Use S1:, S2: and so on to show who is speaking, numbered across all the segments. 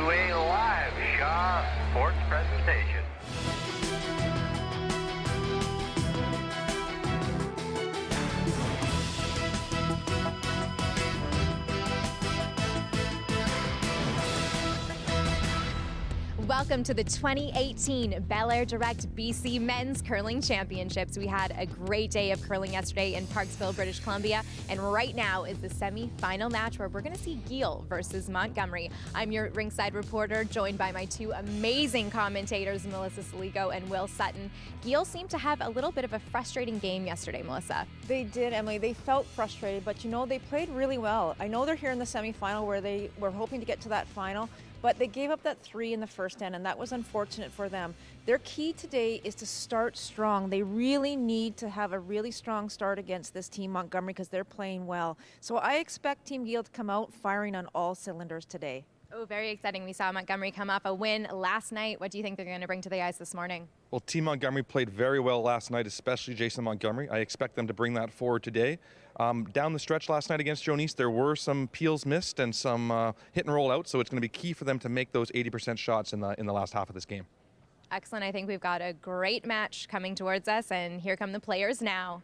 S1: to a live Shaw Sports presentation.
S2: Welcome to the 2018 belairdirect BC Men's Curling Championships. We had a great day of curling yesterday in Parksville, British Columbia, and right now is the semi-final match where we're going to see Geall versus Montgomery. I'm your ringside reporter, joined by my two amazing commentators, Melissa Saligo and Will Sutton. Geall seemed to have a little bit of a frustrating game yesterday, Melissa.
S3: They did, Emily. They felt frustrated, but you know, they played really well. I know they're here in the semi-final where they were hoping to get to that final, but they gave up that 3 in the first end, and that was unfortunate for them. Their key today is to start strong. They really need to have a really strong start against this team, Montgomery, because they're playing well. So I expect Team Geall to come out firing on all cylinders today.
S2: Oh, very exciting. We saw Montgomery come off a win last night. What do you think they're going to bring to the ice this morning?
S4: Well, Team Montgomery played very well last night, especially Jason Montgomery. I expect them to bring that forward today. Down the stretch last night against Joan East, there were some peels missed and some hit and roll out, so it's going to be key for them to make those 80% shots in the last half of this game.
S2: Excellent. I think we've got a great match coming towards us, and here come the players now.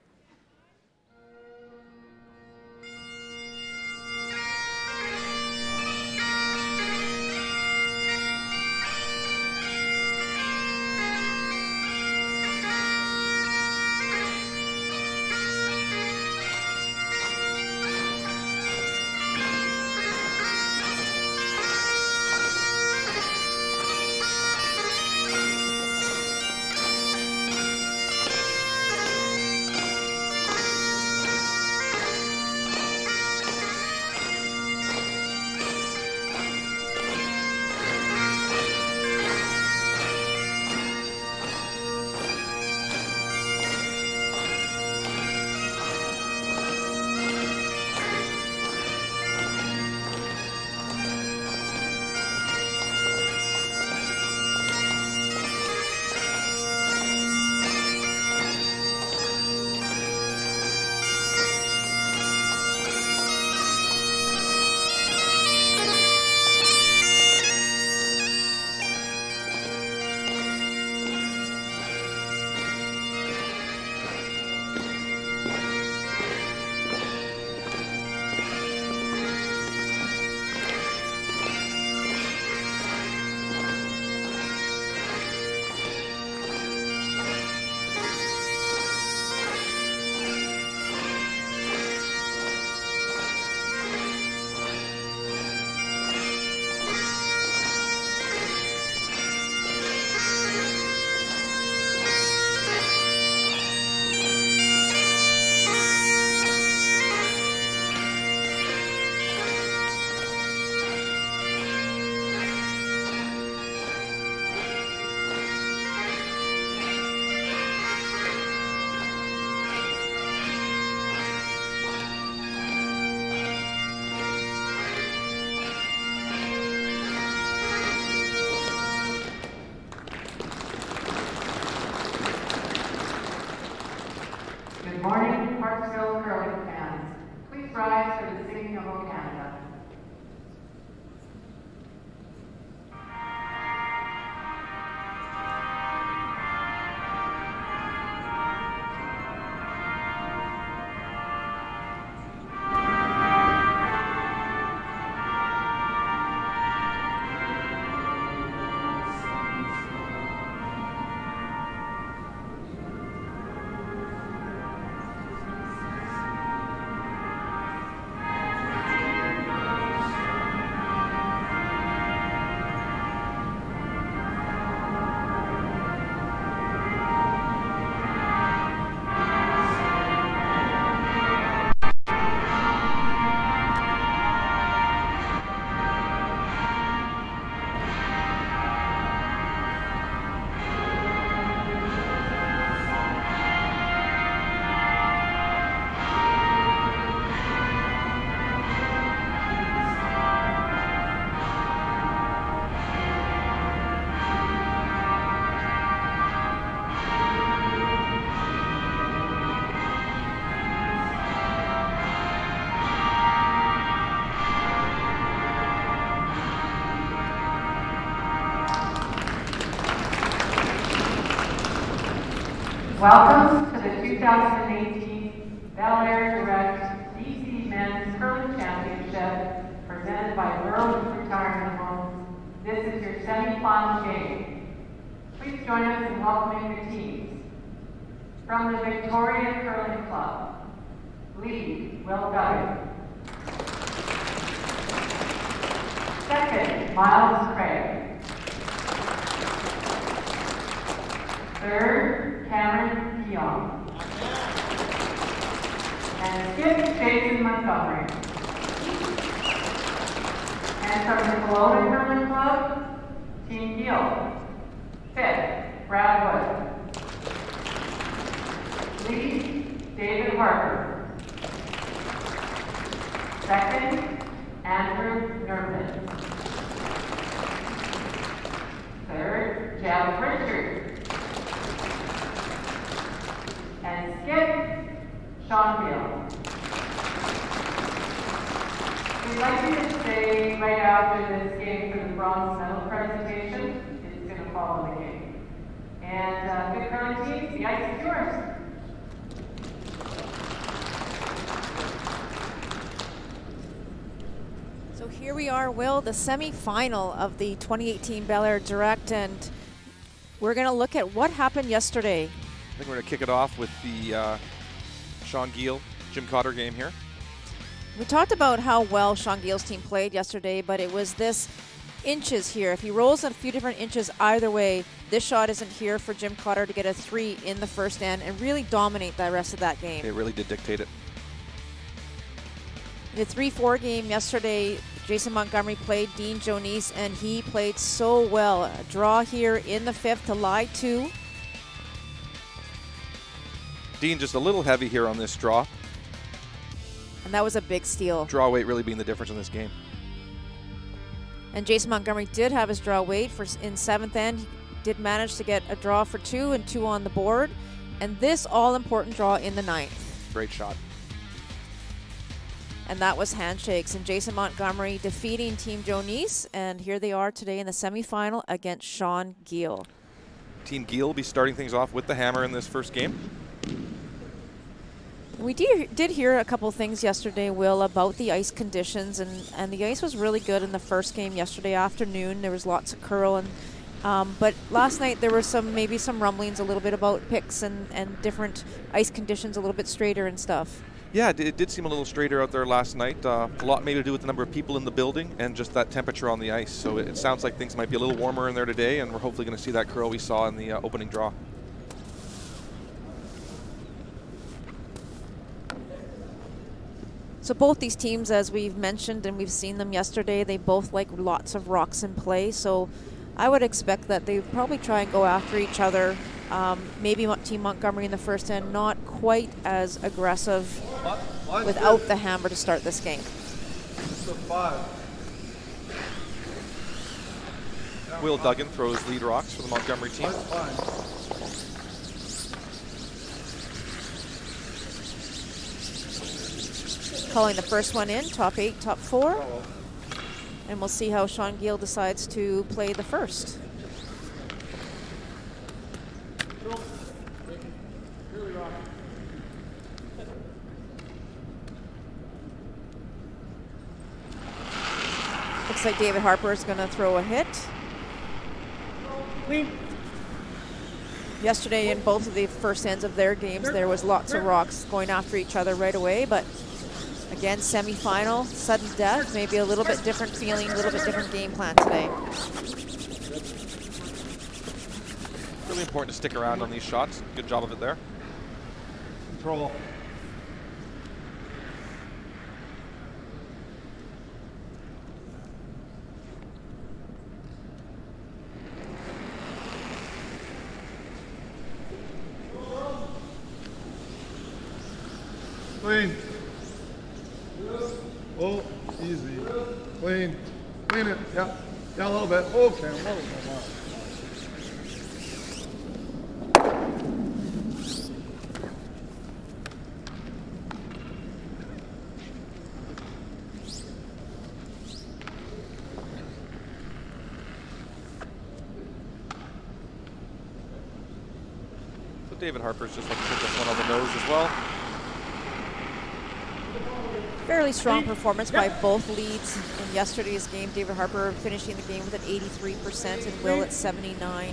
S5: Welcome to the 2018 belairdirect BC Men's Curling Championship presented by World Retirement Homes. This is your semi-final game. Please join us in welcoming the teams. From the Victoria Curling Club, lead, Will Duggan. Second, Miles Craig. Third, Cameron Geall. And fifth, Jason Montgomery. And from the Kelowna Curling Club, Team Geall. Fifth, Brad Wood. Lead, David Harper. Second, Andrew Nerman. Third, Jeff Richards. And skip, Sean Geall. We'd like you to stay right after this game for the bronze medal presentation. It's going to follow the game. And good curling teams, the ice is yours.
S3: So here we are, Will, the semi-final of the 2018 belairdirect, and we're going to look at what happened yesterday.
S4: I think we're going to kick it off with the Sean Geall, Jim Cotter game here.
S3: We talked about how well Sean Geall's team played yesterday, but it was this inches here. If he rolls a few different inches either way, this shot isn't here for Jim Cotter to get a 3 in the first end and really dominate the rest of that game.
S4: It really did dictate it.
S3: In the 3-4 game yesterday, Jason Montgomery played Dean Jones, and he played so well. A draw here in the 5th to lie 2.
S4: Dean just a little heavy here on this draw.
S3: And that was a big steal.
S4: Draw weight really being the difference in this game.
S3: And Jason Montgomery did have his draw weight in 7th end. He did manage to get a draw for 2 and 2 on the board. And this all-important draw in the 9th.
S4: Great shot.
S3: And that was handshakes. And Jason Montgomery defeating Team Jones. And here they are today in the semifinal against Sean Geall.
S4: Team Geall will be starting things off with the hammer in this first game.
S3: We did hear a couple things yesterday, Will, about the ice conditions, and the ice was really good in the first game yesterday afternoon. There was lots of curl, and but last night there were maybe some rumblings a little bit about picks and different ice conditions, a little bit straighter and stuff.
S4: Yeah, it did seem a little straighter out there last night. A lot maybe to do with the number of people in the building and just that temperature on the ice. So it sounds like things might be a little warmer in there today, and we're hopefully going to see that curl we saw in the opening draw.
S3: So both these teams, as we've mentioned and we've seen them yesterday, they both like lots of rocks in play. So I would expect that they would probably try and go after each other. Maybe Team Montgomery in the first end, not quite as aggressive without the hammer to start this game.
S4: Will Duggan throws lead rocks for the Montgomery team.
S3: Calling the first one in, top 8, top 4. And we'll see how Sean Geall decides to play the first. Looks like David Harper is going to throw a hit. Yesterday in both of the first ends of their games, there was lots of rocks going after each other right away, but again, semi-final, sudden death, maybe a little bit different feeling, a little bit different game plan today.
S4: Really important to stick around on these shots. Good job of it there.
S6: Control. Clean. Oh, easy. Clean. Clean it. Yeah. Yeah, a little bit. Okay, a little bit.
S4: David Harper's just looking to put this one on the nose as well.
S3: Fairly strong performance by both leads in yesterday's game. David Harper finishing the game with an 83% and Will at 79%.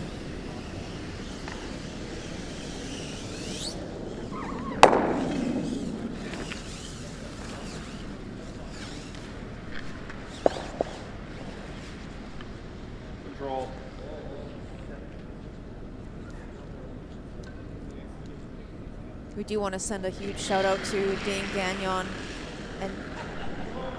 S6: Control.
S3: We do want to send a huge shout out to Dane Gagnon and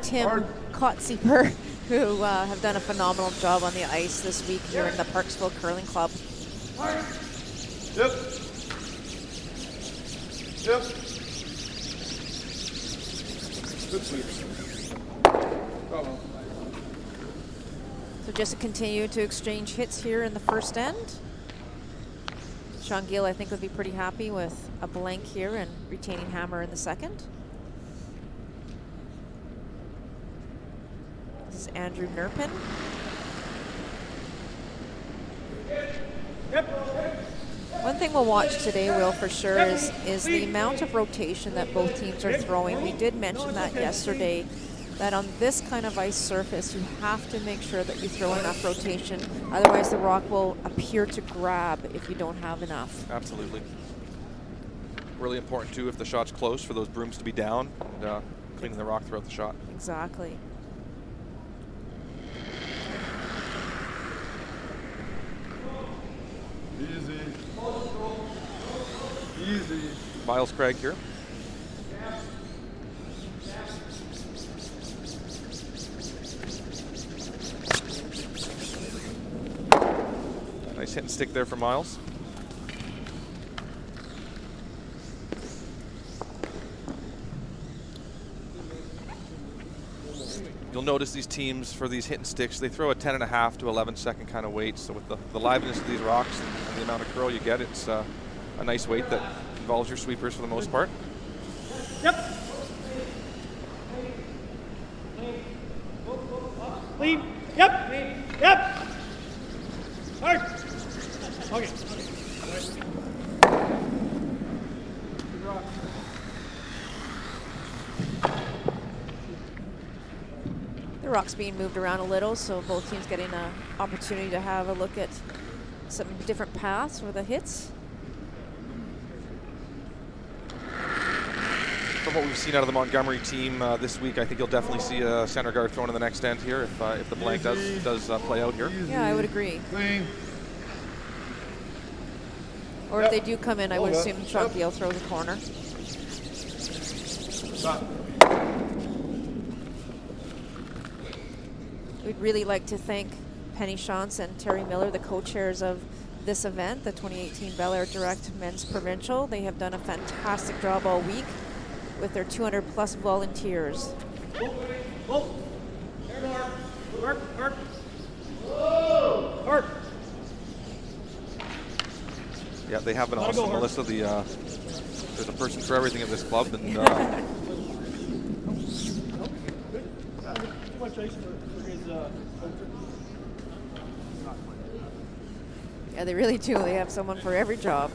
S3: Tim Kotzieper, who have done a phenomenal job on the ice this week here in the Parksville Curling Club.
S6: Yep. Yep. Good sweep. Come on.
S3: So just to continue to exchange hits here in the first end. Sean Geall, I think, would be pretty happy with a blank here and retaining hammer in the second. This is Andrew Nerpin. One thing we'll watch today, Will, for sure, is the amount of rotation that both teams are throwing. We did mention that yesterday, that on this kind of ice surface, you have to make sure that you throw enough rotation. Otherwise, the rock will appear to grab if you don't have enough.
S4: Absolutely. Really important, too, if the shot's close, for those brooms to be down and cleaning the rock throughout the shot.
S3: Exactly.
S6: Easy. Easy.
S4: Miles Craig here. Nice hit and stick there for Miles. You'll notice these teams, for these hit and sticks, they throw a 10.5 to 11-second kind of weight. So with the liveliness of these rocks and the amount of curl you get, it's a nice weight that involves your sweepers for the most part.
S7: Yep. Clean. Yep. Yep. Hard. Okay.
S3: The rock's being moved around a little, so both teams getting an opportunity to have a look at some different paths for the hits.
S4: From what we've seen out of the Montgomery team this week, I think you'll definitely see a center guard thrown in the next end here if the blank does play out here.
S3: Yeah, I would agree.
S6: Clean.
S3: Or if they do come in, I would assume Sean Geall throws a corner.
S6: Stop.
S3: We'd really like to thank Penny Shantz and Terry Miller, the co-chairs of this event, the 2018 belairdirect Men's Provincial. They have done a fantastic job all week with their 200+ volunteers.
S4: Yeah, they have been awesome, Melissa. There's a person for everything in this club, and
S3: yeah, they really do. They have someone for every job.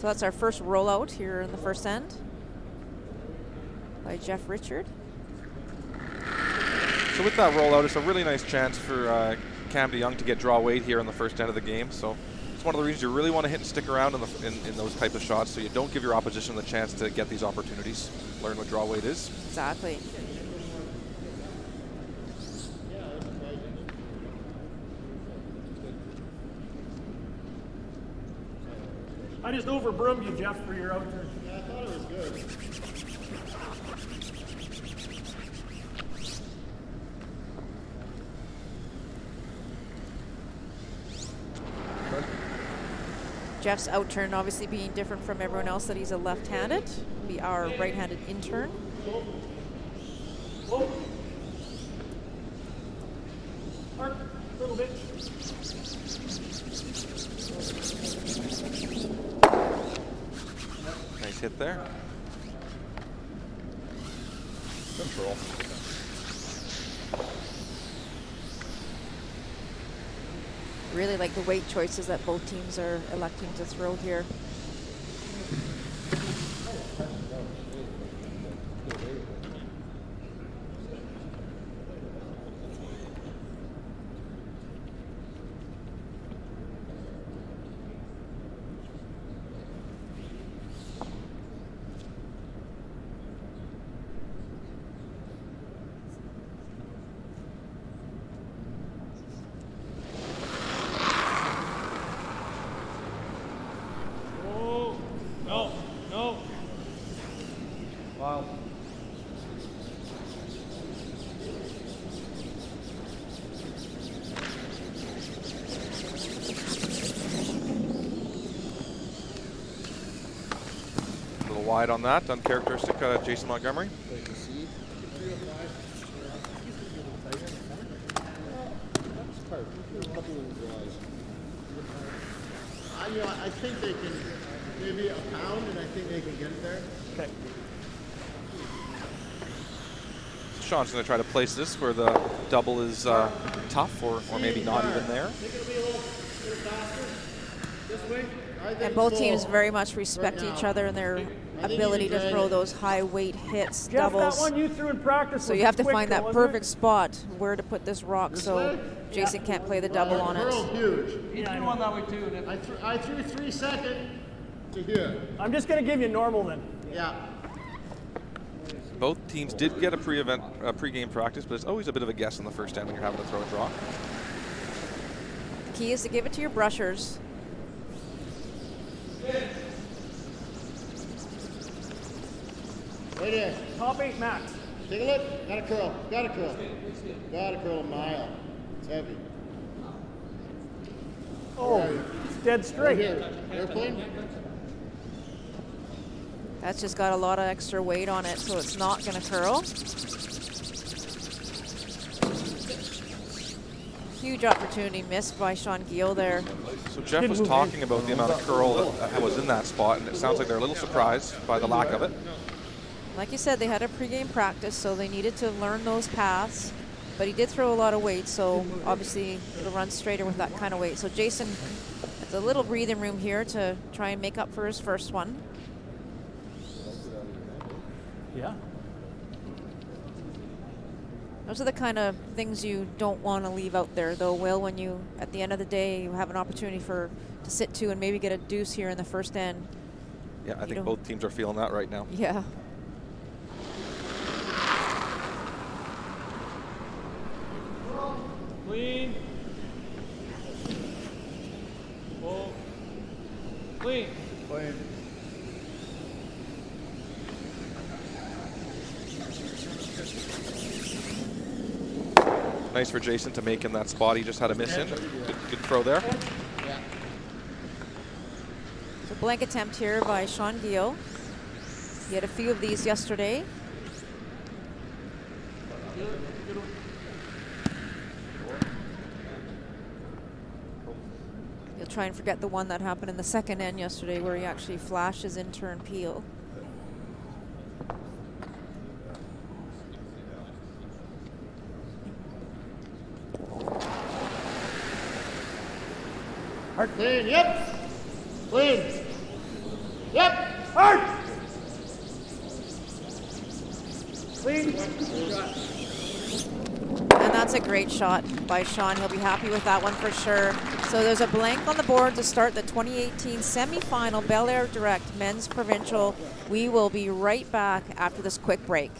S3: So that's our first rollout here in the first end by Jeff Richard.
S4: so with that rollout, it's a really nice chance for Cam DeYoung to get draw weight here in the first end of the game. So it's one of the reasons you really want to hit and stick around in those type of shots, so you don't give your opposition the chance to get these opportunities. Learn what draw weight is.
S3: Exactly.
S7: I just over-broomed you, Jeff, for your outturn. Yeah, I thought it was good.
S3: Jeff's outturn obviously being different from everyone else, that he's a left-handed. Be our right-handed intern.
S7: Mark, a little bit.
S4: Nice hit there.
S6: Control.
S3: Really like the weight choices that both teams are electing to throw here.
S4: Wide on that, uncharacteristic Jason Montgomery.
S8: I think they can, maybe a pound, and I think they can get it there.
S7: Okay.
S4: Sean's going to try to place this where the double is tough or maybe not even there.
S7: Think it'll be a little faster this way?
S3: And both teams very much respect each other and their ability to throw those high weight hits,
S7: Jeff,
S3: doubles.
S7: that one you threw in practice.
S3: So you have to find that perfect spot where to put this rock so Jason can't play the double on it.
S8: Huge.
S7: You threw one that way too.
S8: I threw 3 seconds to here.
S7: I'm just going to give you normal then.
S8: Yeah.
S4: Both teams did get a pre-game practice, but it's always a bit of a guess in the first end when you're having to throw a draw.
S3: The key is to give it to your brushers.
S8: Right here.
S7: Top 8 max.
S8: Take a look. Got a curl. Got a curl. Got a curl a mile. It's heavy.
S7: Oh, it's dead straight.
S8: Right here. Airplane.
S3: That's just got a lot of extra weight on it, so it's not going to curl. Huge opportunity missed by Sean Geall there.
S4: So Jeff was talking about the amount of curl that was in that spot, and it sounds like they're a little surprised by the lack of it.
S3: Like you said, they had a pregame practice, so they needed to learn those paths. But he did throw a lot of weight, so obviously it'll run straighter with that kind of weight. So Jason has a little breathing room here to try and make up for his first one.
S7: Yeah.
S3: Those are the kind of things you don't want to leave out there, though, Will, when you, at the end of the day, you have an opportunity to sit 2 and maybe get a deuce here in the first end.
S4: Yeah, I think both teams are feeling that right now.
S3: Yeah.
S7: Clean. Full. Clean.
S8: Clean.
S4: Nice for Jason to make in that spot. He just had a miss in. Good throw there.
S8: Yeah.
S3: So blank attempt here by Sean Geall. He had a few of these yesterday. He'll try and forget the one that happened in the second end yesterday where he actually flashed his in-turn peel.
S8: Hard. Clean. Yep. Clean. Yep.
S7: Hard. Clean.
S3: And that's a great shot by Sean. He'll be happy with that one for sure. So there's a blank on the board to start the 2018 semifinal belairdirect men's provincial. We will be right back after this quick break.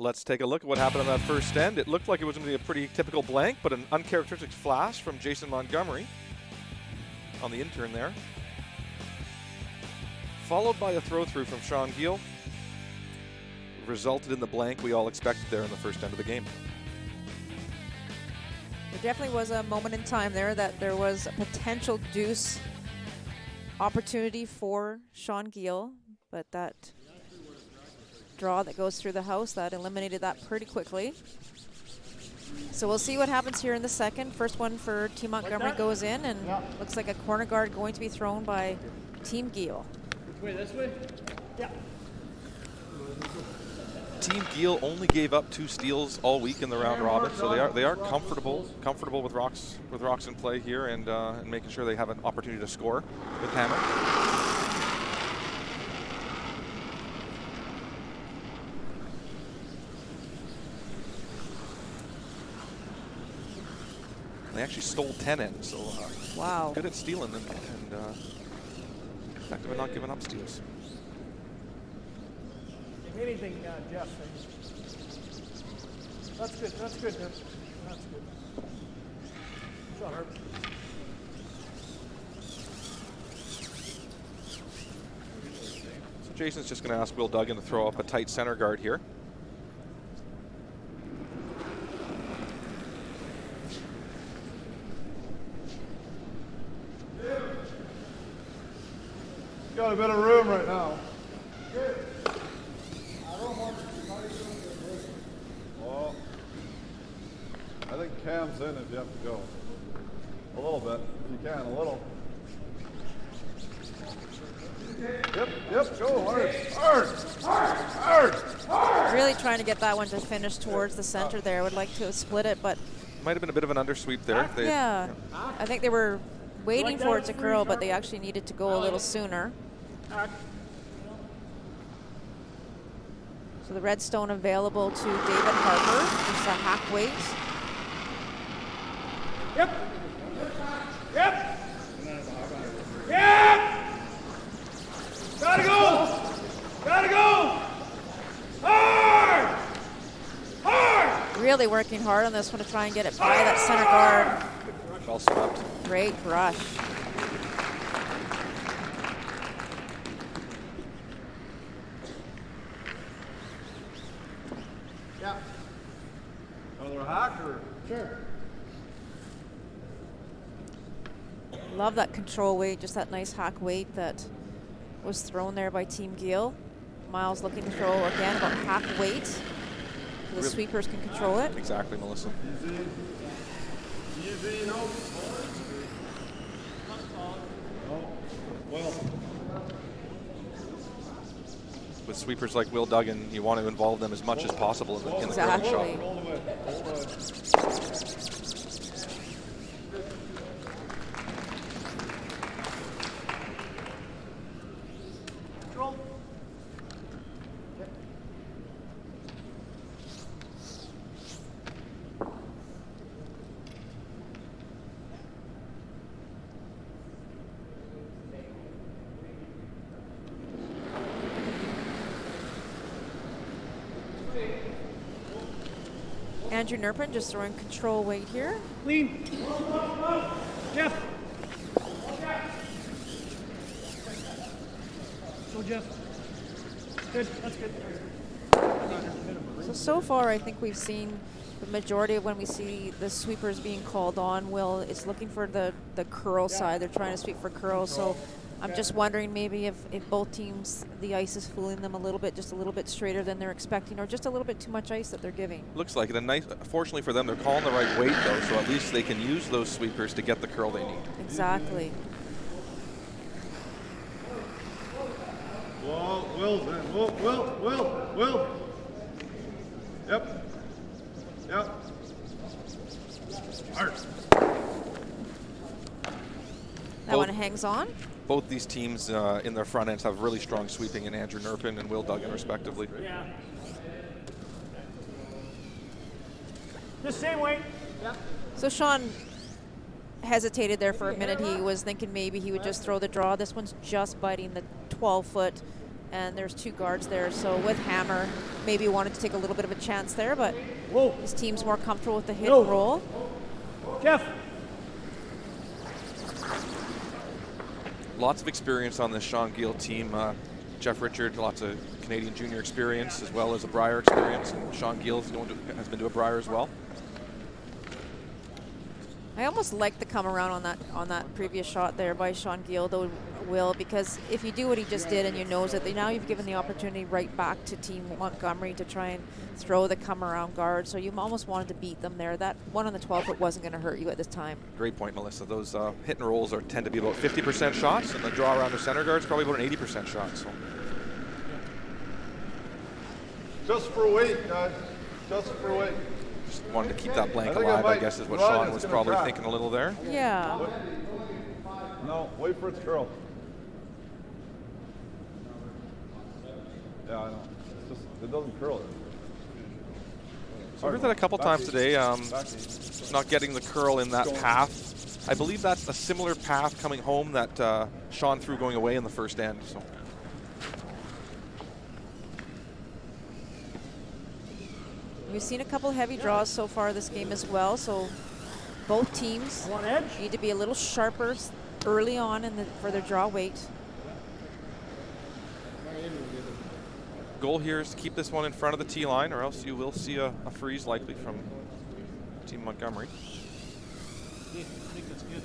S4: Let's take a look at what happened on that first end. It looked like it was going to be a pretty typical blank, but an uncharacteristic flash from Jason Montgomery on the in-turn there. Followed by a throw-through from Sean Geall. Resulted in the blank we all expected there in the first end of the game.
S3: There definitely was a moment in time there that there was a potential deuce opportunity for Sean Geall, but that draw that goes through the house, that eliminated that pretty quickly. So we'll see what happens here in the second. First one for Team Montgomery goes in, and looks like a corner guard going to be thrown by Team Geall.
S7: Which way, this way? Yeah.
S4: Team Geall only gave up 2 steals all week in the round robin, so they are comfortable with rocks in play here, and making sure they have an opportunity to score with Hammer. They actually stole 10 in, so
S3: wow,
S4: good at stealing and effective at not giving up steals.
S7: If anything, Jeff. That's good. That's good. That's good. Shot hard.
S4: So Jason's just going to ask Will Duggan to throw up a tight center guard here.
S6: Got a bit of room right now. Oh, I think Cam's in if you have to go. A little bit, if you can, a little. Yep, go hard.
S3: Really trying to get that one to finish towards the center there. Would like to have split it, but
S4: might have been a bit of an undersweep there.
S3: Yeah, I think they were waiting for it to curl, but they actually needed to go a little sooner. So the redstone available to David Harper. It's a hack weight.
S7: Yep. Gotta go. Hard.
S3: Really working hard on this one to try and get it by that center guard.
S4: Well swept.
S3: Great brush.
S6: Yeah. Another hacker. Sure.
S3: Love that control weight, just that nice hack weight that was thrown there by Team Geall. Miles looking to throw again about half weight so the
S4: really
S3: sweepers can control it.
S4: Exactly, Melissa.
S6: Easy, no. Well.
S4: With sweepers like Will Duggan, you want to involve them as much as possible in the curling shot.
S6: Roll away.
S7: Control.
S3: Andrew Nerpin just throwing control weight here.
S7: Lean. Jeff. Go, Jeff. Good. That's good.
S3: So far, I think we've seen the majority of when we see the sweepers being called on, Will is looking for the curl side. They're trying to sweep for curls. So I'm just wondering maybe if both teams, the ice is fooling them a little bit, just a little bit straighter than they're expecting, or just a little bit too much ice that they're giving.
S4: Looks like it. And nice. Fortunately for them, they're calling the right weight though, so at least they can use those sweepers to get the curl they need.
S3: Exactly.
S6: Whoa, Will's in. Will. Yep. Hard.
S3: That one hangs on.
S4: Both these teams in their front ends have really strong sweeping in Andrew Nerpin and Will Duggan, respectively.
S7: Yeah. The same way. Yeah.
S3: So Sean hesitated there for a minute. He was thinking maybe he would just throw the draw. This one's just biting the 12-foot, and there's 2 guards there. So with Hammer, maybe wanted to take a little bit of a chance there, but his team's more comfortable with the hit and roll.
S7: Jeff.
S4: Lots of experience on this Sean Geall team. Jeff Richard, lots of Canadian junior experience as well as a Brier experience, and Sean Geall has been to a Brier as well.
S3: I almost like the come around on that previous shot there by Sean Geall, though, Will, because if you do what he just did and you nose it, now you've given the opportunity right back to Team Montgomery to try and throw the come around guard. So you almost wanted to beat them there. That one on the 12 foot wasn't going to hurt you at this time.
S4: Great point, Melissa. Those hit and rolls tend to be about 50% shots, and the draw around the center guard is probably about an 80% shot. So.
S6: Just for weight, guys. Just for weight.
S4: Just wanted to keep that blank alive, I guess, is what Sean was probably thinking a little there.
S3: Yeah.
S6: No, wait for it to curl. Yeah, I know. It's just, it doesn't curl.
S4: So I heard that a couple times today, not getting the curl in that path. I believe that's a similar path coming home that Sean threw going away in the first end. So.
S3: We've seen a couple heavy draws so far this game as well, so both teams need to be a little sharper early on for their draw weight.
S4: Goal here is to keep this one in front of the tee line, or else you will see a freeze likely from Team Montgomery.
S7: I think that's good.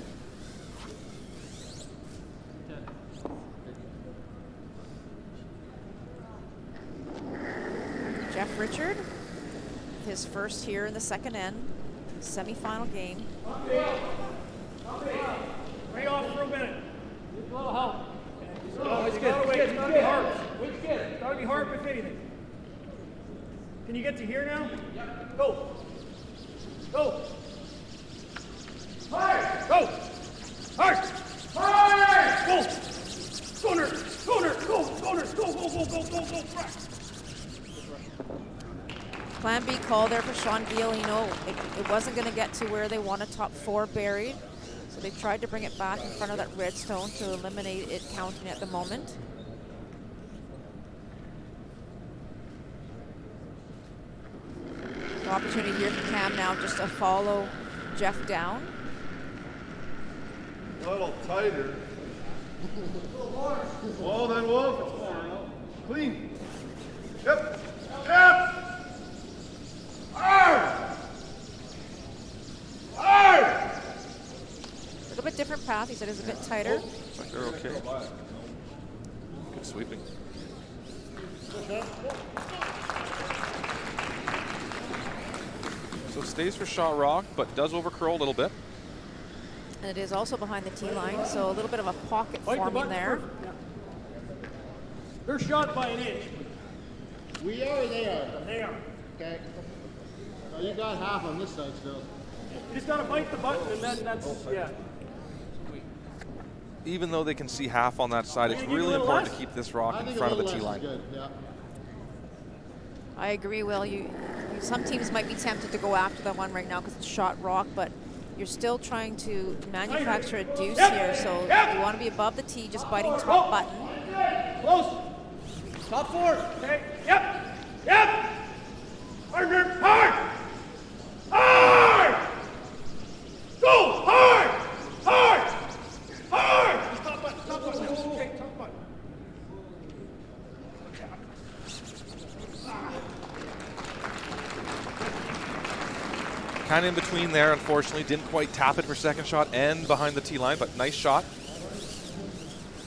S3: Jeff Richard, his first here in the second end, semi-final game.
S7: Way off for a minute. A little help. Oh, it's good. It's gotta be hard. It's gotta be hard with anything. Can you get to here now? Yep. Go. Go. Hard. Go. Hard. Hard. Go. Go, nerd. Go, nerd. Go. Go, nerd. Go, go, go, go, go, go. Right.
S3: Plan B call there for Sean Geall. You know, it wasn't going to get to where they wanted top 4 buried. So they tried to bring it back in front of that redstone to eliminate it counting at the moment. The opportunity here for Cam now just to follow Jeff down.
S6: A little tighter. Oh, that was clean. Yep. Yep. Hard. Hard.
S3: A little bit different path. He said it's a bit tighter.
S4: But they're okay. Good sweeping. So stays for shot rock, but does overcurl a little bit.
S3: And it is also behind the tee line, so a little bit of a pocket forming there.
S7: Yeah. They're shot by an inch.
S8: We are or they are?
S7: They are.
S8: Okay. So you got half on this side still.
S7: You just gotta bite the button and then that's, yeah.
S4: Even though they can see half on that side, it's really important to keep this rock in front of the tee line.
S8: Good, yeah.
S3: I agree, Will. Some teams might be tempted to go after that one right now because it's shot rock, but you're still trying to manufacture a deuce here, so you want to be above the tee, just biting top button.
S7: Close. Top 4. Okay. Yep. Yep. Hard. Hard. Hard. Go. Hard. Hard. Hard. Top button. Top button. Okay. Top button.
S4: Kind of in between there, unfortunately. Didn't quite tap it for second shot and behind the tee line, but nice shot.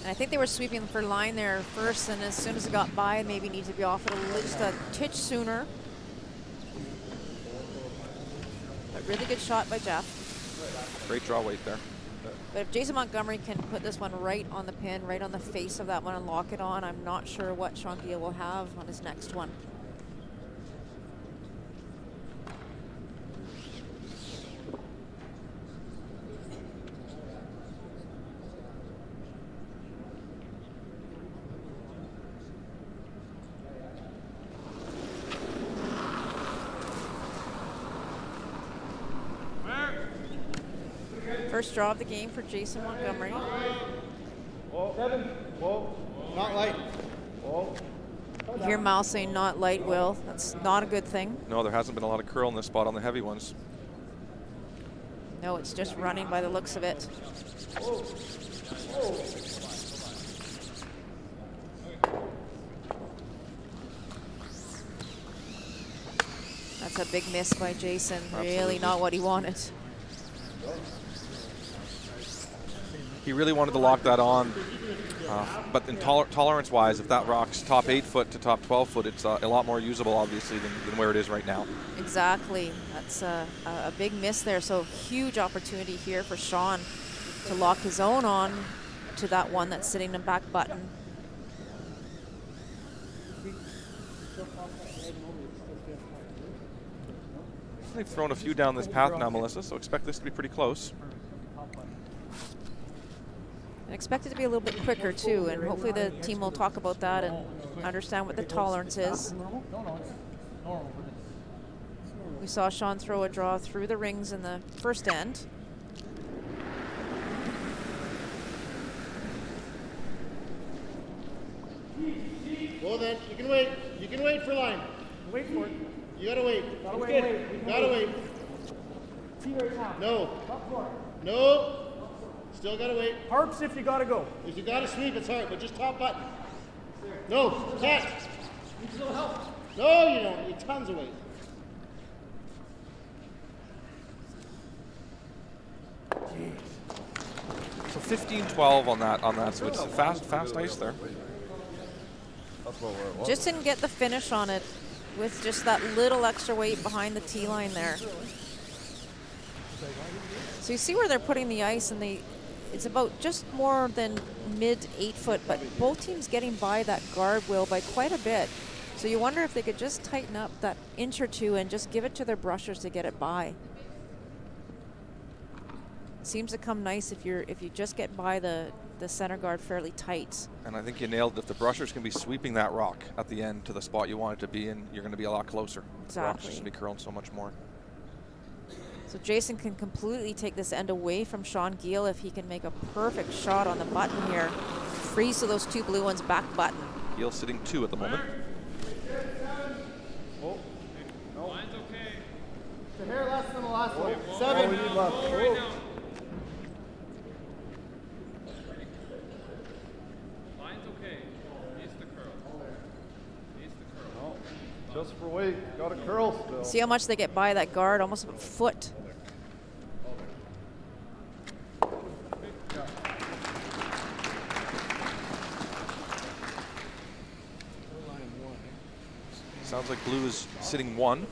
S3: And I think they were sweeping for line there first, and as soon as it got by, maybe need to be off it just a titch sooner. But really good shot by Jeff.
S4: Great draw weight there.
S3: But if Jason Montgomery can put this one right on the pin, right on the face of that one and lock it on, I'm not sure what Sean Geall will have on his next one. First draw of the game for Jason Montgomery.
S8: Not light.
S3: You hear Mal saying not light, Will. That's not a good thing.
S4: No, there hasn't been a lot of curl in this spot on the heavy ones.
S3: No, it's just running by the looks of it. That's a big miss by Jason. Really not what he wanted.
S4: He really wanted to lock that on. But in tolerance-wise, if that rock's top 8 foot to top 12 foot, it's a lot more usable, obviously, than where it is right now.
S3: Exactly. That's a big miss there. So huge opportunity here for Sean to lock his own on to that one that's sitting in the back button.
S4: They've thrown a few down this path now, Melissa, so expect this to be pretty close.
S3: I expect it to be a little bit quicker too, and hopefully the team will talk about that and understand what the tolerance is. We saw Sean throw a draw through the rings in the first end.
S8: Well then, you can wait. You can wait for line.
S7: Wait for it.
S8: You gotta wait.
S7: Gotta wait.
S8: Gotta wait. No. No. Still gotta wait.
S7: Harps if you gotta go.
S8: If you gotta sweep, it's hard, but just top button. No, can't.
S7: Needs a little help.
S8: No, you don't. You need tons of weight.
S4: So 15-12 on that, so it's fast ice there.
S6: That's what we're
S3: Just didn't get the finish on it with just that little extra weight behind the tee line there. So you see where they're putting the ice, and it's about just more than mid 8 foot, but both teams getting by that guard wheel by quite a bit. So you wonder if they could just tighten up that inch or two and just give it to their brushers to get it by. Seems to come nice if you just get by the center guard fairly tight.
S4: And I think you nailed it. If the brushers can be sweeping that rock at the end to the spot you want it to be in, you're going to be a lot closer.
S3: Exactly.
S4: The rock's just going to be curling so much more.
S3: So Jason can completely take this end away from Sean Geall if he can make a perfect shot on the button here. Freeze to those two blue ones back button.
S4: Geall sitting 2 at the moment.
S8: Oh, no. Line's okay. It's a hair less than the last one. 7.
S9: Line's okay. Needs the curl. Needs the curl.
S6: No, just for weight. Got a curl still.
S3: See how much they get by that guard, almost a foot.
S4: Sounds like blue is sitting 1.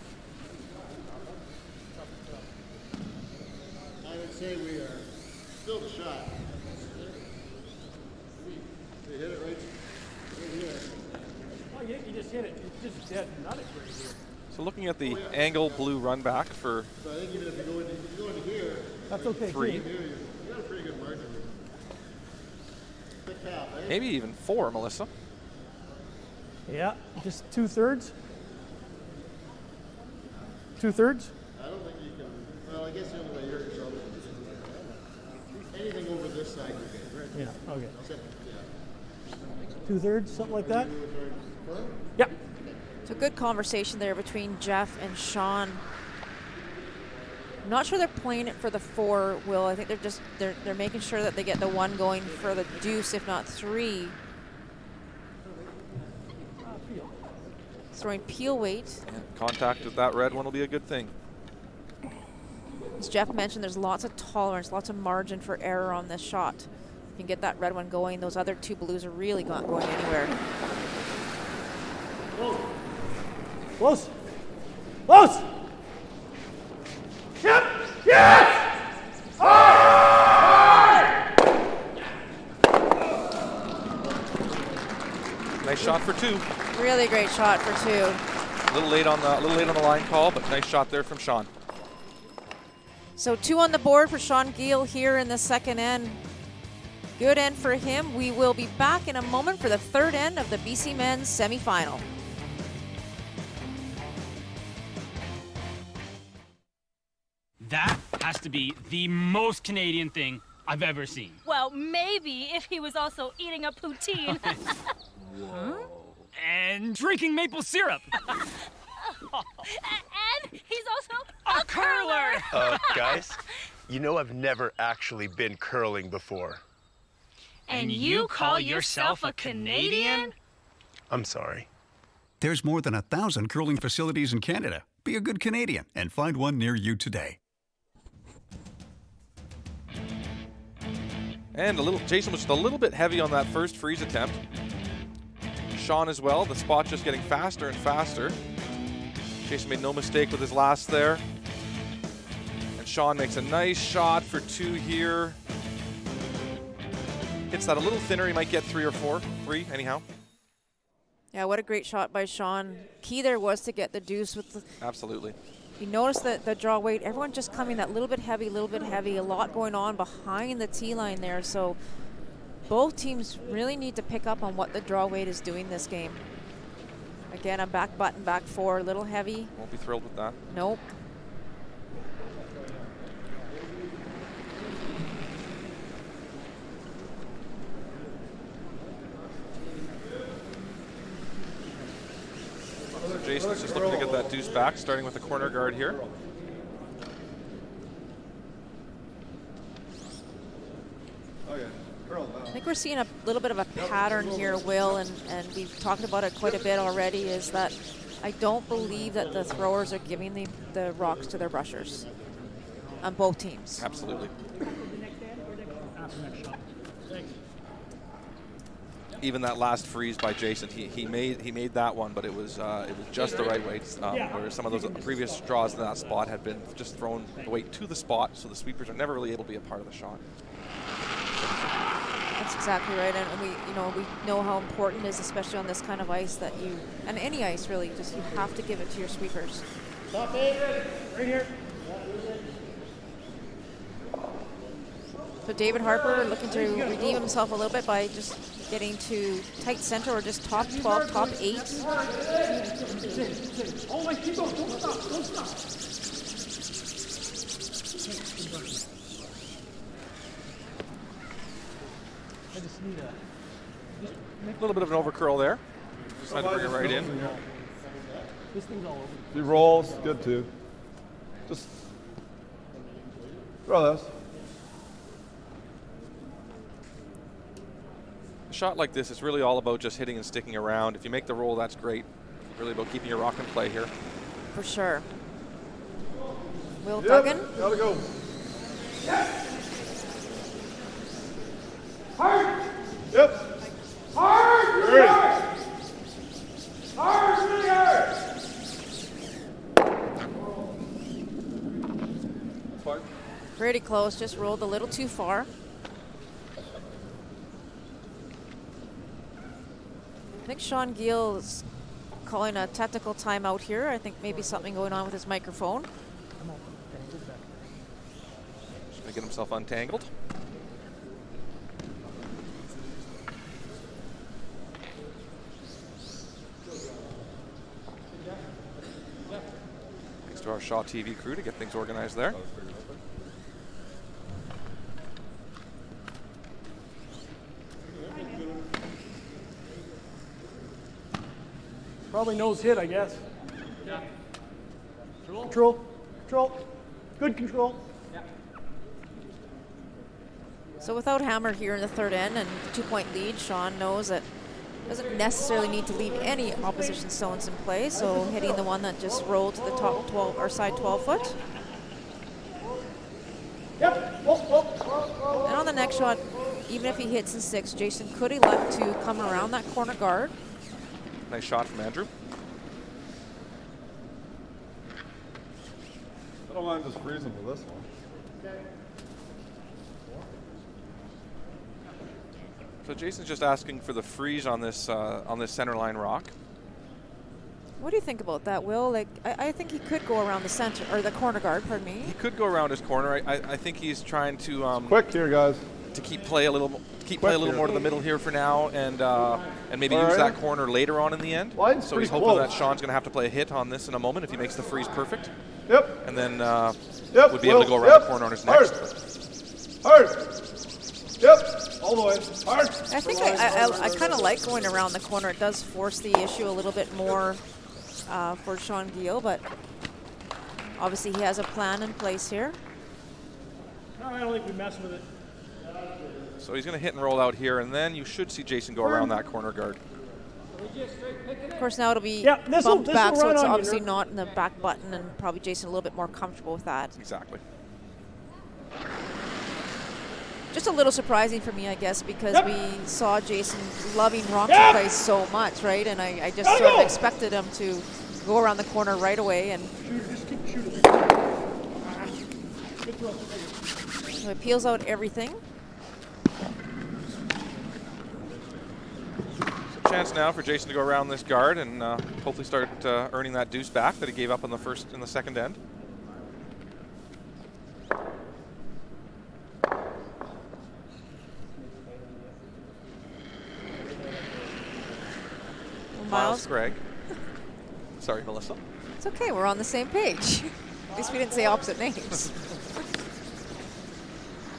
S8: I would say we are still the shot. They hit it right here.
S7: Oh, you just hit it. It's just dead nutted right here.
S4: So looking at the angle blue run back for
S8: So I think even if you go into here,
S7: That's okay.
S4: 3.
S8: you got a pretty good margin. Thick half, eh?
S4: Maybe even 4, Melissa.
S7: Yeah, just 2/3. 2/3.
S8: I don't think you can. Well, I guess the only way you're in trouble is anything over this side you get, right?
S7: Yeah. Okay.
S8: Except, yeah.
S7: 2/3, something like that. Yeah.
S3: So good conversation there between Jeff and Sean. I'm not sure they're playing it for the 4, Will. I think they're making sure that they get the 1 going for the deuce, if not 3. Throwing peel weight.
S4: And contact with that red one will be a good thing.
S3: As Jeff mentioned, there's lots of tolerance, lots of margin for error on this shot. You can get that red one going. Those other 2 blues are really not going anywhere.
S7: Close. Close. Yep. Yes.
S4: Nice shot for 2.
S3: Really great shot for 2.
S4: A little late on the line call, but nice shot there from Sean.
S3: So 2 on the board for Sean Geall here in the second end. Good end for him. We will be back in a moment for the third end of the BC men's semifinal.
S10: That has to be the most Canadian thing I've ever seen.
S11: Well, maybe if he was also eating a poutine.
S10: Whoa. And drinking maple syrup.
S11: And he's also a curler.
S12: Guys, you know I've never actually been curling before.
S11: And you call yourself a Canadian?
S12: I'm sorry.
S13: There's more than 1,000 curling facilities in Canada. Be a good Canadian and find one near you today.
S4: And Jason was just a little bit heavy on that first freeze attempt. Sean as well, the spot just getting faster and faster. Jason made no mistake with his last there. And Sean makes a nice shot for 2 here. Hits that a little thinner, he might get 3 or 4. 3 anyhow.
S3: Yeah, what a great shot by Sean. Key there was to get the deuce with the...
S4: Absolutely.
S3: You notice that the draw weight, everyone just coming that little bit heavy, a lot going on behind the tee line there. So both teams really need to pick up on what the draw weight is doing this game. Again, a back button, back 4, a little heavy.
S4: Won't be thrilled with that.
S3: Nope.
S4: Jason's just looking to get that deuce back, starting with the corner guard here.
S3: I think we're seeing a little bit of a pattern here, Will, and we've talked about it quite a bit already, is that I don't believe that the throwers are giving the rocks to their brushers on both teams.
S4: Absolutely. Even that last freeze by Jason, he made that one, but it was just the right weight. Where some of those previous draws in that spot had been just thrown the weight to the spot, so the sweepers are never really able to be a part of the shot.
S3: That's exactly right, and we know how important it is, especially on this kind of ice, that you, and any ice really, just you have to give it to your sweepers.
S7: Stop it, right here.
S3: So David Harper looking to redeem himself a little bit by just getting to tight center or just top 12, top 8.
S7: Oh my, keep going, don't stop, don't stop. I just need
S4: a little bit of an overcurl there. Just had to bring it right in.
S7: This thing's all over.
S6: He rolls, good too. Just throw this.
S4: A shot like this is really all about just hitting and sticking around. If you make the roll, that's great. Really about keeping your rock in play here.
S3: For sure. Will Duggan.
S6: Gotta go.
S7: Yep. Hard.
S6: Yep.
S7: Hard. Really hard. Hard. Really hard.
S6: Fine.
S3: Pretty close. Just rolled a little too far. I think Sean Geall is calling a technical timeout here. I think maybe something going on with his microphone.
S4: Just gonna get himself untangled. Thanks to our Shaw TV crew to get things organized there.
S7: Probably nose hit, I guess. Yeah. Control. Control. Good control. Yeah.
S3: So without Hammer here in the third end and 2-point lead, Sean knows that doesn't necessarily need to leave any opposition stones in play. So hitting the one that just rolled to the top 12 or side 12 foot.
S7: Yep.
S3: And on the next shot, even if he hits in 6, Jason could elect to come around that corner guard.
S4: Nice shot from Andrew.
S6: I don't mind just freezing with this one.
S4: So Jason's just asking for the freeze on this center line rock.
S3: What do you think about that, Will? Like, I think he could go around the center or the corner guard. Pardon me.
S4: He could go around his corner. I think he's trying to
S6: quick here, guys.
S4: To keep play a little more to the middle here for now, and maybe use that corner later on in the end.
S6: Line's
S4: so he's hoping
S6: close.
S4: that Sean's going to have to play a hit on this in a moment if he makes the freeze perfect.
S6: Yep.
S4: And then would be able to go around the corner on his next.
S6: Hard. Yep. All the way. Hard.
S3: I think I kind of like going around the corner. It does force the issue a little bit more for Sean Geall, but obviously he has a plan in place here.
S7: No, I don't think we mess with it.
S4: So he's going to hit and roll out here, and then you should see Jason go around that corner guard.
S3: Of course, now it'll be bumped back, so it's obviously not in the back button, and probably Jason a little bit more comfortable with that.
S4: Exactly.
S3: just a little surprising for me, I guess, because we saw Jason loving rock ice so much, right? And I just sort of expected him to go around the corner right away. And
S7: Just keep shooting.
S3: so it peels out everything.
S4: Chance now for Jason to go around this guard and hopefully start earning that deuce back that he gave up in the second end. Miles Gregg. Sorry, Melissa.
S3: It's okay, we're on the same page. At least we didn't say opposite names.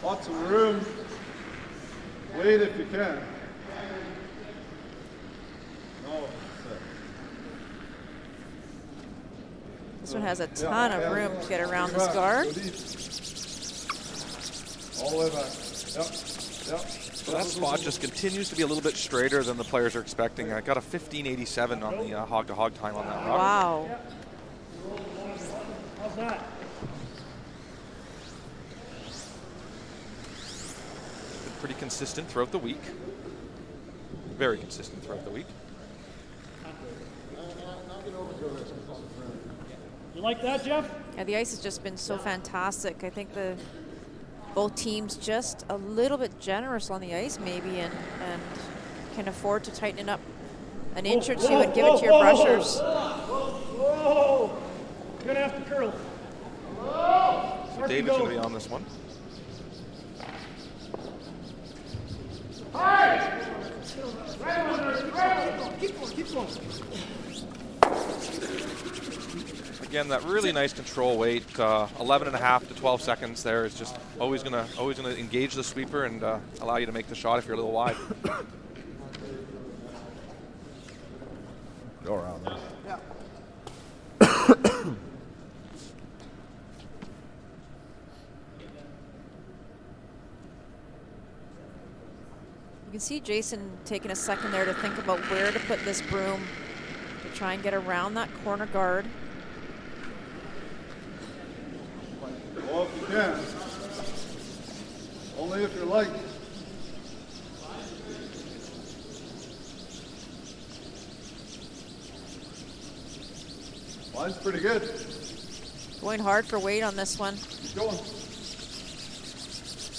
S6: Lots of room. Wait if you can.
S3: This one has a ton of room to get around this guard.
S6: All the way back. Yep.
S4: So that spot just continues to be a little bit straighter than the players are expecting. I got a 15.87 on the hog-to-hog time on that rock.
S3: Wow.
S7: How's that?
S4: Been pretty consistent throughout the week. Very consistent throughout the week.
S7: You like that, Jeff?
S3: Yeah, the ice has just been so fantastic. I think both teams just a little bit generous on the ice maybe and can afford to tighten it up an inch or two and give it to your brushers.
S7: Whoa! You're going to have to curl.
S4: So David's going to be on this one.
S7: Keep going.
S4: Again, that really nice control weight, 11.5 to 12 seconds there is just always gonna engage the sweeper and allow you to make the shot if you're a little wide.
S6: Go around there.
S7: Yeah.
S3: You can see Jason taking a second there to think about where to put this broom to try and get around that corner guard.
S6: Go if you can. Only if you're light. Line's pretty good.
S3: Going hard for weight on this one.
S6: Keep going.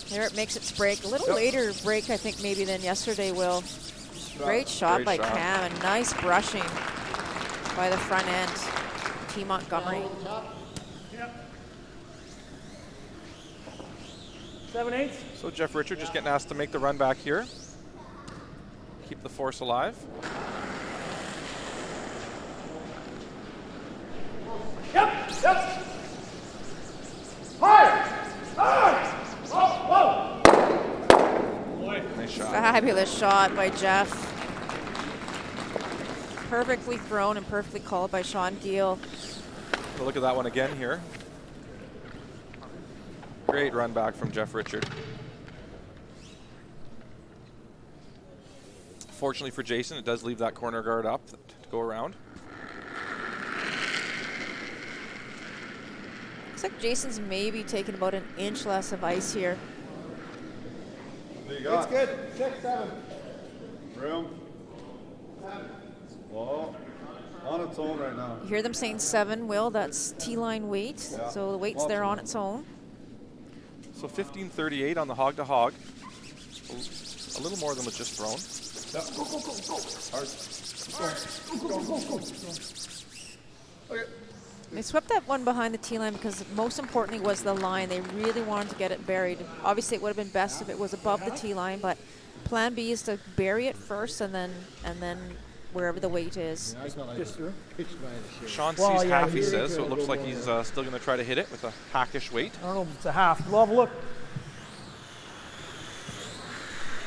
S3: There it makes its break. A little later break, I think, maybe than yesterday, Will. Great shot by Cam and nice brushing by the front end. Team Montgomery.
S7: 7/8.
S4: So Jeff Richard just getting asked to make the run back here. Keep the force alive.
S7: Yep. Hard. Whoa.
S4: Nice shot.
S3: Fabulous shot by Jeff. Perfectly thrown and perfectly called by Sean Geall.
S4: So look at that one again here. Great run back from Jeff Richard. Fortunately for Jason, it does leave that corner guard up to go around.
S3: Looks like Jason's maybe taking about an inch less of ice here.
S6: There you go.
S8: It's good. 6, 7.
S6: Room. Well, on its own right now.
S3: You hear them saying 7, Will. That's T-line weight.
S6: Yeah.
S3: So the weight's there on its own.
S4: So 15.38 on the hog-to-hog. A little more than was just thrown.
S6: Yep. Go. Hard. Go. Okay.
S3: They swept that one behind the T-line because most importantly was the line. They really wanted to get it buried. Obviously, it would have been best if it was above the T-line, but plan B is to bury it first and then wherever the weight is.
S4: Sean sees half, he says, so it looks like he's still going to try to hit it with a hackish weight.
S7: I don't know if it's a half. We'll have a look.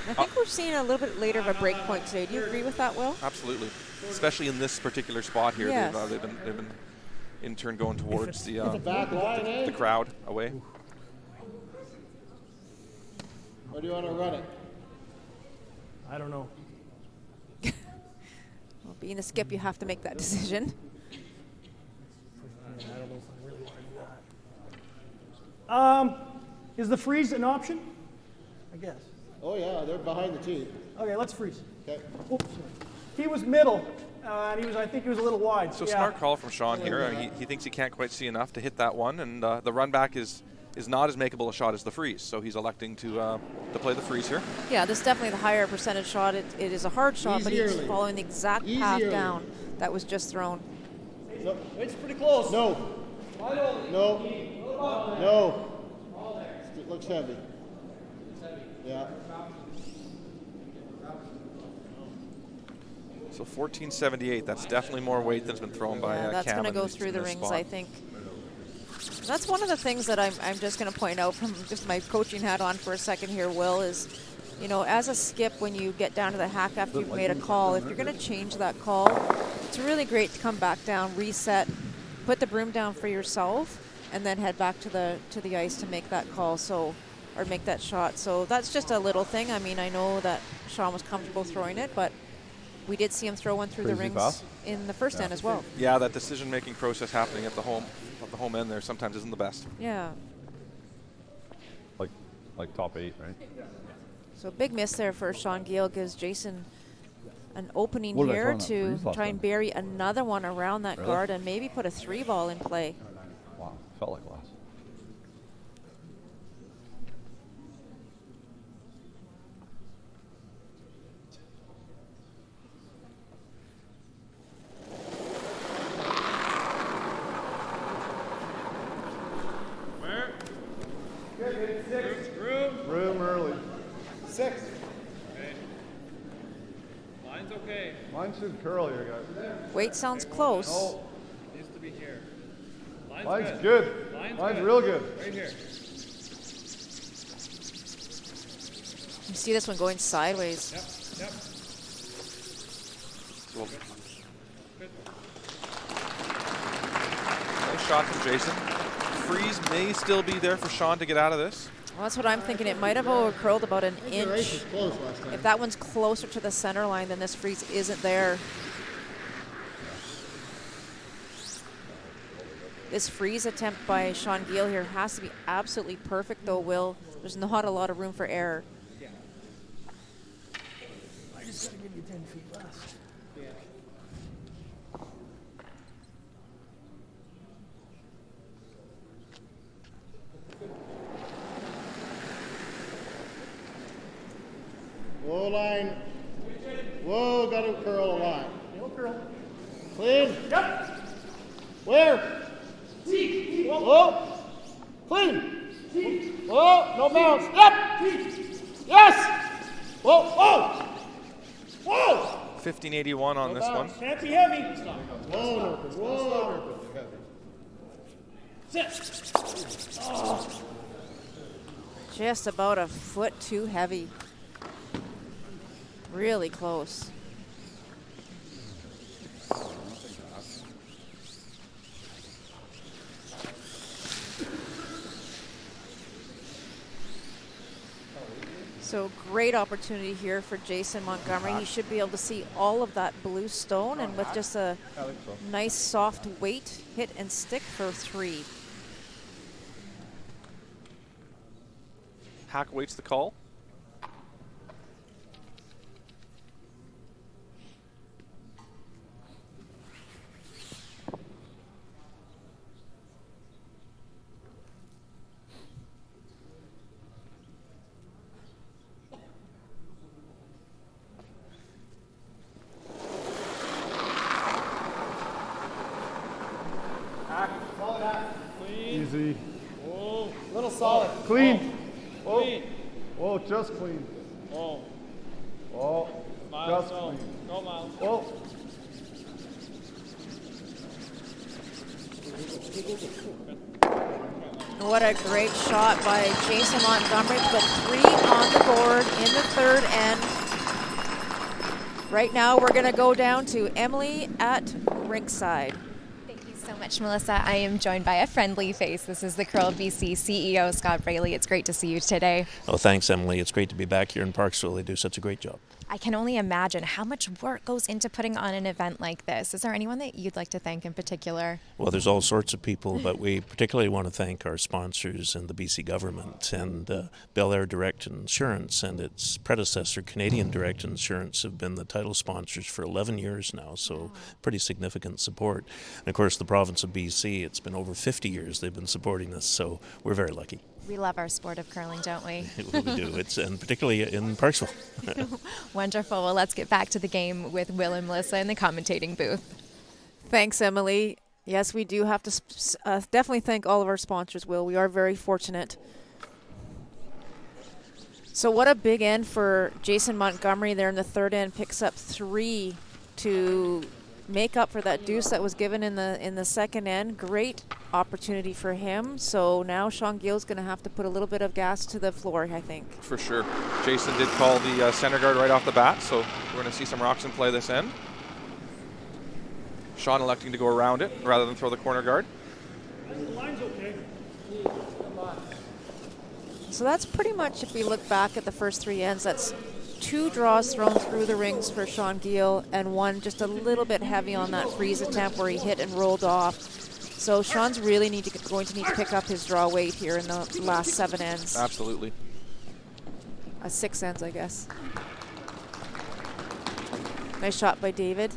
S3: I think we're seeing a little bit later of a break point today. Do you agree with that, Will?
S4: Absolutely, especially in this particular spot here.
S3: Yes.
S4: They've been in turn going towards the crowd away.
S8: Or do you want to run it?
S7: I don't know.
S3: Well, being a skip, you have to make that decision.
S7: I don't know if I really want to do that. Is the freeze an option? I guess.
S8: Oh yeah, they're behind the tee.
S7: Okay, let's freeze.
S8: Okay.
S7: Oops. He was middle, and I think he was a little wide.
S4: So smart call from Sean here. He thinks he can't quite see enough to hit that one, and the run back is not as makeable a shot as the freeze. So he's electing to play the freeze here.
S3: Yeah, this is definitely the higher percentage shot. It is a hard shot, but he's following the exact path down that was just thrown.
S7: No. It's pretty close.
S8: No. No. No. It looks heavy. Yeah.
S4: So 1478. That's definitely more weight than's been thrown by Cam.
S3: That's going to go through the rings, I think. That's one of the things that I'm just going to point out from just my coaching hat on for a second here, Will, is, you know, as a skip, when you get down to the hack after you've made a call, if you're going to change that call, it's really great to come back down, reset, put the broom down for yourself, and then head back to the ice to make that call, or make that shot. So that's just a little thing. I mean, I know that Sean was comfortable throwing it, but we did see him throw one through the rings in the first end as well.
S4: Yeah, that decision-making process happening at the home end there sometimes isn't the best.
S3: Yeah.
S6: Like top 8, right?
S3: So big miss there for Sean Geall, gives Jason an opening here to try and bury another one around that guard and maybe put a 3-ball in play.
S6: Wow, felt like last. Room early.
S9: 6. Okay. Line's okay.
S6: Mine should curl here, guys.
S3: Weight sounds close.
S6: No.
S9: Needs to be here.
S6: Line's good. Line's real good.
S9: Right here.
S3: You see this one going sideways.
S9: Yep.
S4: Nice shot from Jason. Freeze may still be there for Sean to get out of this.
S3: Well, that's what I'm thinking. It might have over-curled about an inch. If that one's closer to the center line, then this freeze isn't there. This freeze attempt by Sean Geall here has to be absolutely perfect, though, Will. There's not a lot of room for error.
S7: I just got to give you 10 feet less.
S8: Whoa, line. Whoa, got to curl a line.
S7: No curl.
S8: Clean.
S7: Yep.
S8: Where?
S7: T.
S8: Whoa. Clean. T. Whoa, no bounce. Yep. Yes. Whoa, whoa. Whoa.
S4: 1581 on this one.
S7: Can't be heavy.
S8: Whoa, whoa.
S7: Sit.
S3: Oh. Just about a foot too heavy. Really close. So great opportunity here for Jason Montgomery. He should be able to see all of that blue stone, and with just a nice soft weight, hit and stick for 3.
S4: Hack waits the call.
S6: Easy.
S9: Whoa. Little solid.
S6: Clean.
S9: Whoa. Clean.
S6: Whoa, just clean.
S9: Whoa.
S6: Whoa.
S9: Miles,
S6: Just
S9: go.
S6: clean.
S9: Go, Miles.
S6: Whoa.
S3: What a great shot by Jason Montgomery. Put 3 on the board in the 3rd end. Right now we're going to go down to Emily at rinkside.
S2: Thank you so much, Melissa. I am joined by a friendly face. This is the Curl BC CEO, Scott Braley. It's great to see you today.
S14: Oh, thanks, Emily. It's great to be back here in Parksville. They do such a great job.
S2: I can only imagine how much work goes into putting on an event like this. Is there anyone that you'd like to thank in particular?
S14: Well, there's all sorts of people, but we particularly want to thank our sponsors and the BC government, and belairdirect Insurance and its predecessor, Canadian Direct Insurance, have been the title sponsors for 11 years now, so pretty significant support. And of course, the province of BC, it's been over 50 years they've been supporting us, so we're very lucky.
S2: We love our sport of curling, don't we?
S14: We do, and particularly in Parksville.
S2: Wonderful. Well, let's get back to the game with Will and Melissa in the commentating booth.
S3: Thanks, Emily. Yes, we do have to definitely thank all of our sponsors, Will. We are very fortunate. So what a big end for Jason Montgomery there in the third end. Picks up 3 to make up for that deuce that was given in the second end. Great opportunity for him. So now Sean Geall's going to have to put a little bit of gas to the floor, I think.
S4: For sure. Jason did call the center guard right off the bat, so we're going to see some rocks in play this end. Sean electing to go around it rather than throw the corner guard.
S7: The line's okay.
S3: So that's pretty much, if we look back at the first 3 ends, that's 2 draws thrown through the rings for Sean Geall, and 1 just a little bit heavy on that freeze attempt where he hit and rolled off. So Sean's really going to need to pick up his draw weight here in the last 7 ends.
S4: Absolutely.
S3: 6 ends, I guess. Nice shot by David.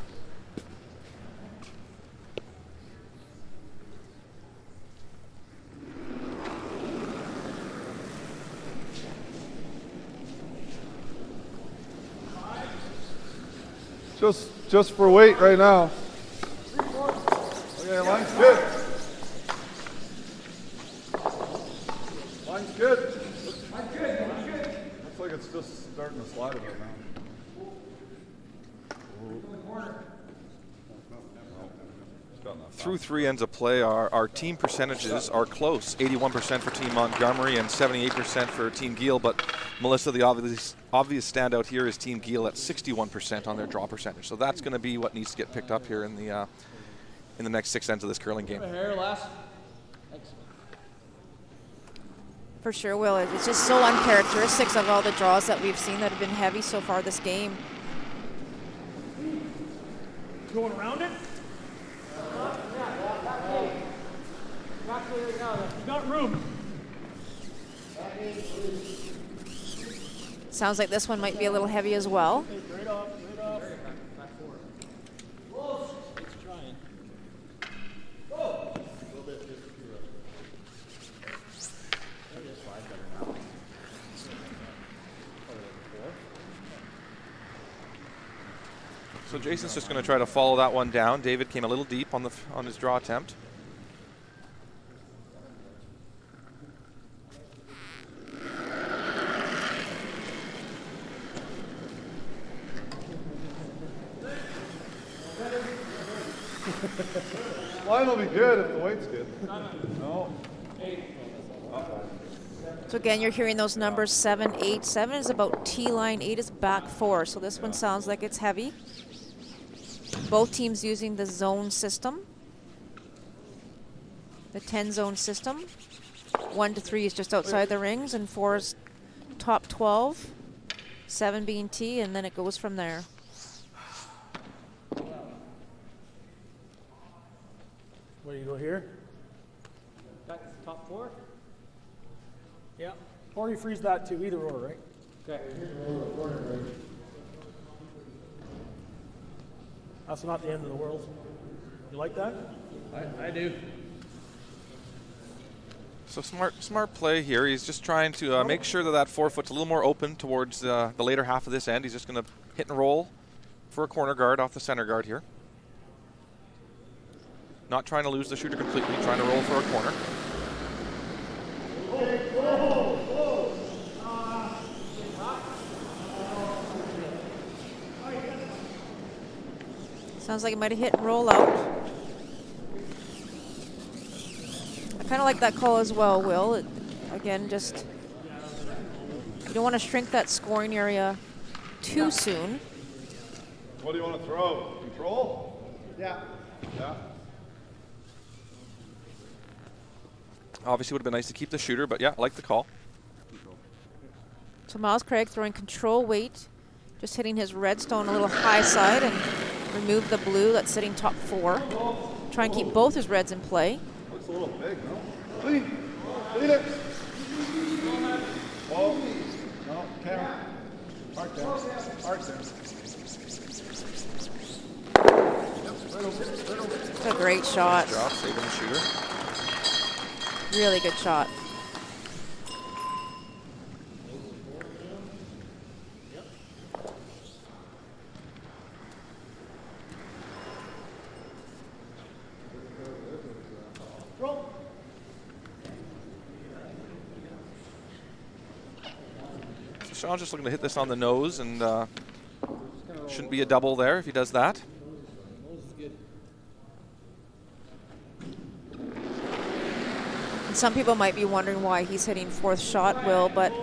S6: Just for weight right now. Okay, line's good. Line's good. Line's good. Looks like it's just starting to slide right now.
S4: Through 3 ends of play, our team percentages are close. 81% for Team Montgomery and 78% for Team Geall, but Melissa, the obvious standout here is Team Geall at 61% on their draw percentage. So that's going to be what needs to get picked up here in the next 6 ends of this curling game.
S3: For sure, Will. It's just so uncharacteristic of all the draws that we've seen that have been heavy so far this game.
S7: Going around it? You got room.
S3: Sounds like this one might be a little heavy as well.
S7: Right off.
S4: So Jason's just going to try to follow that one down. David came a little deep on his draw attempt.
S6: Line will be good if the weight's good. No.
S3: So again, you're hearing those numbers 7, 8. 7 is about T-line, 8 is back 4. So this one sounds like it's heavy. Both teams using the zone system, the 10-zone system. 1 to 3 is just outside the rings, and 4 is top 12. 7 being T, and then it goes from there.
S7: Where do you go here? That's top 4? Yeah. Or you freeze that too, either or, right? Okay. That's not the end of the world. You like that? I do.
S4: So smart play here. He's just trying to make sure that 4-foot's a little more open towards the later half of this end. He's just going to hit and roll for a corner guard off the center guard here. Not trying to lose the shooter completely, trying to roll for a corner.
S3: Sounds like it might have hit and roll out. I kind of like that call as well, Will. Again, just you don't want to shrink that scoring area too soon.
S6: What do you want to throw? Control?
S8: Yeah.
S6: Yeah.
S4: Obviously would have been nice to keep the shooter, but yeah, I like the call.
S3: So Miles Craig throwing control weight, just hitting his red stone a little high side and remove the blue that's sitting top 4. Try and keep both his reds in play.
S6: Looks a little big, no? Lead it. Oh, no, Cam. Mark down. Mark down.
S3: It's a great shot.
S4: Good job saving the shooter.
S3: Really good shot.
S4: Sean's just looking to hit this on the nose, and shouldn't be a double there if he does that.
S3: And some people might be wondering why he's hitting 4th shot, Will, but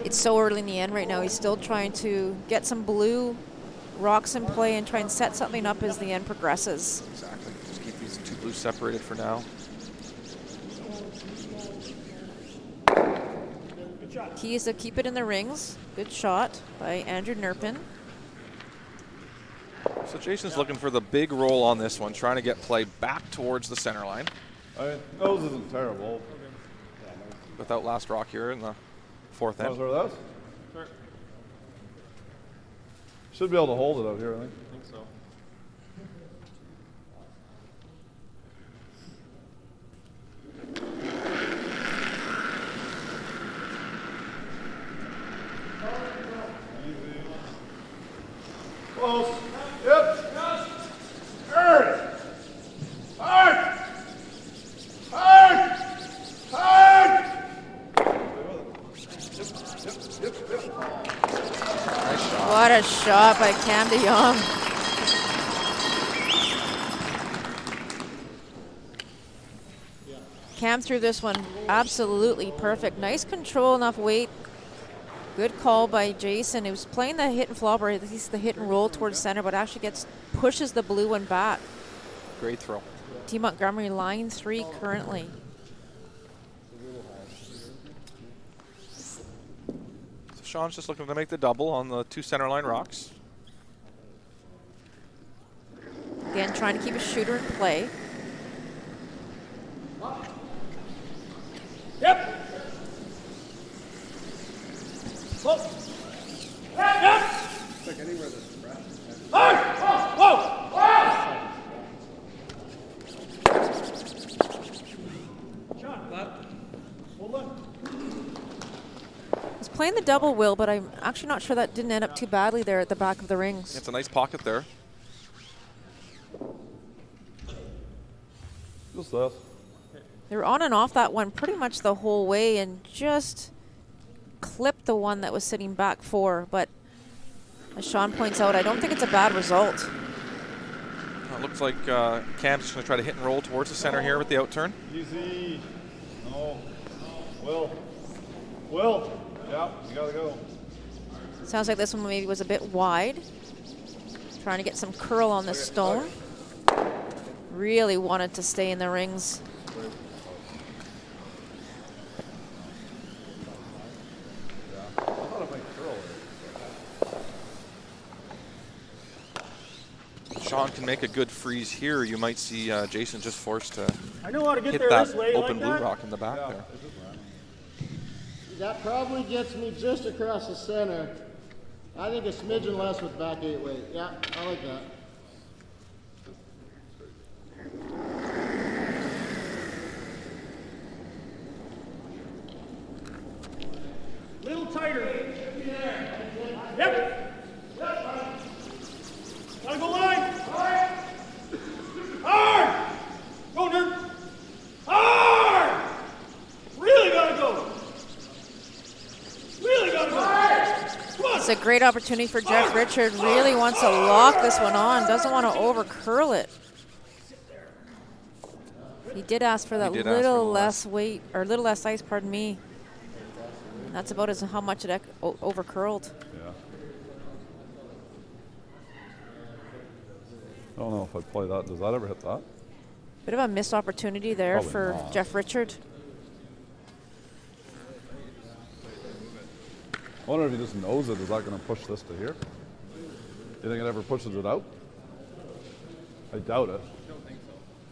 S3: it's so early in the end right now. He's still trying to get some blue rocks in play and try and set something up as the end progresses.
S4: Exactly. Just keep these 2 blues separated for now.
S3: Key is to keep it in the rings. Good shot by Andrew Nerpin.
S4: So Jason's looking for the big roll on this one, trying to get play back towards the center line.
S6: I mean, nose isn't terrible.
S4: Without last rock here in the 4th end.
S6: Sure. Should be able to hold it out here, I think.
S9: I think so.
S6: Close. Yep. Hard. Hard. Hard. Hard. Yep.
S4: Nice shot.
S3: What a shot by Cam DeYoung. Cam threw this one absolutely perfect. Nice control, enough weight. Good call by Jason. He was playing the hit and flop, or at least the hit and roll towards center, but actually pushes the blue one back.
S4: Great throw.
S3: Team Montgomery line 3 currently.
S4: So Sean's just looking to make the double on the 2 center line rocks.
S3: Again, trying to keep a shooter in play.
S7: Yep. Whoa. Yep.
S8: Like anywhere that's fresh.
S7: Whoa. John, hold on.
S3: He's playing the double, Will, but I'm actually not sure that didn't end up too badly there at the back of the rings.
S4: It's a nice pocket there.
S6: Just this.
S3: They were on and off that one pretty much the whole way and just clipped the one that was sitting back 4. But as Sean points out, I don't think it's a bad result.
S4: It looks like Cam's just going to try to hit and roll towards the center here with the outturn.
S6: Easy. No. Will. Yeah, you gotta go.
S3: Sounds like this one maybe was a bit wide. Trying to get some curl on the stone. Really wanted to stay in the rings.
S4: Sean can make a good freeze here. You might see Jason just forced to
S7: I know how to get
S4: hit
S7: there
S4: that
S7: this way,
S4: open
S7: like
S4: blue
S7: that.
S4: rock in the back there.
S8: That probably gets me just across the center. I think a smidgen less with back 8 weight. Yeah, I like that.
S7: Little tighter. Yep. Gotta go line. Hard. Go, nerd. Hard. Really gotta go. Really gotta go. Come on.
S3: It's a great opportunity for Jeff Richard. Really wants to lock this one on. Doesn't want to over curl it. He did ask for that little less weight, or a little less ice, pardon me. That's about as how much it over curled.
S6: Yeah. I don't know if I'd play that. Does that ever hit that?
S3: Bit of a missed opportunity there
S6: Probably
S3: for
S6: not.
S3: Jeff Richard.
S6: I wonder if he just knows it. Is that going to push this to here? You think it ever pushes it out? I doubt it.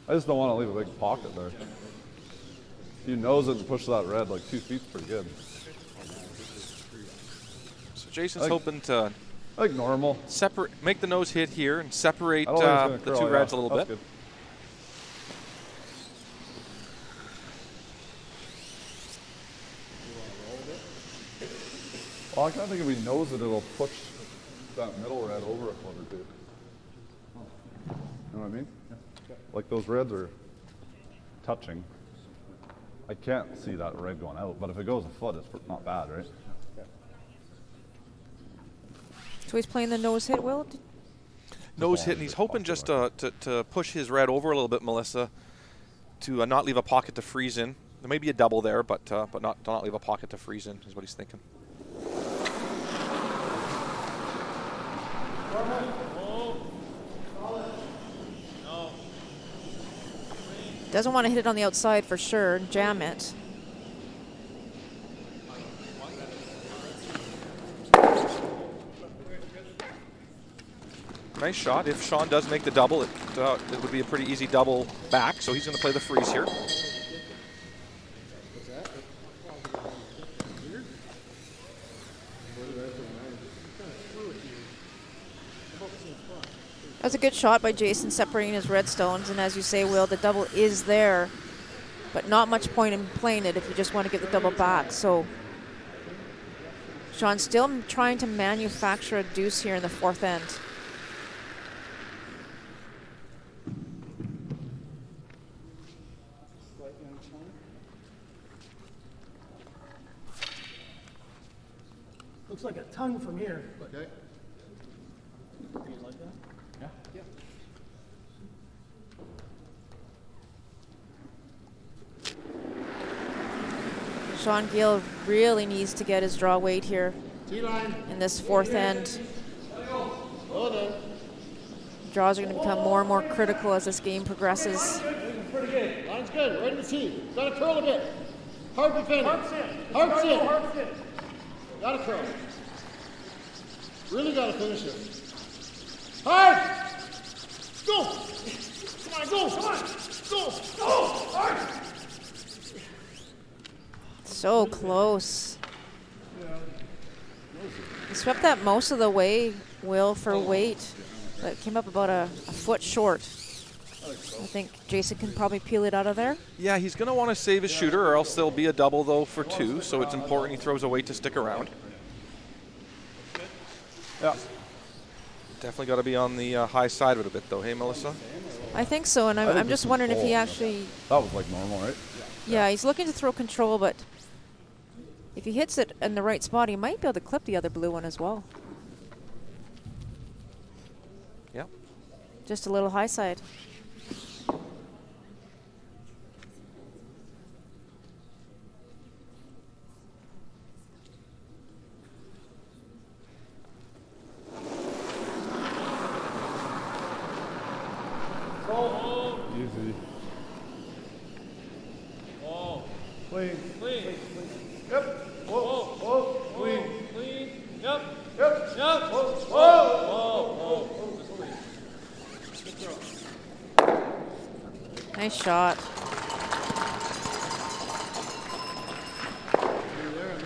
S6: I just don't want to leave a big pocket there. If you nose it and push that red, like 2 feet's pretty good.
S4: So Jason's hoping to
S6: like normal
S4: make the nose hit here and separate the two reds a little bit.
S6: Good. Well, I kind of think if he knows it, it'll push that middle red over a foot or two. You know what I mean? Like those reds are touching. I can't see that red going out, but if it goes a foot, it's not bad, right?
S3: So he's playing the nose hit, Will?
S4: Nose hit, and he's hoping just to push his red over a little bit, Melissa, to not leave a pocket to freeze in. There may be a double there, but not leave a pocket to freeze in is what he's thinking.
S3: Doesn't want to hit it on the outside for sure and jam it.
S4: Nice shot. If Sean does make the double, it would be a pretty easy double back, so he's going to play the freeze here.
S3: That's a good shot by Jason separating his red stones, and as you say, Will, the double is there, but not much point in playing it if you just want to get the double back. So Sean's still trying to manufacture a deuce here in the fourth end.
S7: Looks like a ton from here.
S8: Okay.
S7: Do you like that? Yeah.
S3: Sean Geall really needs to get his draw weight here in this fourth end. Draws are going to become more and more critical as this game progresses.
S8: Pretty good. Line's good. Ready to see. Got to curl a bit. Hard to finish. Hard sit. Got to curl. Really got to finish it. Hard! Go! Come on, go! Come on! Go! Go! Hard!
S3: So close. He swept that most of the way, Will, for weight. But came up about a foot short. I think Jason can probably peel it out of there.
S4: Yeah, he's going to want to save his shooter, or else there'll be a double, though, for two. So it's important he throws a weight to stick around.
S6: Yeah.
S4: Definitely got to be on the high side of it a bit, though. Hey, Melissa?
S3: I think so, and I'm just wondering if he actually...
S6: That was like normal, right?
S3: Yeah, he's looking to throw control, but if he hits it in the right spot, he might be able to clip the other blue one as well.
S4: Yep.
S3: Just a little high side.
S6: Easy.
S9: Oh.
S6: Clean.
S9: Clean.
S6: Yep. Whoa. Whoa. Clean.
S9: Clean. Yep.
S6: Yep.
S9: Yep.
S6: Whoa.
S9: Whoa.
S3: Nice shot.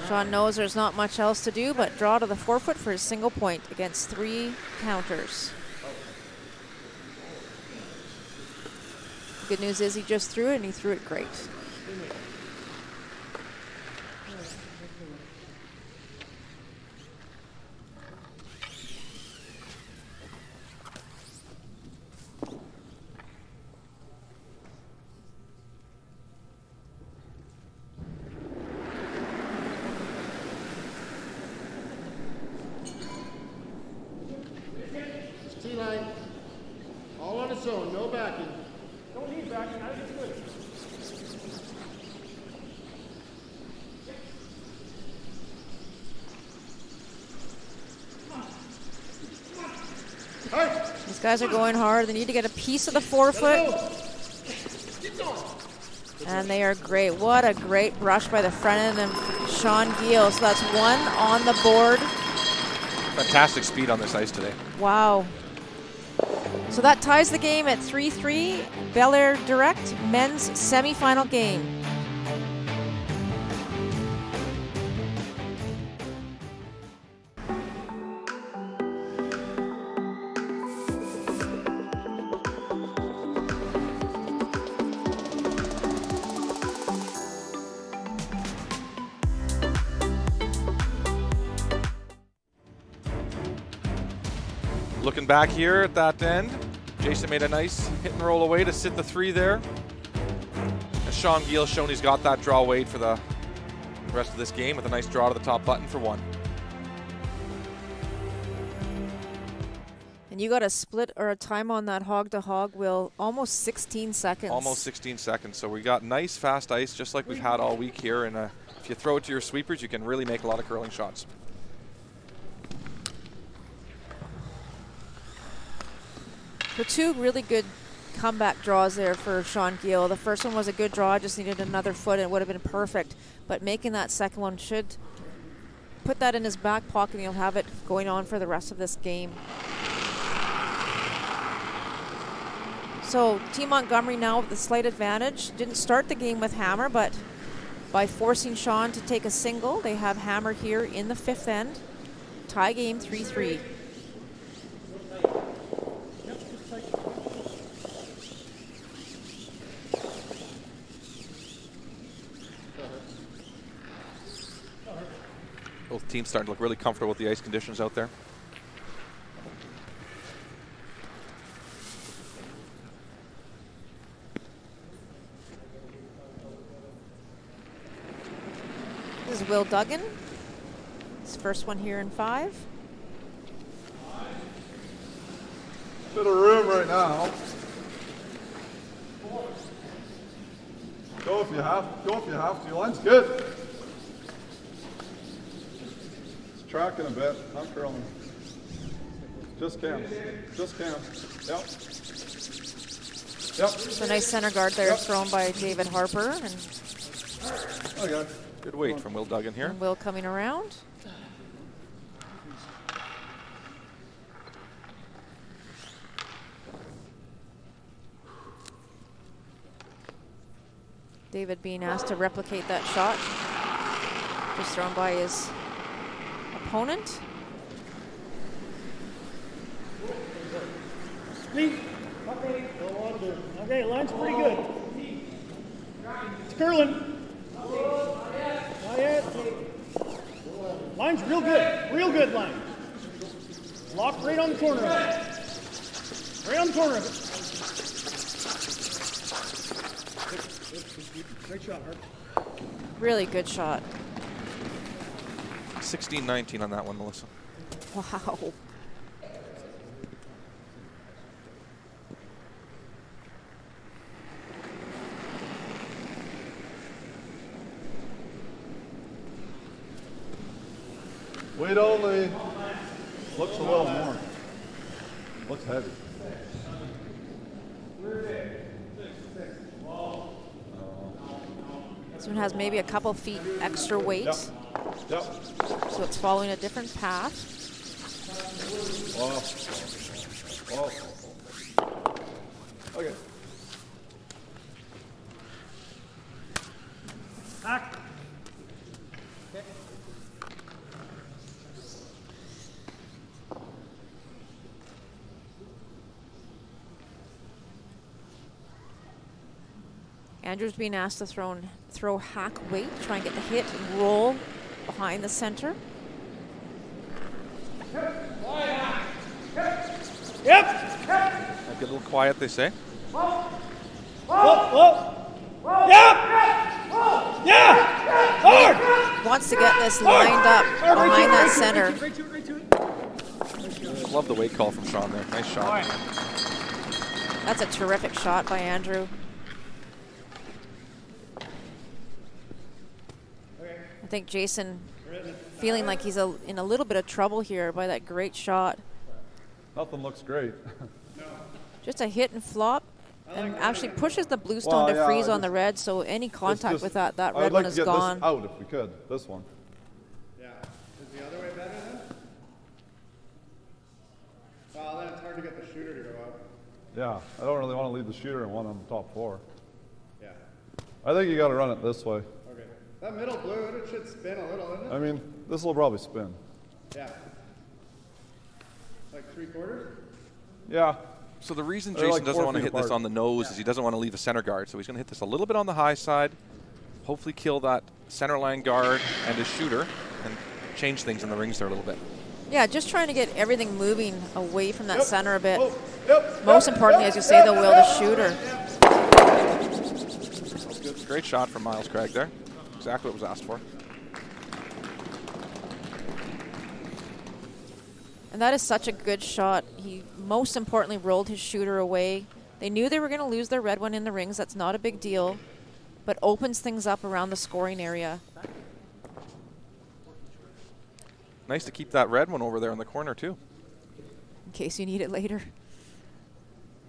S3: Sean knows there's not much else to do but draw to the 4 foot for his single point against 3 counters. The good news is he just threw it, and he threw it great.
S8: T-line. All on its own, no backing.
S7: Don't need backing. I think it's good.
S3: These guys are going hard. They need to get a piece of the 4 foot.
S8: Keep going.
S3: And they are great. What a great rush by the front end of Sean Geall. So that's 1 on the board.
S4: Fantastic speed on this ice today.
S3: Wow. So that ties the game at 3-3. belairdirect men's semifinal game.
S4: Looking back here at that end, Jason made a nice hit and roll away to sit the 3 there. As Sean Geall shown he's got that draw weight for the rest of this game with a nice draw to the top button for 1.
S3: And you got a split or a time on that hog to hog, Will, almost 16 seconds.
S4: Almost 16 seconds. So we got nice fast ice just like we've had all week here. And if you throw it to your sweepers, you can really make a lot of curling shots.
S3: So 2 really good comeback draws there for Sean Geall. The first one was a good draw, just needed another foot and it would have been perfect. But making that second one should put that in his back pocket and he'll have it going on for the rest of this game. So Team Montgomery now with the slight advantage. Didn't start the game with hammer, but by forcing Sean to take a single, they have hammer here in the 5th end. Tie game 3-3.
S4: Both teams starting to look really comfortable with the ice conditions out there.
S3: This is Will Duggan. His first one here in 5.
S6: Bit of room right now. Go if you have. Go if you have to. Line's good. It's tracking a bit. Not curling. Just cam. Just cam. Yep. Yep.
S3: It's a nice center guard there thrown by David Harper. And
S6: okay.
S4: Good weight from Will Duggan here.
S3: And Will coming around. David being asked to replicate that shot. Just thrown by his opponent.
S7: Okay, line's pretty good. It's curling. Not yet. Line's real good line. Locked right on the corner of it. Right on the corner of it. Great shot, Hart.
S3: Really good shot.
S4: 16-19 on that one, Melissa.
S3: Wow.
S6: Weight only. Looks a little more. Looks heavy.
S3: This one has maybe a couple feet extra weight.
S6: Yep. Yep.
S3: So it's following a different path.
S6: Oh. Okay.
S7: Back. Okay.
S3: Andrew's being asked to throw hack weight, try and get the hit and roll behind the center.
S7: Yep.
S4: Get a little quiet, they say.
S7: Whoa. Yep. Yeah. Hard.
S3: Wants to get this lined up behind that center.
S4: Love the weight call from Sean there. Nice shot.
S3: That's a terrific shot by Andrew. I think Jason feeling like he's in a little bit of trouble here by that great shot.
S6: Nothing looks great.
S3: Just a hit and flop. And actually pushes the bluestone to freeze on the red, so any contact with that red one is gone.
S6: This out if we could, this one.
S15: Yeah. Is the other way better then? Well, then it's hard to get the shooter to go up.
S6: Yeah, I don't really want to leave the shooter in one on the top 4.
S15: Yeah.
S6: I think you got to run it this way.
S15: Okay. That middle blue, it should spin a little, isn't it?
S6: I mean, this will probably spin.
S15: Yeah. Like 3/4?
S6: Yeah.
S4: So the reason Jason doesn't want to hit this on the nose is he doesn't want to leave a center guard. So he's going to hit this a little bit on the high side, hopefully kill that center line guard and his shooter, and change things in the rings there a little bit.
S3: Yeah, just trying to get everything moving away from that center a bit. Most importantly, as you say, though, Will, the shooter.
S4: Great shot from Miles Craig there. Exactly what was asked for.
S3: And that is such a good shot. He, most importantly, rolled his shooter away. They knew they were going to lose their red one in the rings. That's not a big deal, but opens things up around the scoring area.
S4: Nice to keep that red one over there in the corner, too.
S3: In case you need it later.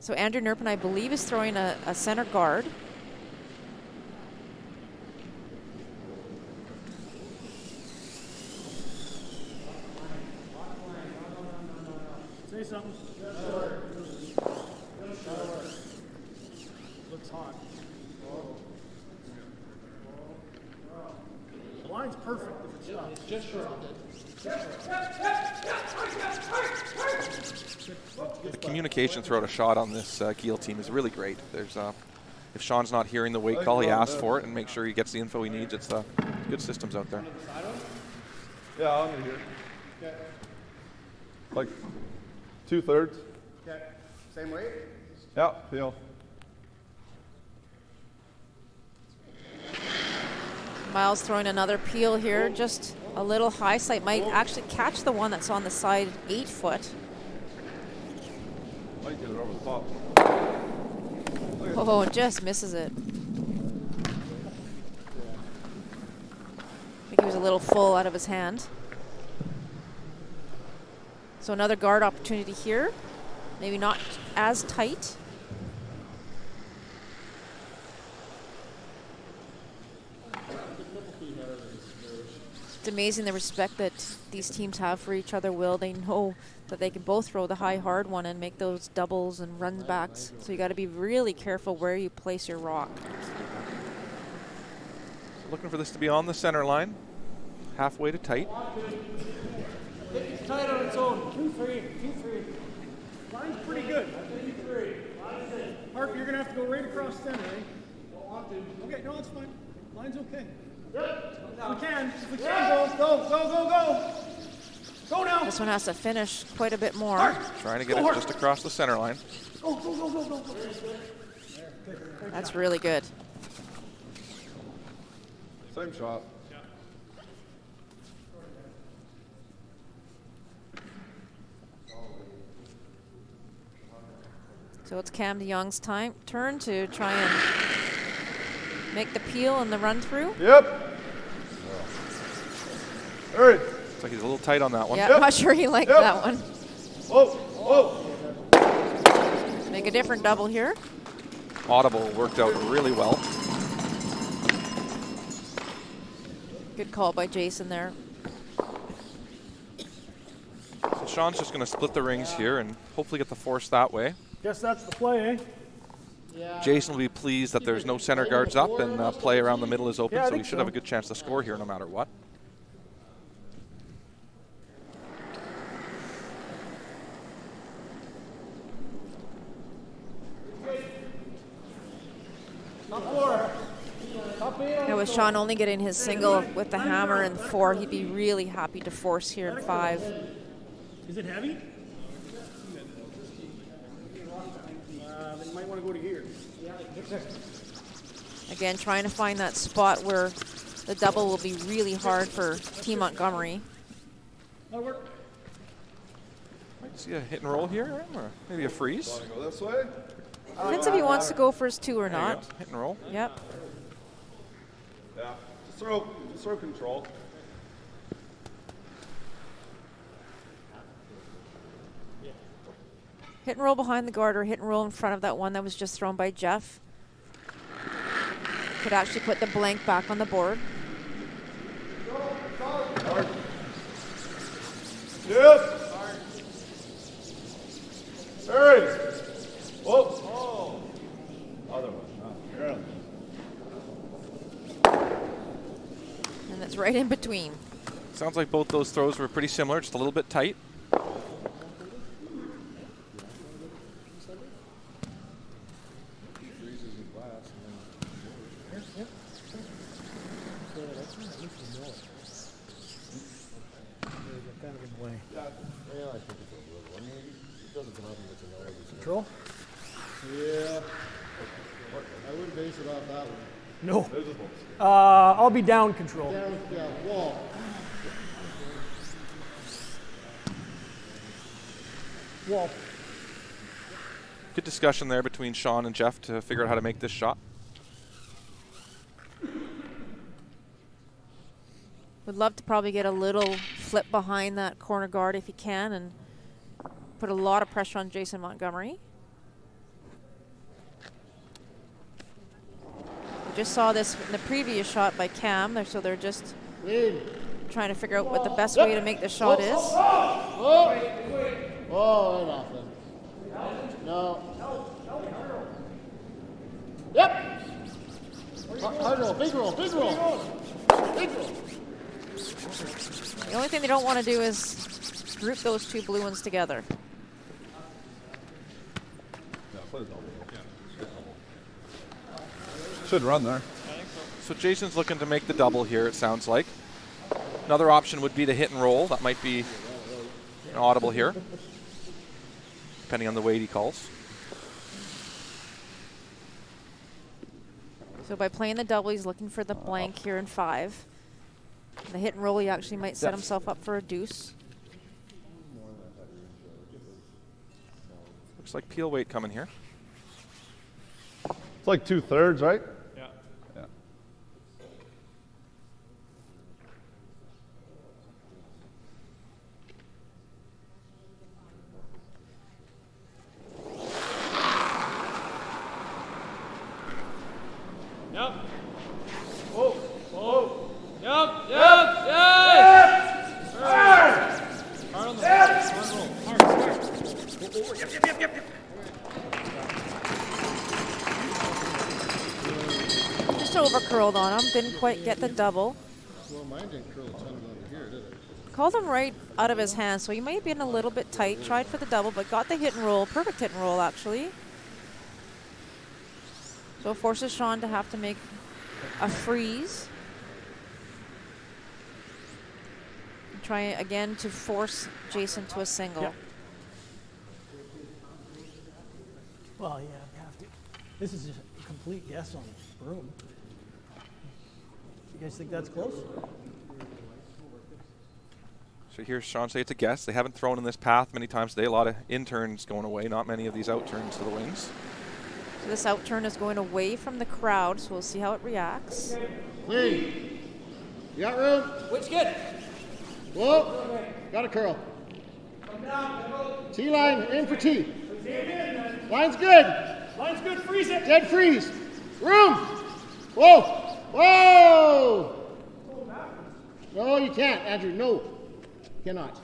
S3: So Andrew Nerpin, I believe, is throwing a center guard.
S7: Say something. Looks hot. The line's perfect if it's shot. It's just short.
S4: The communication throughout a shot on this Geall team is really great. There's if Sean's not hearing the wake call, he asks for it and makes sure he gets the info he needs. It's good systems out there.
S6: Yeah, I'm in here. Okay. Like 2/3.
S15: Okay. Same weight?
S6: Yeah, feel.
S3: Miles throwing another peel here, just a little high sight. Might actually catch the one that's on the side 8 foot.
S6: Might get it over the top.
S3: Oh, just misses it. I think he was a little full out of his hand. So another guard opportunity here. Maybe not as tight. It's amazing the respect that these teams have for each other, Will. They know that they can both throw the high hard one and make those doubles and runs backs. So you got to be really careful where you place your rock.
S4: Looking for this to be on the center line. Halfway to tight.
S7: It's tight on its own. 2-3. 2-3. Line's pretty good. 2-3. Harp, you're going to have to go right across center, eh? Don't want to. Okay, no, it's fine. Line's okay. If we can. If we can, go. Go now.
S3: This one has to finish quite a bit more.
S4: Trying to get it just across the center line.
S7: Go.
S3: That's really good.
S6: Same shot.
S3: So it's Cam DeYoung's turn to try and make the peel and the run through.
S6: Yep. All right.
S4: Looks like he's a little tight on that one.
S3: Yeah, I'm not sure he liked that one.
S6: Whoa.
S3: Make a different double here.
S4: Audible worked out really well.
S3: Good call by Jason there.
S4: So Sean's just going to split the rings here and hopefully get the force that way.
S7: Guess that's the play, eh?
S4: Jason will be pleased that there's no center guards up and play around the middle is open, so he should have a good chance to score here no matter what.
S3: Now with Sean only getting his single with the hammer in 4, he'd be really happy to force here in 5.
S7: Is it heavy? Then you might want to go to here.
S3: Again, trying to find that spot where the double will be really hard for Team Montgomery.
S4: Might see a hit and roll here, or maybe a freeze.
S6: Go this way.
S3: Depends if he wants to go for his 2 or not.
S4: Hit and roll.
S3: Yep.
S6: Yeah. Just throw control.
S3: Hit and roll behind the guard or hit and roll in front of that one that was just thrown by Jeff. Could actually put the blank back on the board.
S6: Yes. There it is. Whoa. Oh. Other one.
S3: And it's right in between.
S4: Sounds like both those throws were pretty similar, just a little bit tight.
S7: Control?
S8: Yeah. I wouldn't base it off that one.
S7: No. I'll be down control.
S8: Down, yeah, wall.
S7: Wall.
S4: Good discussion there between Sean and Jeff to figure out how to make this shot.
S3: Would love to probably get a little flip behind that corner guard if he can and put a lot of pressure on Jason Montgomery. We just saw this in the previous shot by Cam, so they're just trying to figure out what the best way to make the shot is.
S8: Oh, right off then. No. Yep. Hard roll, big roll, big roll. Big roll.
S3: The only thing they don't want to do is group those two blue ones together.
S6: Should run there.
S4: So Jason's looking to make the double here, it sounds like. Another option would be the hit and roll. That might be an audible here, depending on the weight he calls.
S3: So by playing the double, he's looking for the blank here in 5. The hit and roll, he actually might set himself up for a deuce.
S4: Looks like peel weight coming here.
S6: It's like 2/3, right?
S7: Yeah.
S6: Yeah.
S7: Yep. Whoa. Whoa. Yep. Yep. Yep. Hard on the hard roll. Hard. Yep. Yep. Yep. Yep.
S3: Just over curled on him, didn't quite get the double.
S8: Well, mine didn't curl a ton under here, did it?
S3: Called him right out of his hand, so he might have been a little bit tight. Tried for the double, but got the hit and roll. Perfect hit and roll, actually. So it forces Sean to have to make a freeze. Try again to force Jason to a single.
S7: Yep. Well, yeah, we have to. This is just a complete guess on Broom. You guys think that's close?
S4: So here's Sean say it's a guess. They haven't thrown in this path many times today. A lot of in-turns going away, not many of these out-turns to the wings.
S3: So this out-turn is going away from the crowd, so we'll see how it reacts.
S8: Clean. You got room?
S7: Which good?
S8: Whoa. Got a curl. T-line, in for T. Line's good.
S7: Line's good, freeze it.
S8: Dead freeze. Room. Whoa. Whoa. No, you can't, Andrew. No. Cannot.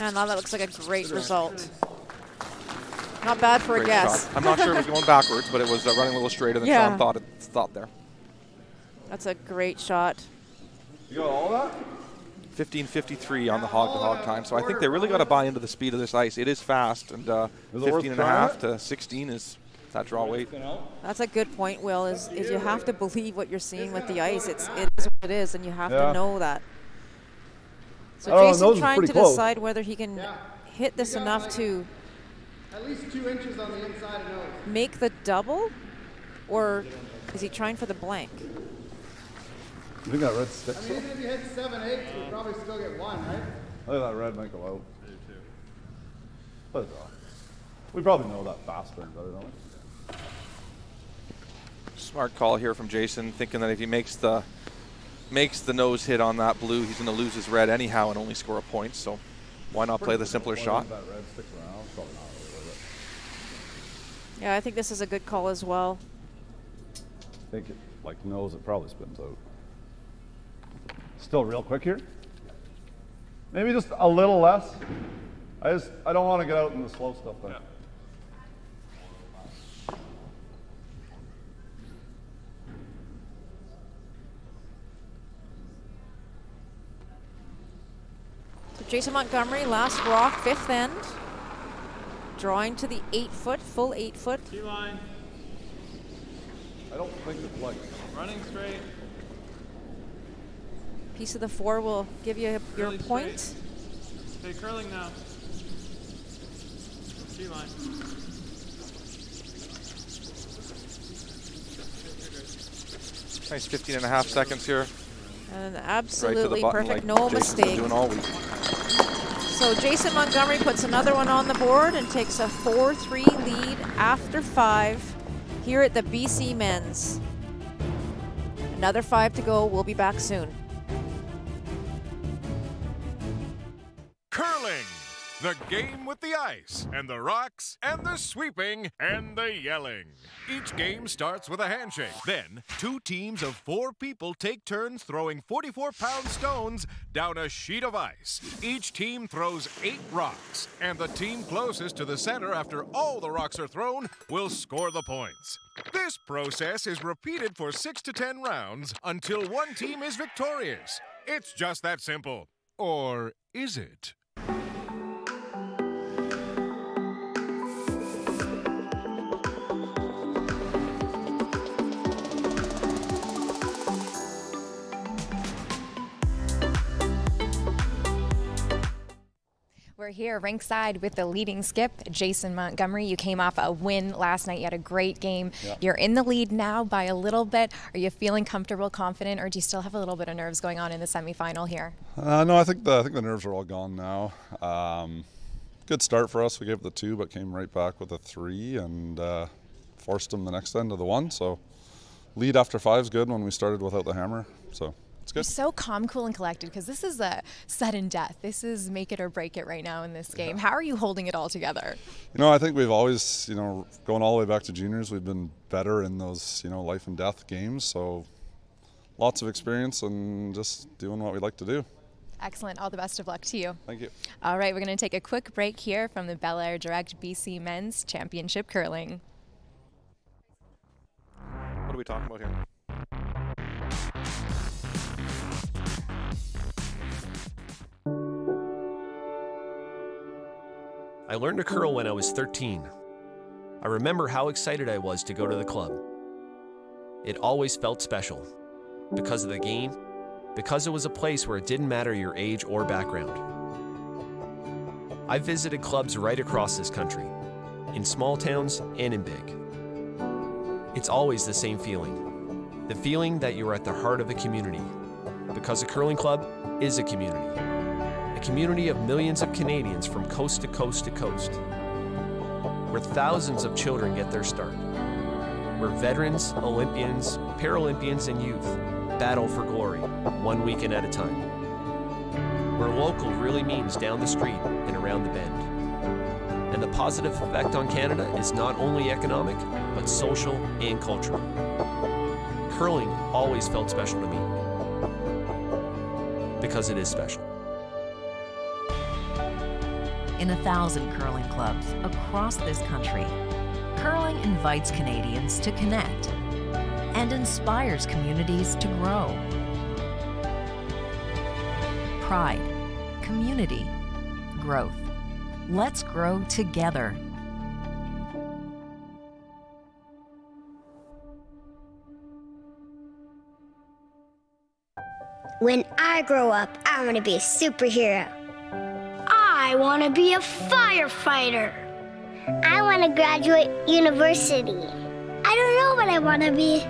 S3: And now that looks like a great result. Not bad for a guess.
S4: Shot. I'm not sure it was going backwards, but it was running a little straighter than Sean thought there.
S3: That's a great shot.
S6: You got all that?
S4: 15:53 on the hog-to-hog time. So I think they really got to buy into the speed of this ice. It is fast, and 15.5 to 16 is that draw weight.
S3: That's a good point, Will, is you have to believe what you're seeing with the ice. It is what it is, and you have to know that. So Jason trying to decide whether he can hit this enough to
S15: at least 2 inches on the inside of nose.
S3: Make the double, or is he trying for the blank?
S6: You think that red sticks?
S15: I mean, even if you hit 7/8, we'd probably still get 1, right?
S6: I think that red might go out. I do too. But we probably know that faster and better, don't we?
S4: Smart call here from Jason, thinking that if he makes the nose hit on that blue, he's going to lose his red anyhow and only score a point. So Why not play the simpler shot?
S3: Yeah, I think this is a good call as well.
S6: I think it knows it probably spins out. Still real quick here. Maybe just a little less. I don't want to get out in the slow stuff there.
S3: So Jason Montgomery, last rock, 5th end. Drawing to the 8-foot, full 8-foot.
S9: T-line.
S6: I don't think it's like
S9: Running straight.
S3: Piece of the 4 will give you your
S9: Really
S3: point.
S9: Stay curling now. T-line.
S4: Nice 15.5 seconds here.
S3: And
S4: Right
S3: absolutely
S4: button,
S3: perfect,
S4: like
S3: no
S4: Jason's been
S3: mistake.
S4: doing all week.
S3: So Jason Montgomery puts another one on the board and takes a 4-3 lead after 5 here at the BC Men's. Another 5 to go. We'll be back soon.
S16: Curling, the game with the ice, and the rocks, and the sweeping, and the yelling. Each game starts with a handshake. Then, 2 teams of 4 people take turns throwing 44-pound stones down a sheet of ice. Each team throws 8 rocks, and the team closest to the center after all the rocks are thrown will score the points. This process is repeated for 6 to 10 rounds until one team is victorious. It's just that simple. Or is it?
S2: We're here rinkside with the leading skip, Jason Montgomery. You came off a win last night. You had a great game.
S6: Yeah.
S2: You're in the lead now by a little bit. Are you feeling comfortable, confident, or do you still have a little bit of nerves going on in the semifinal here?
S6: No, I think the nerves are all gone now. Good start for us. We gave the 2, but came right back with a 3 and forced them the next end of the 1. So lead after 5 is good when we started without the hammer. So it's good.
S2: You're so calm, cool, and collected because this is a sudden death. This is make it or break it right now in this game. How are you holding it all together?
S6: I think we've always, going all the way back to juniors, we've been better in those, life and death games. So lots of experience and just doing what we like to do.
S2: Excellent. All the best of luck to you.
S6: Thank you.
S2: All right, we're going to take a quick break here from the belairdirect BC Men's Championship Curling.
S4: What are we talking about here?
S17: I learned to curl when I was 13. I remember how excited I was to go to the club. It always felt special. Because of the game, because it was a place where it didn't matter your age or background. I've visited clubs right across this country, in small towns and in big. It's always the same feeling. The feeling that you're at the heart of a community. Because a curling club is a community. A community of millions of Canadians from coast to coast to coast. Where thousands of children get their start. Where veterans, Olympians, Paralympians, and youth battle for glory, 1 weekend at a time. Where local really means down the street and around the bend. And the positive effect on Canada is not only economic, but social and cultural. Curling always felt special to me. Because it is special.
S18: In 1,000 curling clubs across this country, curling invites Canadians to connect and inspires communities to grow. Pride, community, growth. Let's grow together.
S19: When I grow up, I want to be a superhero. I want to be a firefighter. I want to graduate university. I don't know what I want to be.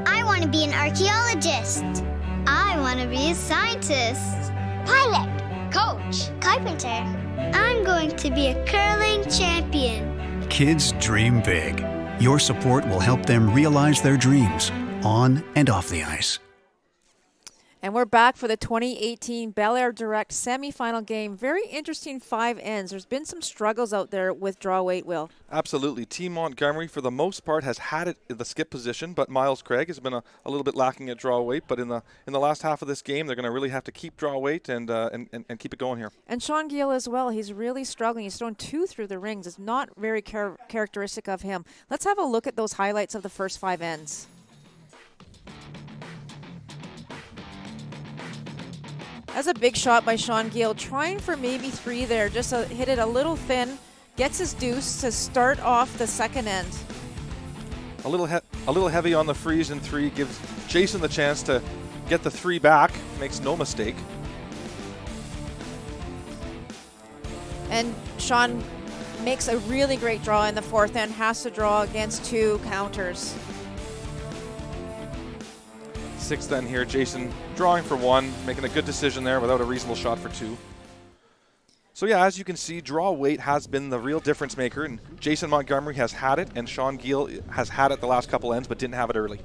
S19: I want to be an archaeologist. I want to be a scientist. Pilot. Coach. Carpenter. I'm going to be a curling champion.
S13: Kids dream big. Your support will help them realize their dreams on and off the ice.
S3: And we're back for the 2018 belairdirect semifinal game. Very interesting 5 ends. There's been some struggles out there with draw weight, Will.
S4: Absolutely. Team Montgomery, for the most part, has had it in the skip position, but Miles Craig has been a little bit lacking at draw weight. But in the last half of this game, they're going to really have to keep draw weight and keep it going here.
S3: And Sean Geall as well. He's really struggling. He's thrown 2 through the rings. It's not very characteristic of him. Let's have a look at those highlights of the first 5 ends. That's a big shot by Sean Geall, trying for maybe 3 there, just hit it a little thin, gets his deuce to start off the second end.
S4: A little heavy on the freeze in 3, gives Jason the chance to get the 3 back, makes no mistake.
S3: And Sean makes a really great draw in the 4th end, has to draw against 2 counters.
S4: 6th end here, Jason drawing for 1, making a good decision there without a reasonable shot for 2. So yeah, as you can see, draw weight has been the real difference maker, and Jason Montgomery has had it, and Sean Geall has had it the last couple ends, but didn't have it early.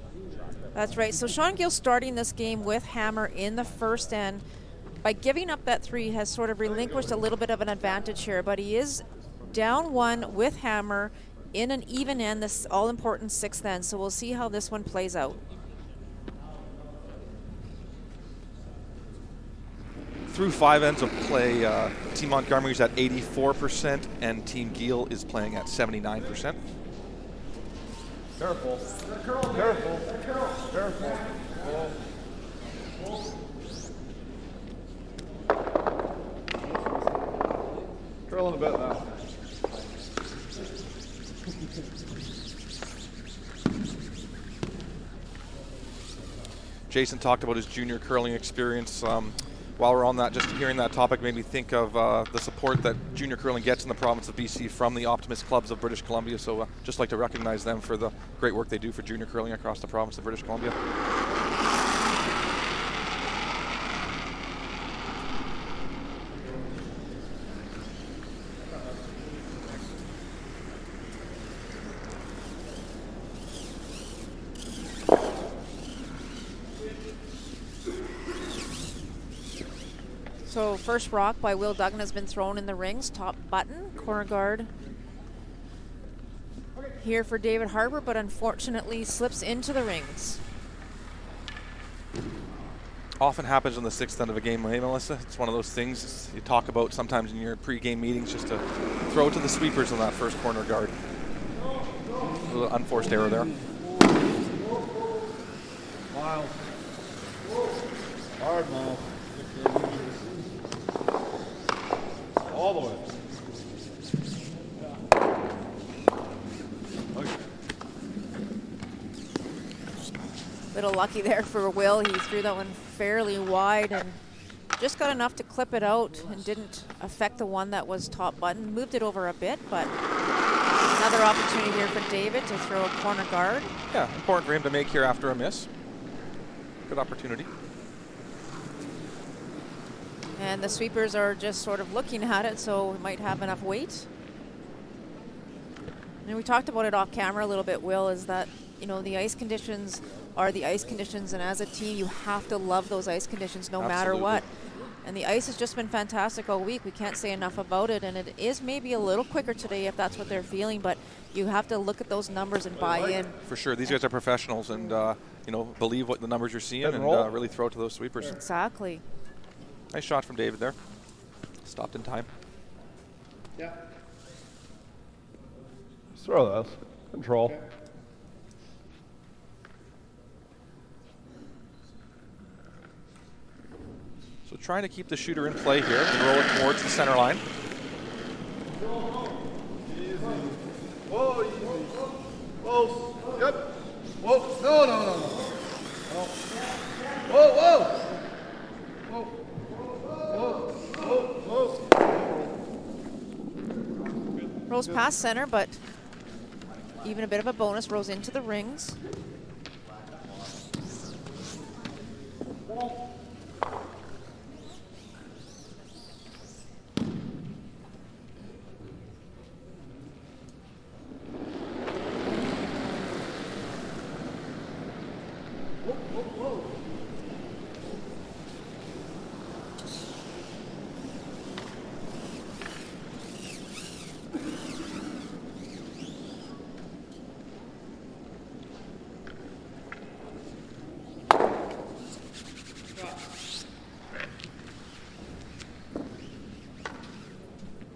S3: That's right. So Sean Geall starting this game with hammer in the 1st end. By giving up that 3, has sort of relinquished a little bit of an advantage here, but he is down 1 with hammer in an even end, this all-important 6th end, so we'll see how this one plays out.
S4: Through 5 ends of play, Team Montgomery is at 84% and Team Geall is playing at 79%.
S6: Careful. Careful. Careful. Curling a bit now.
S4: Jason talked about his junior curling experience. While we're on that, just hearing that topic made me think of the support that junior curling gets in the province of BC from the Optimist clubs of British Columbia. So just like to recognize them for the great work they do for junior curling across the province of British Columbia.
S3: So first rock by Will Duggan has been thrown in the rings. Top button, corner guard here for David Harbour, but unfortunately slips into the rings.
S4: Often happens in the 6th end of a game, hey Melissa? It's one of those things you talk about sometimes in your pre-game meetings, just to throw it to the sweepers on that first corner guard. A little unforced error there.
S6: Miles. Hard, Miles. All the way.
S3: Little lucky there for Will. He threw that one fairly wide and just got enough to clip it out and didn't affect the one that was top button. Moved it over a bit, but another opportunity here for David to throw a corner guard.
S4: Yeah, important for him to make here after a miss. Good opportunity.
S3: And the sweepers are just sort of looking at it, so it might have enough weight. And we talked about it off camera a little bit, Will, is that, you know, the ice conditions are the ice conditions, and as a team, you have to love those ice conditions no matter what. And the ice has just been fantastic all week. We can't say enough about it, and it is maybe a little quicker today if that's what they're feeling, but you have to look at those numbers and buy in.
S4: For sure. These guys are professionals and, you know, believe what the numbers you're seeing and really throw it to those sweepers.
S3: Exactly.
S4: Nice shot from David there. Stopped in time.
S15: Yeah.
S6: Just throw those. Control. Okay.
S4: So trying to keep the shooter in play here and roll it towards the center line.
S6: Easy. Whoa, easy. Close. Yep. Whoa. No, no, no, no. Whoa, whoa. Whoa.
S3: Rolls past center, but even a bit of a bonus. Rolls into the rings.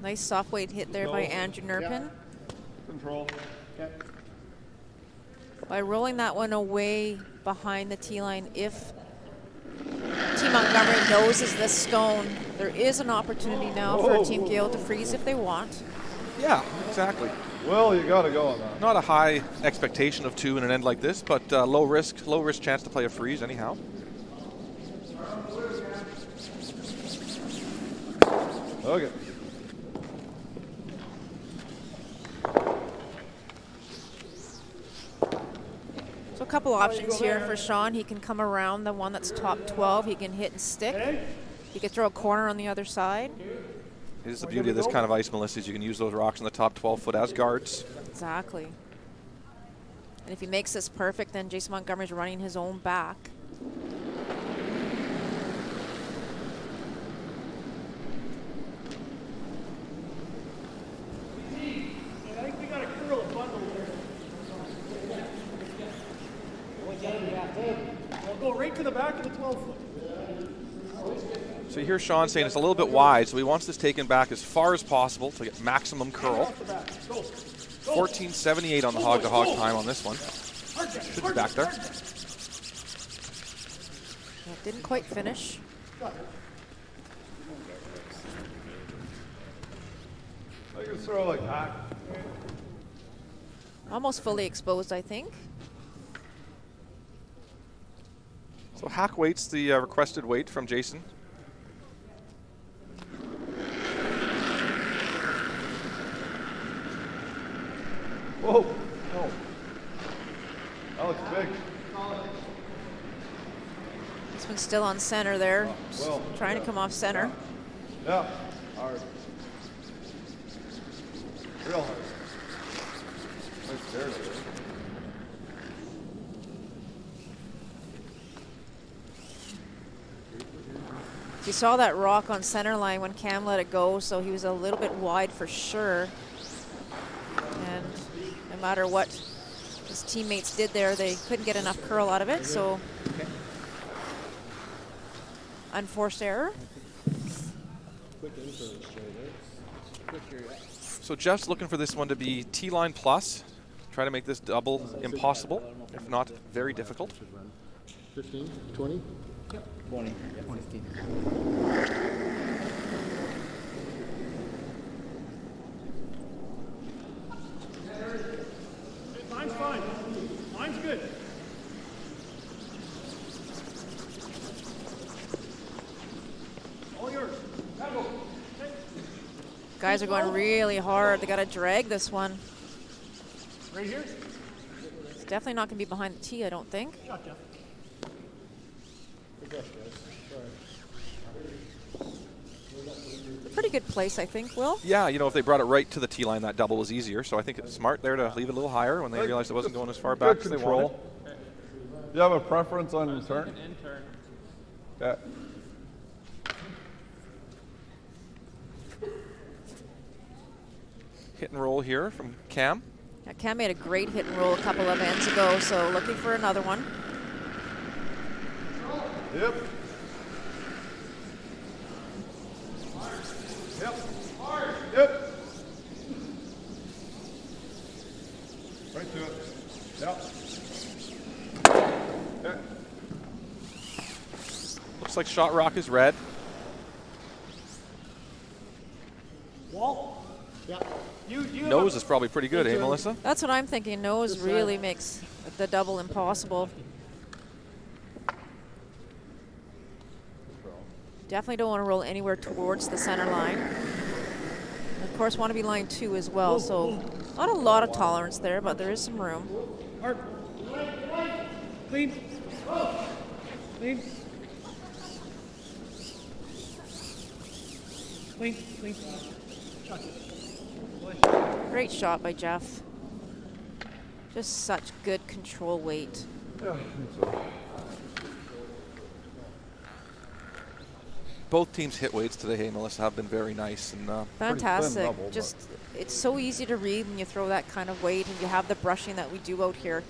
S3: Nice soft weight hit there by Andrew Nerpin.
S6: Control. Okay.
S3: By rolling that one away behind the tee line, if Team Montgomery noses this stone, there is an opportunity now for Team Geall to freeze if they want.
S4: Yeah, exactly.
S6: Well, you got to go on that.
S4: Not a high expectation of 2 in an end like this, but low risk chance to play a freeze anyhow.
S6: Okay.
S3: So a couple options here for Sean. He can come around the one that's top 12. He can hit and stick. He could throw a corner on the other side.
S4: Here's the beauty of this kind of ice, Melissa, is you can use those rocks in the top 12 foot as guards.
S3: Exactly. And if he makes this perfect, then Jason Montgomery's running his own back.
S7: I think we got a curl a bundle there. We'll go right to the back of the 12 foot.
S4: So you hear Sean saying it's a little bit wide, so he wants this taken back as far as possible to get maximum curl. 14.78 on the hog-to-hog time on this one. Should be back there.
S3: Yeah, didn't quite finish.
S6: I can throw like that.
S3: Almost fully exposed, I think.
S4: So hack weight's the requested weight from Jason.
S6: Whoa. Oh. That looks big.
S3: This one's still on center there.
S6: Well,
S3: trying to come off center.
S6: Yeah. Hard. Real hard. Nice there,
S3: You saw that rock on center line when Cam let it go, so he was a little bit wide for sure. And no matter what his teammates did there, they couldn't get enough curl out of it, so unforced error.
S4: So Jeff's looking for this one to be T-line plus. Try to make this double impossible, if not very difficult.
S8: 15, 20?
S7: Yep. 20. 15. Mine's fine. Mine's good. All yours. Go.
S3: Guys are going really hard. They got to drag this one.
S7: Right here?
S3: It's definitely not going to be behind the tee, I don't think.
S7: Shot, Jeff.
S3: A pretty good place, I think, Will.
S4: Yeah, you know, if they brought it right to the tee line, that double was easier. So I think it's smart there to leave it a little higher when they realized it wasn't going as far back as they wanted.
S6: Do you have a preference on your turn? Yeah.
S4: Hit and roll here from Cam.
S3: Yeah, Cam made a great hit and roll a couple of ends ago, so looking for another one.
S6: Yep. Yep. Yep. Right to it. Yep. Okay.
S4: Looks like shot rock is red.
S7: Wall?
S8: Yeah.
S4: Nose is probably pretty good, eh, Melissa?
S3: That's what I'm thinking. Nose really makes the double impossible. Definitely don't want to roll anywhere towards the center line. And of course, want to be line 2 as well, so not a lot of tolerance there, but there is some room.
S7: Hard. Clean. Clean. Clean. Clean. Shot it.
S3: Great shot by Jeff. Just such good control weight.
S6: Yeah, I think so.
S4: Both teams' hit weights today, hey, Melissa, have been very nice and
S3: fantastic.
S6: Double,
S3: just it's so easy to read when you throw that kind of weight and you have the brushing that we do out here.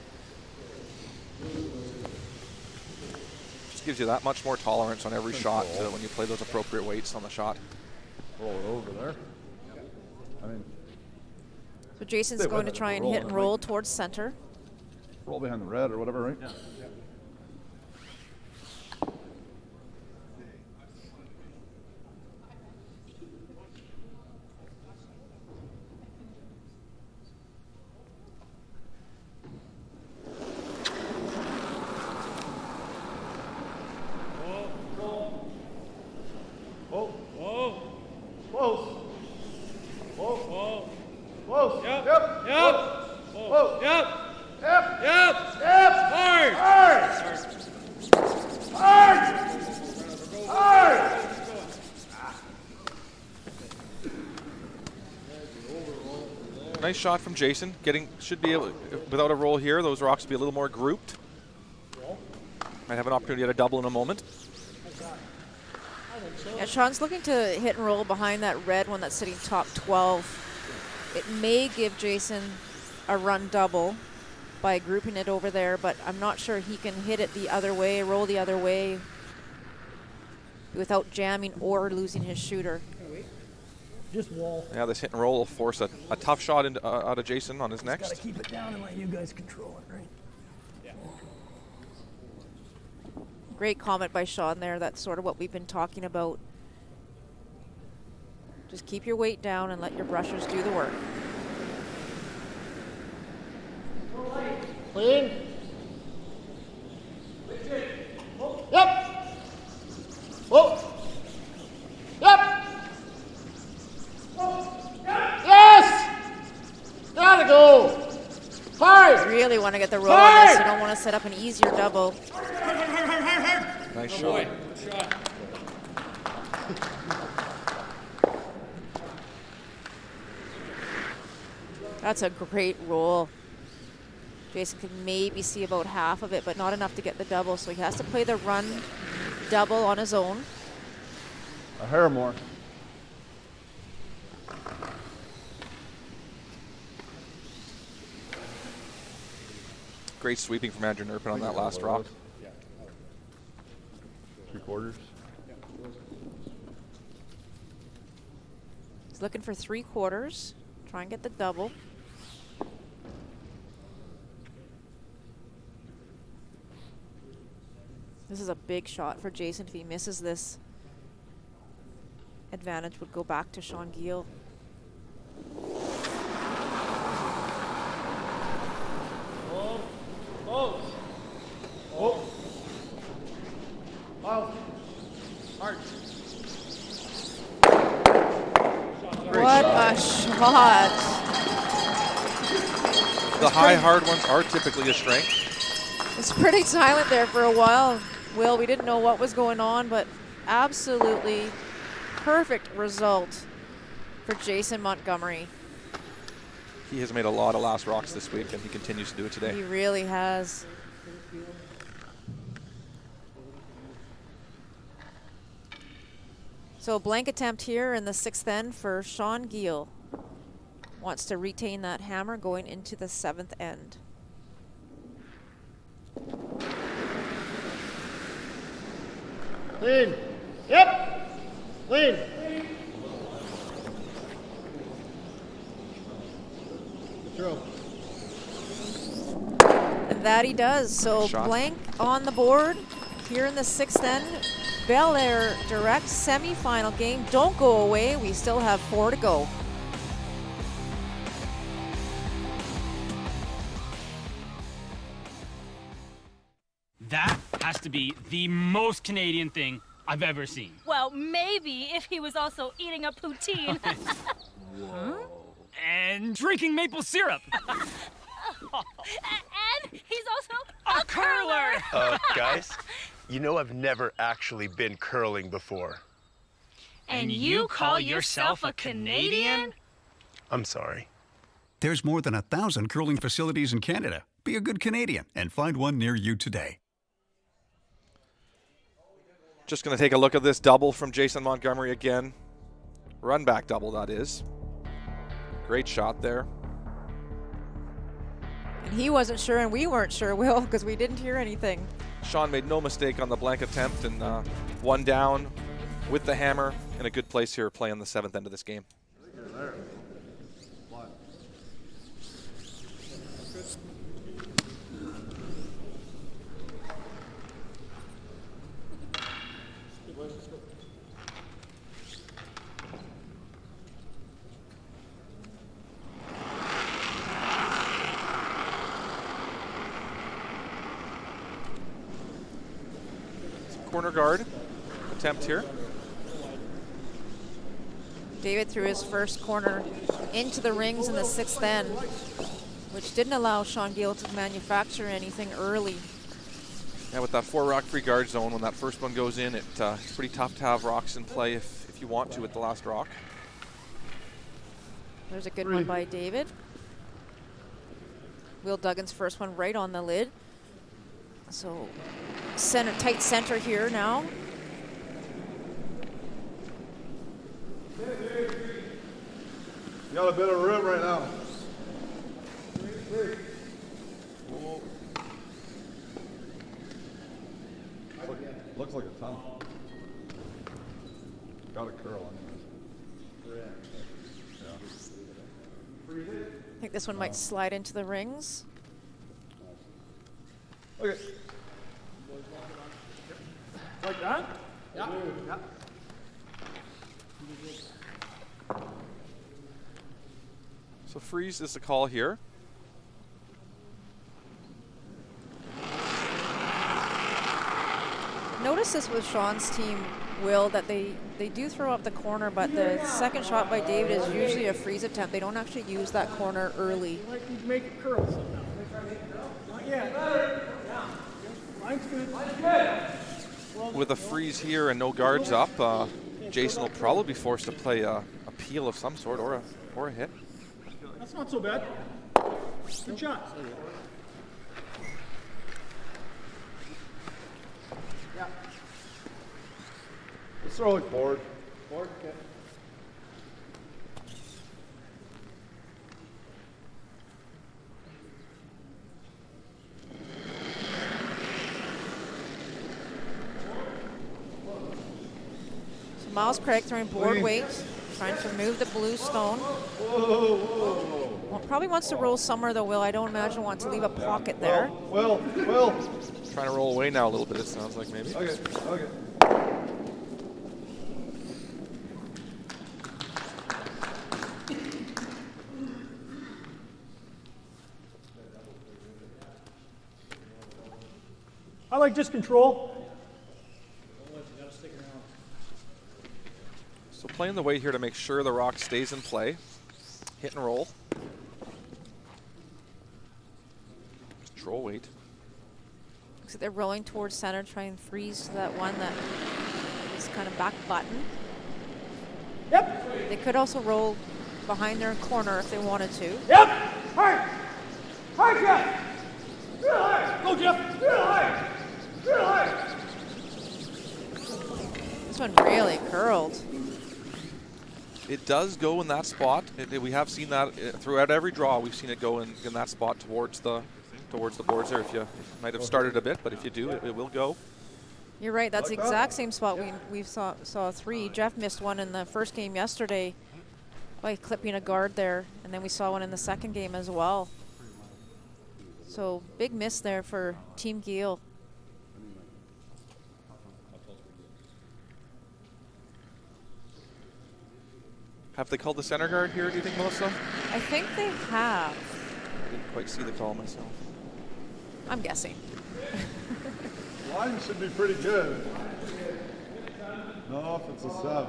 S4: just gives you that much more tolerance on every shot when you play those appropriate weights on the shot.
S6: Roll it over there. I mean,
S3: So Jason's
S6: stay
S3: going
S6: with
S3: to
S6: it,
S3: try and
S6: roll
S3: hit
S6: it,
S3: and
S6: right?
S3: roll towards center.
S6: Roll behind the red or whatever, right?
S7: Yeah.
S6: Whoa.
S7: Whoa.
S6: Close. Whoa.
S7: Whoa.
S6: Close.
S7: Yep.
S6: Yep.
S7: Yep.
S6: Whoa.
S7: Whoa. Yep.
S6: Yep.
S7: Yep.
S6: Yep.
S7: Hard.
S6: Hard. Hard. Hard.
S4: Nice shot from Jason. Should be able, without a roll here, those rocks will be a little more grouped. Might have an opportunity at a double in a moment.
S3: Yeah, Sean's looking to hit and roll behind that red one that's sitting top 12. It may give Jason a run double by grouping it over there, but I'm not sure he can hit it the other way, roll the other way without jamming or losing his shooter.
S7: Just wall.
S4: Yeah, this hit and roll will force a tough shot into, out of Jason on his
S7: Just
S4: next.
S7: gotta keep it down and let you guys control it, right? Yeah.
S3: Great comment by Sean there. That's sort of what we've been talking about. Just keep your weight down and let your brushers do the work.
S8: Clean. Yep. Whoa. Yep. Yes. Gotta go. Hard.
S3: Really want to get the roll on this. You don't want to set up an easier double.
S4: Nice shot.
S3: That's a great roll. Jason could maybe see about half of it, but not enough to get the double, so he has to play the run double on his own.
S6: A hair more.
S4: Great sweeping from Andrew Nerpin on that last rock.
S6: 3/4.
S3: He's looking for 3/4. Try and get the double. This is a big shot for Jason. If he misses this, advantage would go back to Sean Geall.
S8: Whoa. Close. Whoa. Out. Hard.
S3: What a shot.
S4: The high, hard ones are typically a strength.
S3: It's pretty silent there for a while, Will. We didn't know what was going on, but absolutely perfect result for Jason Montgomery.
S4: He has made a lot of last rocks this week, and he continues to do it today.
S3: He really has. So a blank attempt here in the 6th end for Sean Geall. Wants to retain that hammer going into the 7th end.
S8: Clean. Yep. Clean. Throw.
S3: And that he does. So
S4: Shot.
S3: blank on the board here in the 6th end. belairdirect semifinal game. Don't go away. We still have 4 to go.
S10: That has to be the most Canadian thing I've ever seen.
S11: Well, maybe if he was also eating a poutine.
S10: And drinking maple syrup.
S11: And he's also a curler.
S12: Guys, you know I've never actually been curling before.
S11: And you call yourself a Canadian?
S12: I'm sorry.
S13: There's more than 1,000 curling facilities in Canada. Be a good Canadian and find one near you today.
S4: Just going to take a look at this double from Jason Montgomery again. Run back double, that is. Great shot there.
S3: And he wasn't sure, and we weren't sure, Will, because we didn't hear anything.
S4: Sean made no mistake on the blank attempt, and one down with the hammer in a good place here playing the 7th end of this game. corner guard attempt here.
S3: David threw his first corner into the rings in the 6th end, which didn't allow Sean Geall to manufacture anything early.
S4: Yeah, with that 4 rock free guard zone, when that first one goes in, it's pretty tough to have rocks in play if you want to with the last rock.
S3: There's a good one by David. Will Duggan's first one right on the lid. So tight center here now.
S6: You got a bit of room right now. Looks like a ton. Got a curl anyways.
S3: I think this one might slide into the rings.
S6: Okay.
S7: Like that? Yeah.
S4: So freeze is the call here.
S3: Notice this with Sean's team, Will, that they do throw up the corner, but the second shot by David is usually a freeze attempt. They don't actually use that corner early.
S7: You might need to make it curl somehow. Not yet. Line's good.
S4: With a freeze here and no guards up, Jason will probably be forced to play a peel of some sort or a hit.
S7: That's not so bad. Good shot.
S15: Yeah.
S6: Let's throw it forward.
S15: Forward, okay.
S3: So Miles Craig throwing board weight, trying to remove the blue stone. Well, probably wants to roll somewhere though, Will. I don't imagine want to leave a pocket there.
S6: Will.
S4: Trying to roll away now a little bit, it sounds like maybe.
S6: Okay.
S7: I like just control.
S4: So playing the weight here to make sure the rock stays in play. Hit and roll. Control weight.
S3: Looks like they're rolling towards center, trying to freeze to that one that is kind of back button.
S7: Yep.
S3: They could also roll behind their corner if they wanted to.
S7: Yep. Hard. Hard, Jeff. Real hard. Go, Jeff. Real hard. Real hard.
S3: This one really curled.
S4: It does go in that spot. We have seen that throughout every draw. We've seen it go in that spot towards the boards there. If you might have started a bit, but if you do, it will go.
S3: You're right. That's the exact same spot we saw 3. Jeff missed one in the first game yesterday by clipping a guard there, and then we saw one in the second game as well. So big miss there for Team Geall.
S4: Have they called the center guard here, do you think, Melissa?
S3: I think they have.
S4: I didn't quite see the call myself.
S3: I'm guessing.
S6: Line should be pretty good. No, if it's a 7.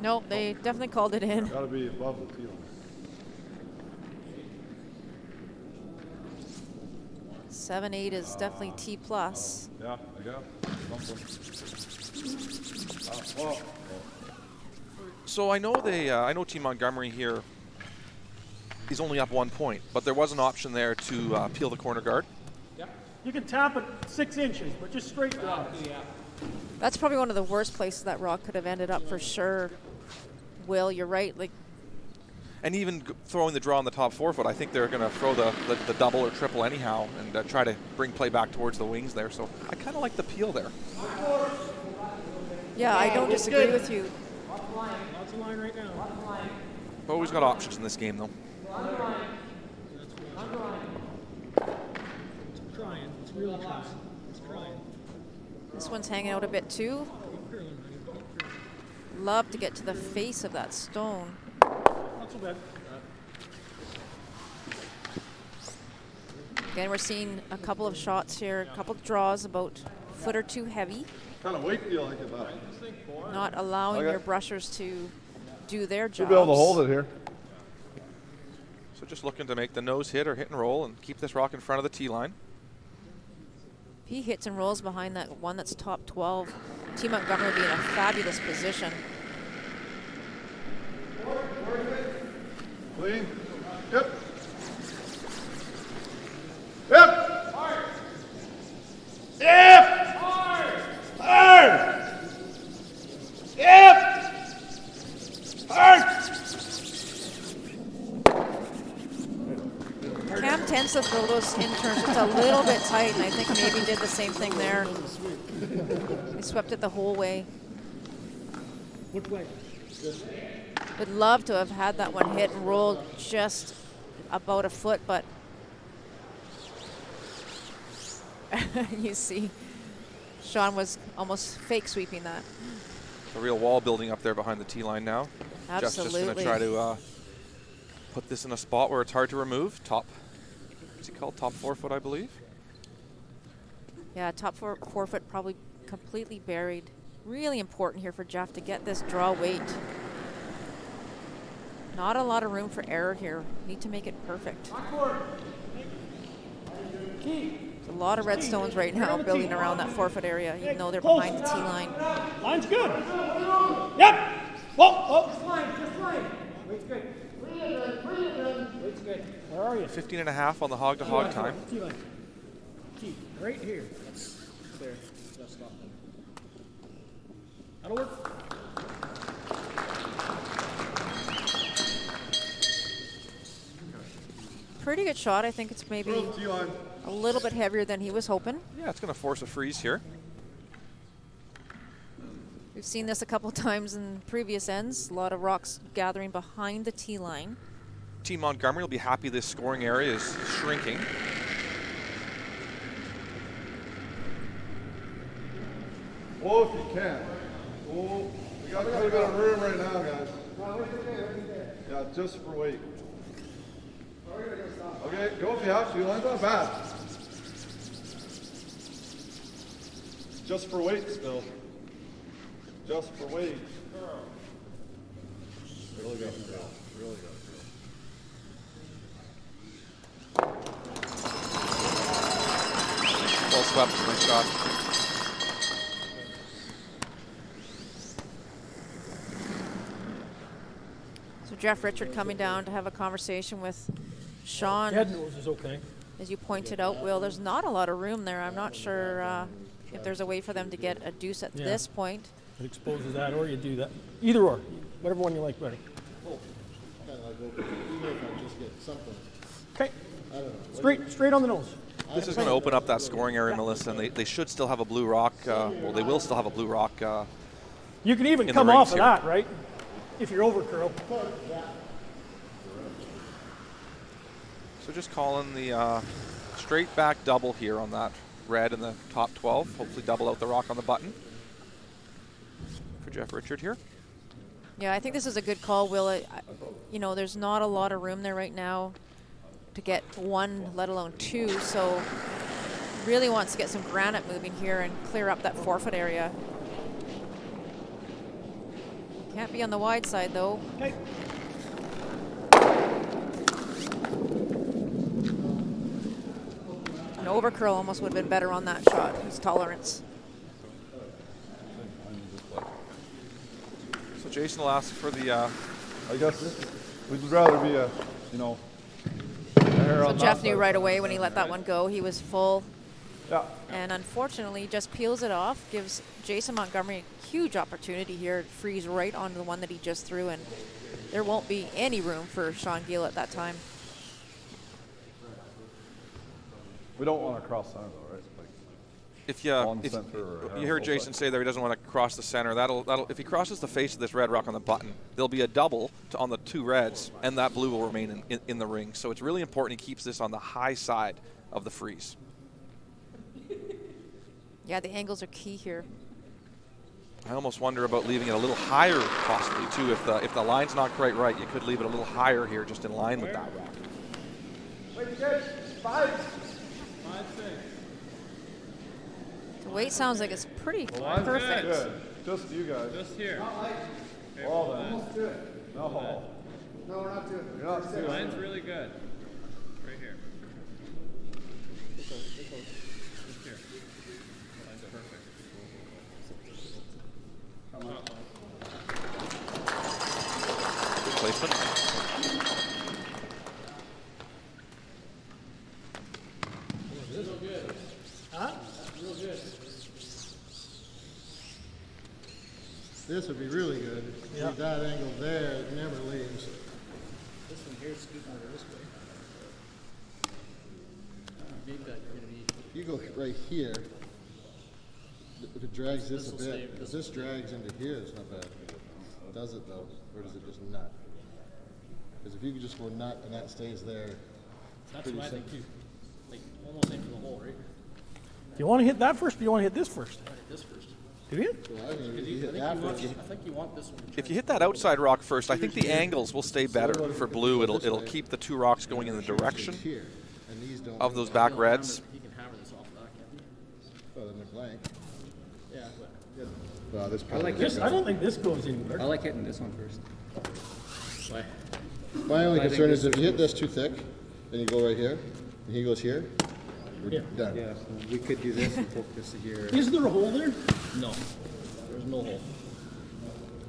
S3: Nope, they definitely called it in.
S6: Got to be above the field.
S3: 7-8 is definitely T+.
S6: Yeah, I got something.
S4: So I know I know Team Montgomery here is only up 1 point, but there was an option there to peel the corner guard.
S7: Yeah. You can tap it 6 inches, but just straight down.
S3: That's probably one of the worst places that rock could have ended up for sure. Will, you're right. Like,
S4: and even throwing the draw on the top 4 foot, I think they're going to throw the double or triple anyhow and try to bring play back towards the wings there. So I kind of like the peel there.
S3: Yeah, I don't disagree with you.
S7: Lots of line right now.
S4: Always got options in this game, though.
S7: It's trying. It's really trying. It's trying.
S3: This one's hanging out a bit too. Love to get to the face of that stone.
S7: Not so bad.
S3: Again, we're seeing a couple of shots here, a couple of draws about foot or two heavy.
S6: Kind of weight deal like that.
S3: Not allowing your brushers to do their jobs.
S6: Should be able to hold it here.
S4: So just looking to make the nose hit or hit and roll and keep this rock in front of the tee line.
S3: He hits and rolls behind that one that's top 12. Team Montgomery will be in a fabulous position.
S6: Clean. Yep. Yep.
S7: Hard.
S6: Yep.
S7: Hard.
S6: Hard. Yep. Hard.
S3: Cam tends to throw those in turns just a little bit tight, and I think maybe did the same thing there. He swept it the whole way.
S7: Which way?
S3: Would love to have had that one hit and rolled just about a foot, but you see, Sean was almost fake sweeping that.
S4: A real wall building up there behind the tee line now.
S3: Absolutely.
S4: Jeff's just going to try to put this in a spot where it's hard to remove. Top, what's he called? Top 4 foot, I believe.
S3: Yeah, top 4 foot probably completely buried. Really important here for Jeff to get this draw weight. Not a lot of room for error here. Need to make it perfect. There's a lot of red stones right now building around that 4 foot area, even though they're behind the tee line.
S7: Line's good. Yep. Whoa. Just line. Weight's good. Weight's good. Where are you?
S4: 15.5 on the hog-to-hog time.
S7: Tee line. Tee. Right here. There. Just stop. That'll work.
S3: Pretty good shot. I think it's maybe a little bit heavier than he was hoping.
S4: Yeah, it's going to force a freeze here.
S3: We've seen this a couple times in previous ends. A lot of rocks gathering behind the tee line.
S4: Team Montgomery will be happy this scoring area is shrinking.
S6: Oh, if you can. Oh, we got quite a bit of room right now, guys. Yeah, just for weight. Okay, go if you have to. Line's not bad. Just for weight still. Just for weight. Really got to feel. Really got to feel.
S4: Well swept, nice shot.
S3: So Jeff Richard coming down to have a conversation with Sean.
S7: Head nose is okay.
S3: As you pointed out, Will, there's not a lot of room there. I'm not sure if there's a way for them to get a deuce at this point.
S7: It exposes that, or you do that. Either or. Whatever one you like better. Okay. Straight on the nose.
S4: This is going to open up that scoring area, Melissa, and they should still have a blue rock. Well, they will still have a blue rock.
S7: You can even come off of that, right? If you're over curl.
S4: So just calling the straight back double here on that red in the top 12. Hopefully double out the rock on the button for Jeff Richard here.
S3: Yeah, I think this is a good call, Will. You know, there's not a lot of room there right now to get one, let alone two, so really wants to get some granite moving here and clear up that 4 foot area. Can't be on the wide side, though.
S7: Okay.
S3: An overcurl almost would have been better on that shot, his tolerance.
S4: So Jason will ask for the...
S6: I guess we'd rather be a, you know,
S3: so Jeff knew right away when he let that one go. He was full.
S6: Yeah.
S3: And unfortunately, just peels it off, gives Jason Montgomery a huge opportunity here to freeze right onto the one that he just threw, and there won't be any room for Sean Geall at that time.
S6: We don't want to cross center though, right? Like
S4: if you heard Jason say there he doesn't want to cross the center, that'll if he crosses the face of this red rock on the button, there'll be a double on the 2 reds, and that blue will remain in the ring. So it's really important he keeps this on the high side of the freeze.
S3: Yeah, the angles are key here.
S4: I almost wonder about leaving it a little higher possibly too. If the line's not quite right, you could leave it a little higher here just in line with that rock.
S3: So The weight sounds like it's pretty
S6: Line's
S3: perfect.
S6: good. Just you guys.
S9: Just here.
S6: Well then. Almost do it. No.
S15: No, we're not doing it.
S6: You're not doing it.
S9: Line's really good. Right here. Just here. Line's perfect.
S6: Come on.
S4: Good placement.
S8: Real good. Huh? Real good. This would be really good.
S15: Yeah.
S8: Leave that angle there, it never leaves.
S15: This one here is scooping over this way. Big that you're going to be.
S8: If you go right here, if it drags this a
S15: This'll
S8: bit,
S15: stay-
S8: if this drags into here, it's not bad. Does it though, or does it just nut? Because if you could just go nut and that stays there,
S15: That's
S8: pretty
S15: what I think
S8: simple.
S15: too. Like almost into the hole, right?
S7: Do you want to hit that first or do you want to hit this first?
S15: I hit this first.
S7: Do you?
S8: Well, I think
S15: Because
S8: you
S15: I
S8: hit
S15: think
S8: that
S15: you want-
S8: first.
S15: I think you want this one. to
S4: If
S15: try
S4: you hit that outside rock first, I think the angles will stay better for blue. It'll keep the two rocks going in the direction
S8: Here, and these don't.
S4: of those back reds.
S15: He can hammer this off of that, can't he?
S8: Oh, then they're blank.
S15: Yeah, but
S8: Well, this
S7: I
S8: probably
S7: like this. I don't think this goes anywhere.
S20: I like hitting this one first.
S15: why?
S8: My only
S20: I think
S8: concern is
S20: this
S8: if you hit this too thick, and you go right here, and he goes here, we're
S7: Yeah.
S8: done.
S20: Yeah, so we could do this and poke this to here.
S7: Is there a hole there?
S15: No, there's no hole.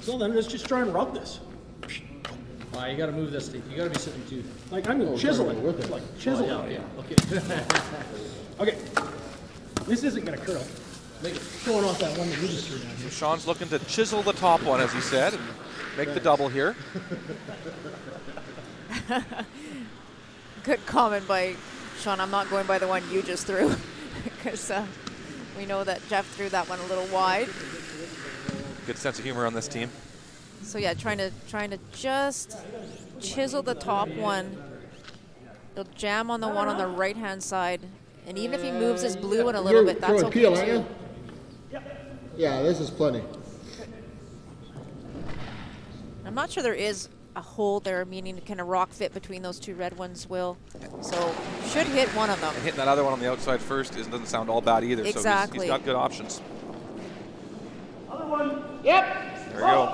S7: So then let's just try and rub this.
S15: You got to move this. You got to be sitting too.
S7: Like I'm going to chisel it.
S8: with it.
S7: Like chisel
S15: Oh,
S7: it.
S15: yeah. Okay.
S7: Okay. This isn't going to curl. Make it going off that one that you just threw down
S4: So
S7: here.
S4: Sean's looking to chisel the top one, as he said, and make the double here.
S3: Good comment by Sean. I'm not going by the one you just threw because we know that Jeff threw that one a little wide.
S4: Good sense of humor on this team.
S3: So yeah, trying to just chisel the top one. He'll jam on the one on the right-hand side, and even if he moves his blue one a little bit, that's okay
S8: Peel, aren't
S3: too.
S8: you? Yeah, this is plenty.
S3: I'm not sure there is a hole there, meaning can a rock fit between those two red ones, Will? So should hit one of them.
S4: And hitting that other one on the outside first doesn't sound all bad either.
S3: Exactly.
S4: So he's got good options.
S7: Other one.
S8: Yep.
S4: There we go.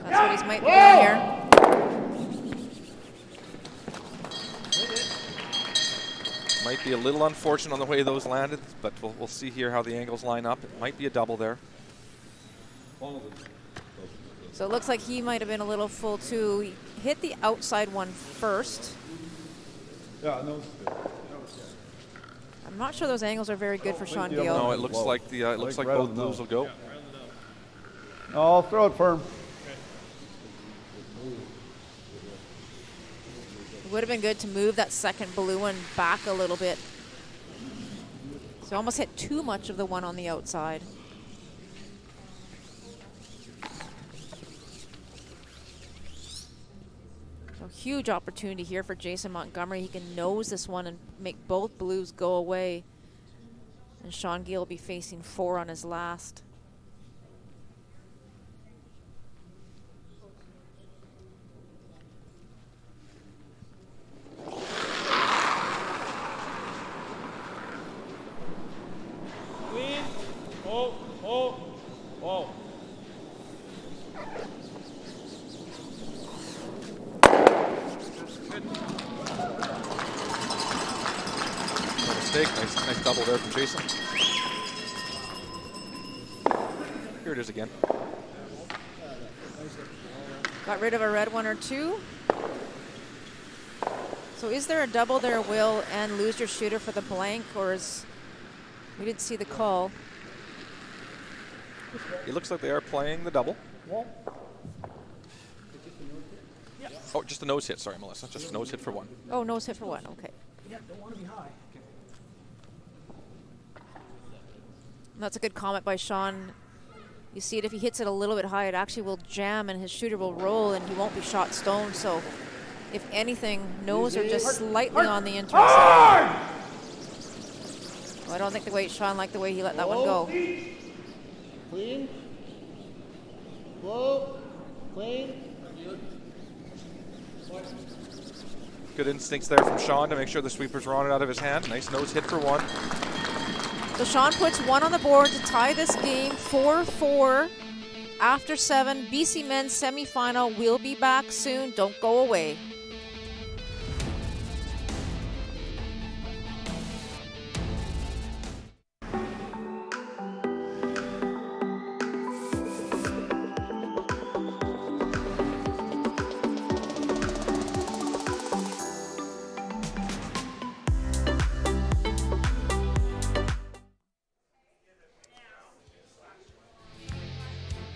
S3: That's what he's might be doing here.
S4: Might be a little unfortunate on the way those landed, but we'll see here how the angles line up. It might be a double there.
S3: So it looks like he might have been a little full too. He hit the outside one first.
S6: Yeah, no.
S3: I'm not sure those angles are very good for Sean Geall.
S4: No, it looks like both blues will go.
S6: No, I'll throw it firm.
S3: It would have been good to move that second blue one back a little bit. So almost hit too much of the one on the outside. So huge opportunity here for Jason Montgomery. He can nose this one and make both blues go away. And Sean Geall will be facing 4 on his last.
S7: Clean. Oh, oh, oh.
S4: No mistake. Nice double there from Jason. Here it is again.
S3: Got rid of a red one or two. So is there a double there, Will, and lose your shooter for the blank, or is... We didn't see the call.
S4: It looks like they are playing the double. Oh, just a nose hit. Sorry, Melissa. Just a nose hit for one.
S3: Oh, nose hit for one. Okay.
S7: Yeah, don't want to be high.
S3: That's a good comment by Sean. You see it, if he hits it a little bit high, it actually will jam and his shooter will roll and he won't be shot stone. So if anything, nose are just slightly on the inside. Well, I don't think the way Sean liked the way he let that one go.
S8: Clean. Whoa. Clean.
S4: Good instincts there from Sean to make sure the sweepers were on it out of his hand. Nice nose hit for one.
S3: So Sean puts 1 on the board to tie this game 4-4 after 7. BC men's semifinal. We'll be back soon. Don't go away.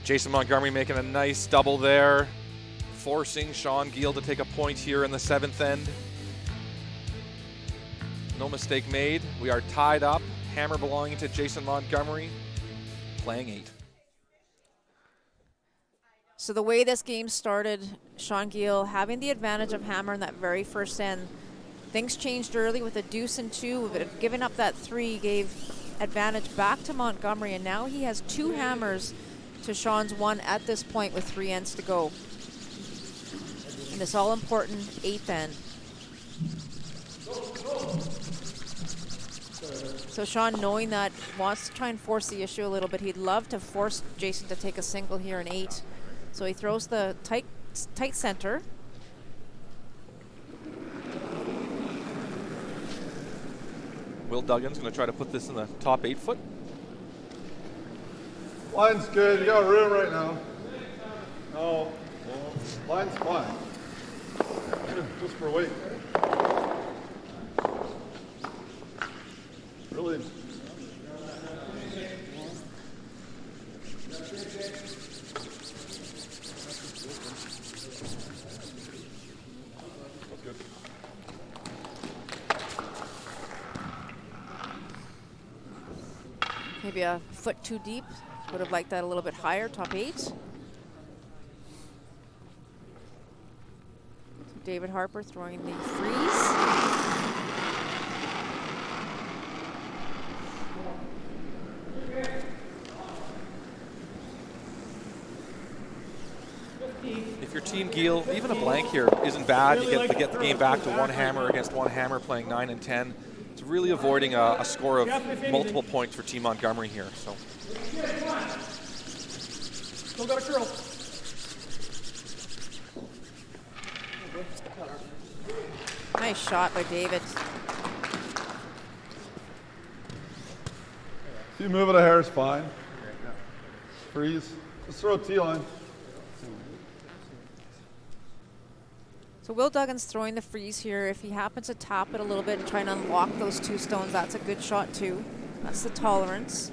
S4: Jason Montgomery making a nice double there, forcing Sean Geall to take a point here in the 7th end. No mistake made. We are tied up. Hammer belonging to Jason Montgomery, playing 8.
S3: So the way this game started, Sean Geall having the advantage of hammer in that very first end. Things changed early with a deuce and 2, but giving up that 3 gave advantage back to Montgomery, and now he has 2 hammers to Sean's 1 at this point with 3 ends to go. In this all-important 8th end. So Sean, knowing that, wants to try and force the issue a little bit. He'd love to force Jason to take a single here in 8. So he throws the tight center.
S4: Will Duggan's going to try to put this in the top 8 foot.
S6: Line's good. You got room right now. No. Well, line's fine. Just for weight. Really. That's good.
S3: Maybe a foot too deep. Would have liked that a little bit higher, top 8. So David Harper throwing the freeze.
S4: If your team Geall, even a blank here isn't bad. You get the game back to 1 hammer against 1 hammer, playing 9 and 10. It's really avoiding a score of multiple points for Team Montgomery here. So.
S7: Still got a curl.
S3: Nice shot by David.
S6: If you move it a hair, it's fine. Freeze. Just throw a T-line.
S3: So Will Duggan's throwing the freeze here. If he happens to tap it a little bit and try and unlock those 2 stones, that's a good shot too. That's the tolerance.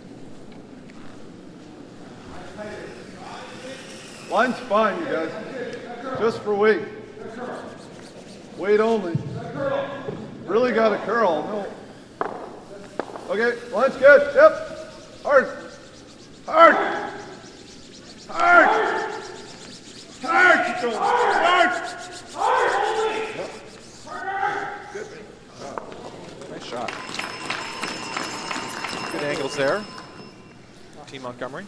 S6: Line's fine, you guys. Just for weight. Weight only. Really got a curl. No. Okay, line's good. Yep. Hard. Hard. Hard. Hard. Hard. Yep. Good.
S4: Nice shot. Good angles there. Team Montgomery.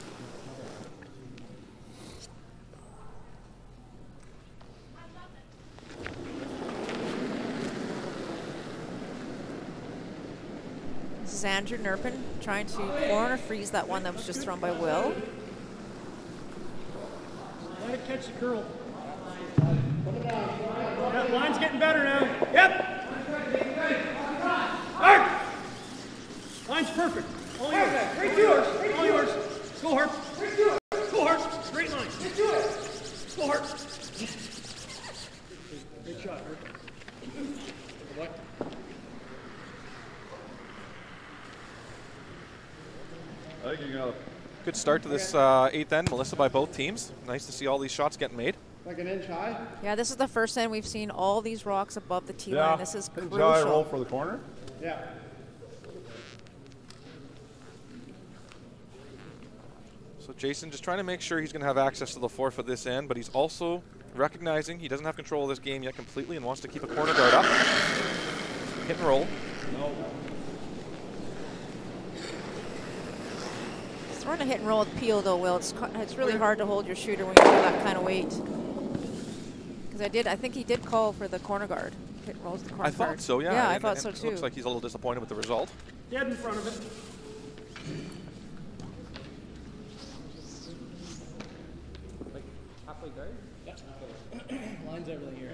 S3: This is Andrew Nerpin trying to corner freeze that one that was just thrown by Will.
S7: Let it catch the curl. That line's getting better now. Yep. Hard. Line's perfect. All yours. Right to yours. All yours. Go hard. Go hard. Straight line. Go hard. Great shot. Good luck.
S6: I think you got it.
S4: Good start to this 8th end, Melissa, by both teams. Nice to see all these shots getting made.
S8: Like an inch high?
S3: Yeah, this is the first end we've seen all these rocks above the tee line. This is crucial.
S6: High roll for the corner?
S8: Yeah.
S4: So Jason just trying to make sure he's going to have access to the 4 for this end, but he's also recognizing he doesn't have control of this game yet completely and wants to keep a corner guard up. Hit and roll.
S6: No.
S3: Throwing a hit and roll with peel though, Will. It's really hard to hold your shooter when you do that kind of weight. Because I think he did call for the corner guard. Hit and rolls the corner guard.
S4: I thought so, yeah.
S3: Yeah, I
S4: and
S3: thought so
S4: it
S3: too.
S4: Looks like he's a little disappointed with the result.
S7: Dead in front of it.
S15: Lines everything here.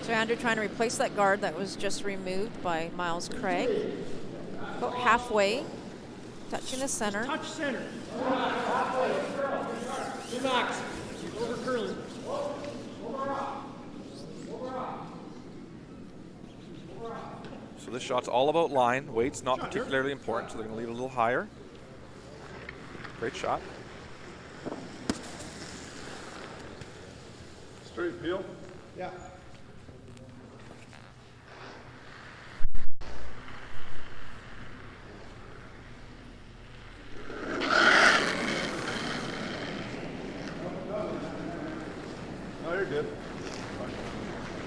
S3: So Andrew trying to replace that guard that was just removed by Miles Craig. About halfway, touching the center.
S7: Touch center. Relax. Over curling.
S4: So this shot's all about line. Weight's not particularly important, so they're going to leave it a little higher. Great shot.
S6: Straight peel?
S8: Yeah.
S6: No, you're good.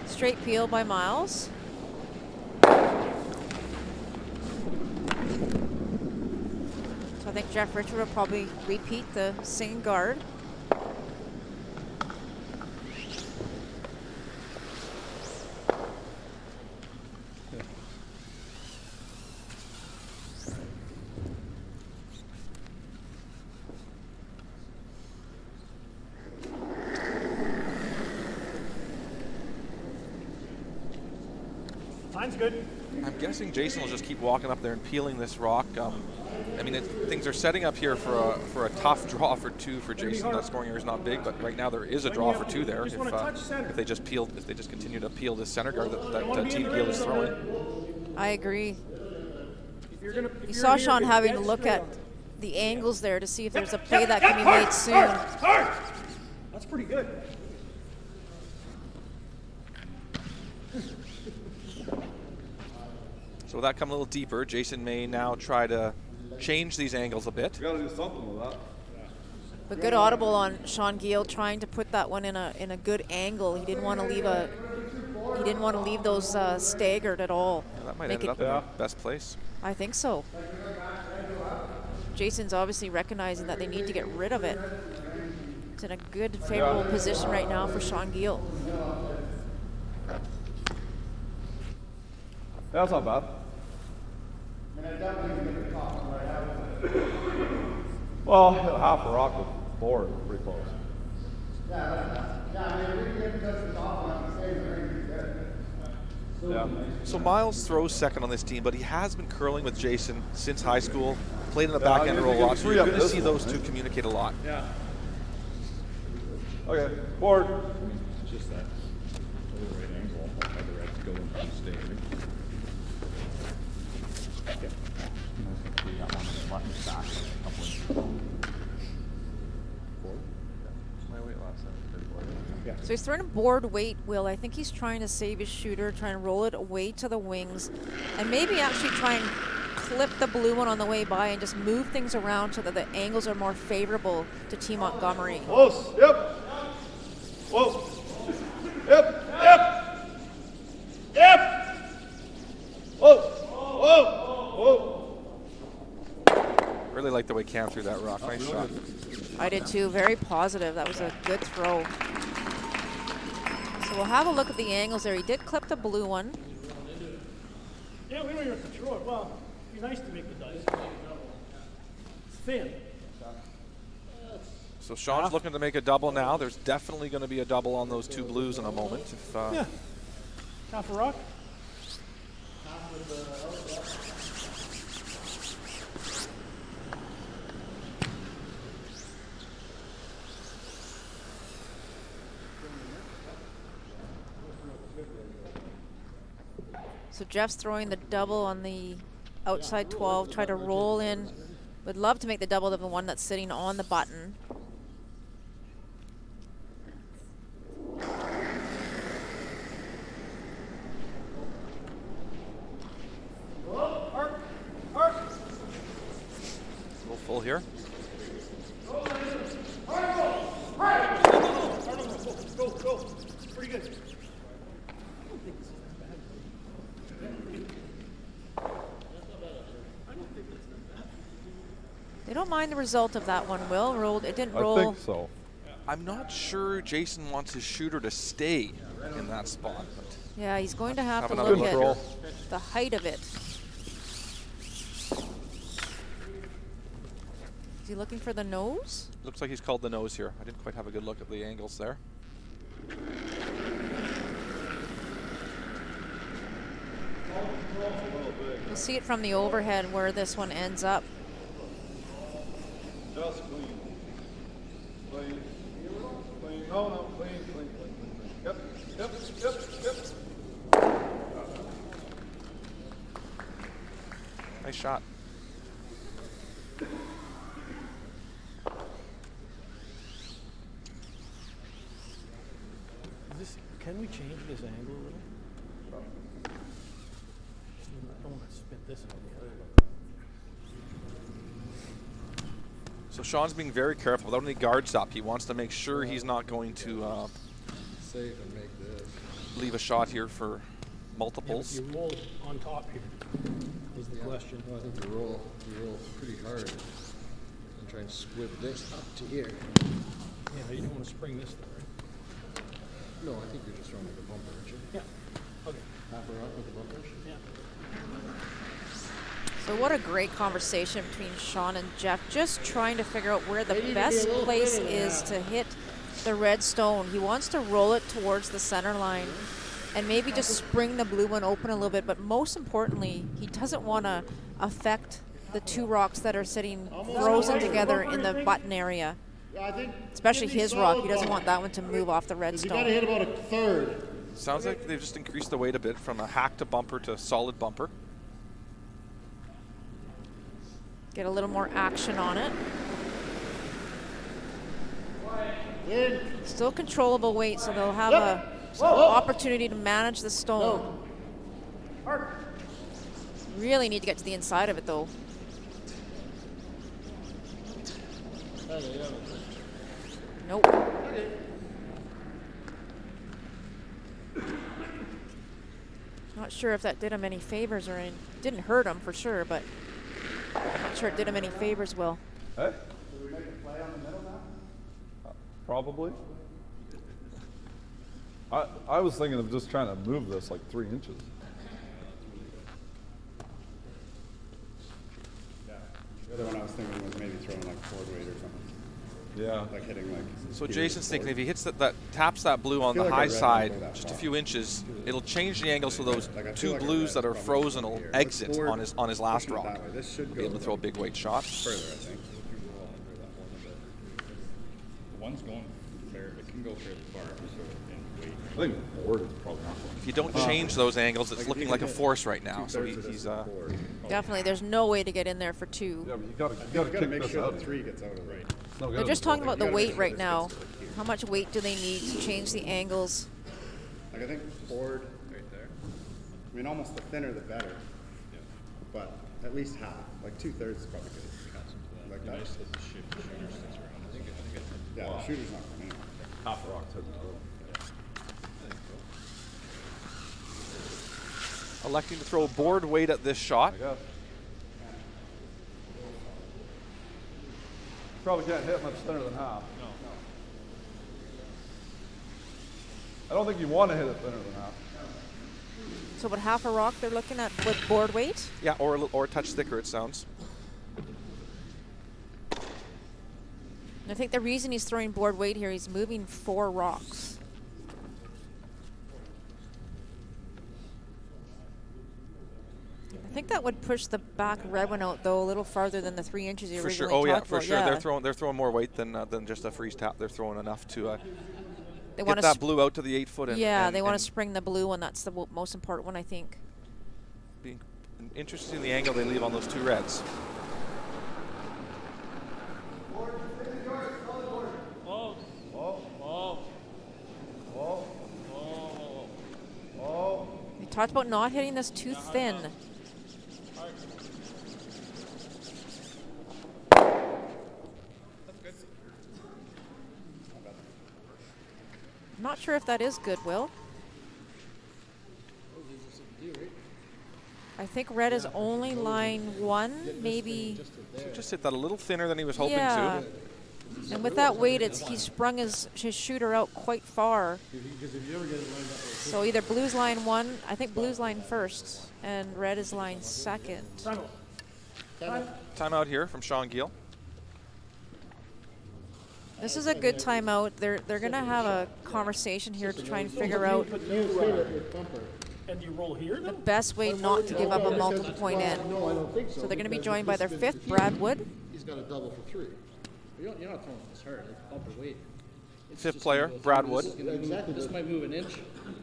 S3: Straight peel by Miles. So I think Jeff Richard will probably repeat the singing guard.
S7: Line's good.
S4: I'm guessing Jason will just keep walking up there and peeling this rock. I mean, things are setting up here for a tough draw for 2 for Jason. That scoring area is not big, but right now there is a draw for 2 there. If they just continue to peel this center guard that Team Geall is throwing.
S3: I agree. You saw Sean having to look at the angles there to see if there's a play that can be made soon.
S7: That's pretty good.
S4: So with that come a little deeper, Jason may now try to change these angles a bit.
S6: You got to do something with that.
S3: But good audible on Sean Geall trying to put that one in a good angle. He didn't want to leave those staggered at all.
S4: Yeah, that might end up in the best place.
S3: I think so. Jason's obviously recognizing that they need to get rid of it. It's in a good, favorable position right now for Sean Geall.
S6: That's not bad. Well, half a rock with board, pretty close. Yeah.
S4: So Miles throws second on this team, but he has been curling with Jason since high school, played in the back end roll a lot, so you're going to see those two communicate a lot.
S6: Yeah. Okay, board.
S9: It's just that right angle, I'll have the reds go and stay.
S3: So he's throwing a board weight, Will. I think he's trying to save his shooter, trying to roll it away to the wings, and maybe actually try and clip the blue one on the way by and just move things around so that the angles are more favorable to Team Montgomery.
S6: Close, yep. Whoa. Yep, yep. Yep. Whoa, whoa, whoa.
S4: Really like the way Cam threw that rock. Nice shot.
S3: I did too. Very positive. That was a good throw. So we'll have a look at the angles there. He did clip the blue one.
S7: Yeah, we don't even have to throw it. Well, it'd be nice to make the dice. It's thin.
S4: So Sean's looking to make a double now. There's definitely going to be a double on those two blues in a moment. If,
S7: yeah. Half a rock.
S3: So Jeff's throwing the double on the outside 12, try to roll in. Would love to make the double of the one that's sitting on the button.
S4: A little full here.
S7: Go. Pretty good.
S3: They don't mind the result of that one, Will. Rolled. It didn't roll.
S6: I think so.
S4: I'm not sure Jason wants his shooter to stay in that spot. But
S3: yeah, he's going to have to
S4: another
S3: look
S4: look
S3: at the height of it. Is he looking for the nose?
S4: Looks like he's called the nose here. I didn't quite have a good look at the angles there.
S3: You'll see it from the overhead where this one ends up.
S6: Just clean. Clean. Clean. No, no, clean, clean, clean, clean. Yep, yep, yep, yep.
S4: Nice shot.
S15: Can we change this angle a little? I don't want to spit this on the other one.
S4: So Sean's being very careful without any guards up. He wants to make sure he's not going to
S8: Save and make this.
S4: leave a shot here for multiples.
S15: Yeah, you roll on top here is the question.
S8: Well, I think you roll pretty hard and try and squib this up to here.
S15: Yeah, you don't want to spring this though, right?
S8: No, I think you're just throwing like a bumper, aren't you?
S15: Yeah. Okay.
S8: Half a rock with a bumper?
S15: Yeah.
S3: So what a great conversation between Sean and Jeff, just trying to figure out where the best place is to hit the red stone. He wants to roll it towards the center line and maybe just spring the blue one open a little bit, but most importantly, he doesn't want to affect the two rocks that are sitting frozen together in the button area. Especially his rock. He doesn't want that one to move off the red stone.
S8: You got to hit about a third.
S4: Sounds like they've just increased the weight a bit from a hack to bumper to solid bumper.
S3: Get a little more action on it. Still controllable weight, so they'll have an opportunity to manage the stone. Really need to get to the inside of it, though. Nope. Not sure if that did him any favors or anything. Didn't hurt him for sure, but not sure it did him any favors, Will.
S6: Hey? Do we make a play on the middle now? Probably. I was thinking of just trying to move this like 3 inches.
S20: Yeah. The other one I was thinking was maybe throwing like forward weight or something.
S6: Yeah.
S20: Like hitting like.
S4: So Jason's thinking if he hits that taps that blue on the high side just a few inches, it'll change the angle so those two blues that are frozen will exit on his last rock. He'll be able to throw a big weight shot.
S20: Further, I think.
S9: The one's going fair. It can go fairly far. So in weight.
S6: I think board is probably not going.
S4: If you don't change those angles, it's looking like a force right now. So he's
S3: definitely. There's no way to get in there for two.
S6: Yeah, but you gotta
S20: make sure the 3 gets out of it.
S3: They're just talking about the weight right now. How much weight do they need to change the angles?
S20: Like I think board right there. I mean, almost the thinner the better. Yeah. But at least half, like 2/3 is probably good. Like that.
S9: Nice that the shooter sticks around. I think
S20: yeah, the shooter's not coming in.
S6: Half the rock's heading to
S4: electing to throw board weight at this shot.
S6: Probably can't hit much thinner than half.
S9: No.
S6: I don't think you want to hit it thinner than half.
S3: So about half a rock they're looking at with board weight?
S4: Yeah, or a touch thicker, it sounds.
S3: And I think the reason he's throwing board weight here, he's moving 4 rocks. I think that would push the back red one out though a little farther than the 3 inches you originally
S4: talked about.
S3: For
S4: sure. They're throwing more weight than just a freeze tap. They're throwing enough to
S3: they
S4: get that blue out to the 8 foot.
S3: They want to spring the blue one. That's the most important one, I think.
S4: Be interesting the angle they leave on those 2 reds.
S3: We talked about not hitting this too thin. I'm not sure if that is good, Will. I think red is only line 1, maybe.
S4: Just hit that a little thinner than he was hoping
S3: to. And with that weight, he sprung his shooter out quite far. So either blue's line 1, I think blue's line 1st, and red is line 2nd.
S4: Timeout here from Sean Geall.
S3: This is a good timeout. They're going to have a conversation here to try and figure out
S15: And you roll here,
S3: the best way not to give up a multiple point end.
S8: No, I don't think so.
S3: So they're going to be joined by their fifth, Brad Wood.
S8: He's got a double for 3.
S15: You're not throwing this hard. It's bumper weight.
S4: Fifth player, Brad Wood.
S8: Exactly.
S15: This might move an inch.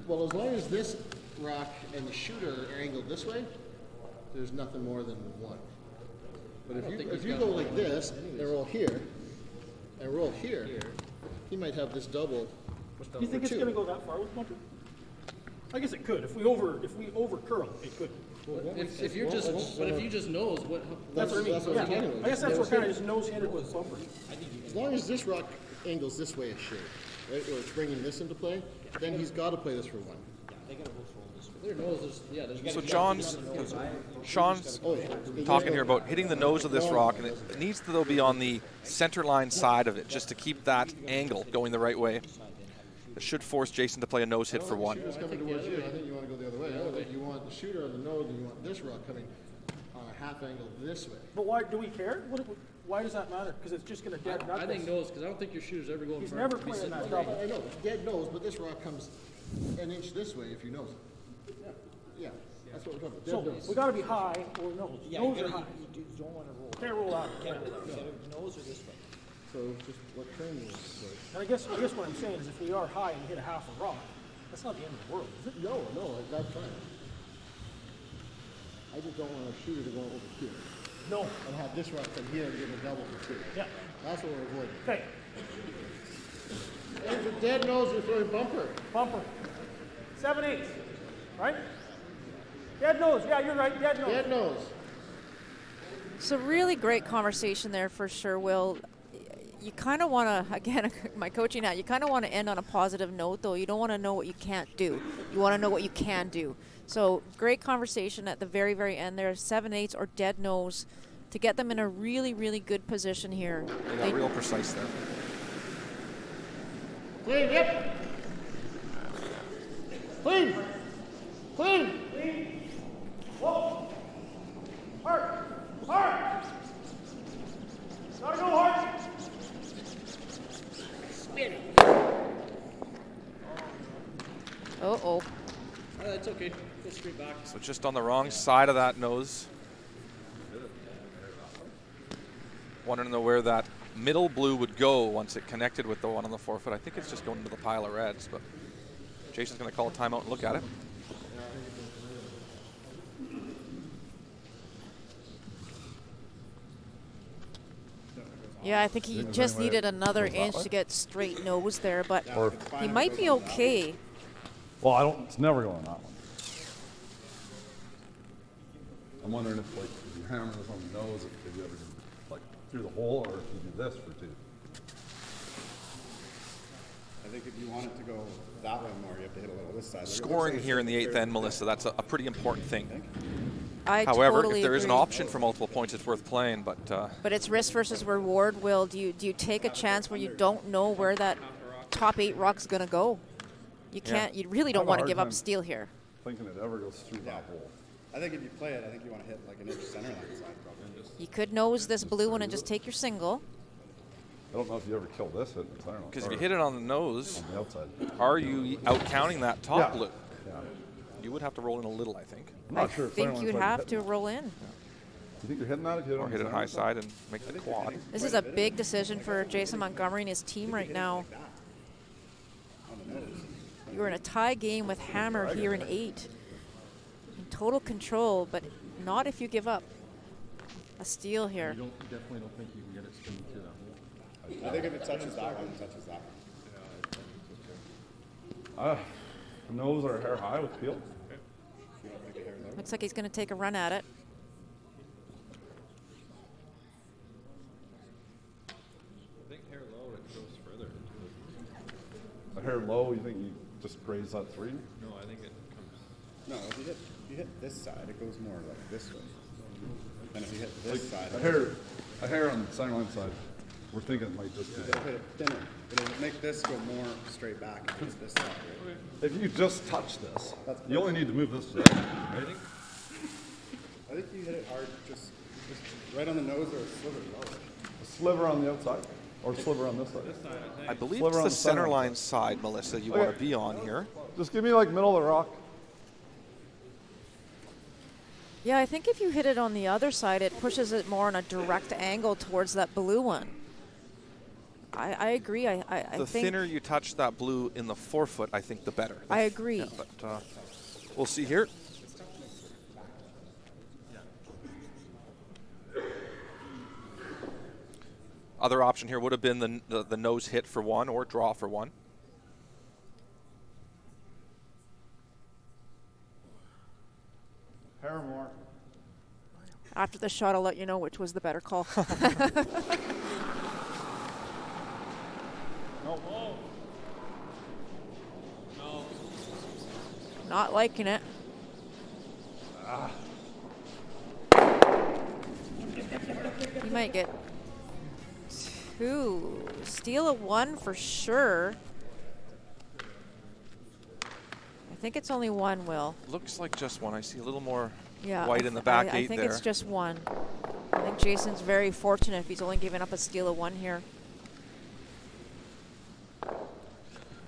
S8: Well, as long as this rock and the shooter are angled this way, there's nothing more than 1. But if you go like this and roll here and roll here, he might have this double.
S15: Do you think it's going to go that far with bumper? I guess it could. If we over curl, it could. If you just nose what? That's what I mean. I guess that's what kind of just nose hit it with bumper.
S8: As long as this rock angles this way, it's shape, right? Or it's bringing this into play, then he's got to play this for 1.
S15: They got to both roll this way. Their nose is
S4: So Sean's talking here about hitting the nose of this rock, and it needs to though be on the center line side of it, just to keep that angle going the right way. It should force Jason to play a nose hit for 1.
S8: The shooter's coming towards you. I think you want to go the other way. I think you want the shooter on the nose, and you want this rock coming on a half angle this way.
S15: But why do we care? Why does that matter? Because it's just going to dead nut. I think nose, because I don't think your shooter's ever going. He's never playing that double.
S8: I know, dead nose, but this rock comes an inch this way if you nose it. Yeah, that's what we're talking about. Dead nose.
S15: We got to be high or nose. Nose or high.
S21: You don't want to roll.
S15: Can't roll out.
S21: Nose or this way.
S8: So just what turn is it?
S15: And I guess what I'm saying is if we are high and hit a half a rock, that's not the end of the world, is it?
S8: No, that's fine. I just don't want a shooter to go over here.
S15: No.
S8: And have this rock come here and give a double for 2.
S15: Yeah.
S8: That's what we're avoiding.
S15: Okay.
S8: There's a dead nose, you're throwing bumper.
S15: Bumper. 7/8, right? Dead nose. Yeah, you're right. Dead nose.
S8: Dead nose.
S3: So really great conversation there for sure, Will. You kind of want to, again, my coaching hat, you kind of want to end on a positive note, though. You don't want to know what you can't do. You want to know what you can do. So great conversation at the very, very end there. 7/8 or dead nose to get them in a really, really good position here.
S4: They got real precise there.
S8: Clean, yep. Clean. Clean.
S15: Clean. Whoa. Hard. Hard. Gotta go hard. Spin.
S3: Uh-oh.
S15: That's okay. Go straight back.
S4: So just on the wrong side of that nose. Wanting to know where that middle blue would go once it connected with the one on the forefoot. I think it's just going into the pile of reds, but Jason's going to call a timeout and look at it.
S3: Yeah, I think he just needed another inch to get straight nose there, but he might be okay.
S6: Well, it's never going that one. I'm wondering if, like, if you hammer this on the nose, if you ever, like, through the hole, or if you do this for 2.
S20: I think if you want it to go that way more, you have to hit a little this side.
S4: Scoring here in the 8th end, Melissa, that's a pretty important thing.
S3: However,
S4: totally if there's
S3: agree.
S4: an option for multiple points, it's worth playing. But
S3: it's risk versus reward. Will, do you take a chance where you don't know where that top 8 rock's going to go? You can't. You really don't want to give up steel here.
S6: Thinking it ever goes through that hole.
S20: I think if you play it, I think you want to hit like an inch center line side probably.
S3: You could nose this blue one and just take your single.
S6: I don't know if you ever kill this hit.
S4: Because if you hit it on the nose,
S6: on the outside,
S4: are you out counting that top blue?
S6: Yeah.
S4: You would have to roll in a little, I think.
S6: I'm not sure.
S3: I think you'd have to roll in.
S6: You think you're hitting that? If you hit
S4: or hit it high side and make the quad.
S3: This is a big decision for Jason Montgomery and his team right now. You're in a tie game with Hammer here in 8. In total control, but not if you give up a steal here.
S9: You definitely don't think you can get it spinning through that hole.
S20: I think if it touches that one, it touches that
S6: one. Nose or hair high with peel.
S3: Looks like he's going to take a run at it.
S9: I think hair low, it goes further.
S6: A hair low, you think you just graze that 3?
S9: No, I think it comes.
S20: No, if you hit this side, it goes more like this way. And if you hit this side,
S6: a hair on the center line side. We're thinking it might just be
S20: hit it thinner. It'll make this go more straight back if it's this side. Right?
S6: If you just touch this, you only need to move this way. Right?
S20: I think you hit it hard, just right on the nose or a sliver lower.
S6: A sliver on the outside? Or sliver on this side?
S4: I believe
S6: Sliver on
S4: it's the center line
S6: side.
S4: side, Melissa, you
S6: Okay.
S4: want to be on here.
S6: Just give me like middle of the rock.
S3: Yeah, I think if you hit it on the other side, it pushes it more on a direct angle towards that blue one. I agree. I
S4: The
S3: think
S4: thinner you touch that blue in the forefoot, I think the better.
S3: I agree.
S4: Yeah, but we'll see here. Other option here would have been the nose hit for one or draw for one.
S6: Paramore.
S3: After the shot, I'll let you know which was the better call.
S6: No.
S3: No. Not liking it. You might get 2. Steal a 1 for sure. I think it's only 1, Will.
S4: Looks like just one. I see a little more
S3: Yeah,
S4: white in the back
S3: I
S4: eight
S3: think
S4: there.
S3: it's just 1. I think Jason's very fortunate if he's only given up a steal of 1 here.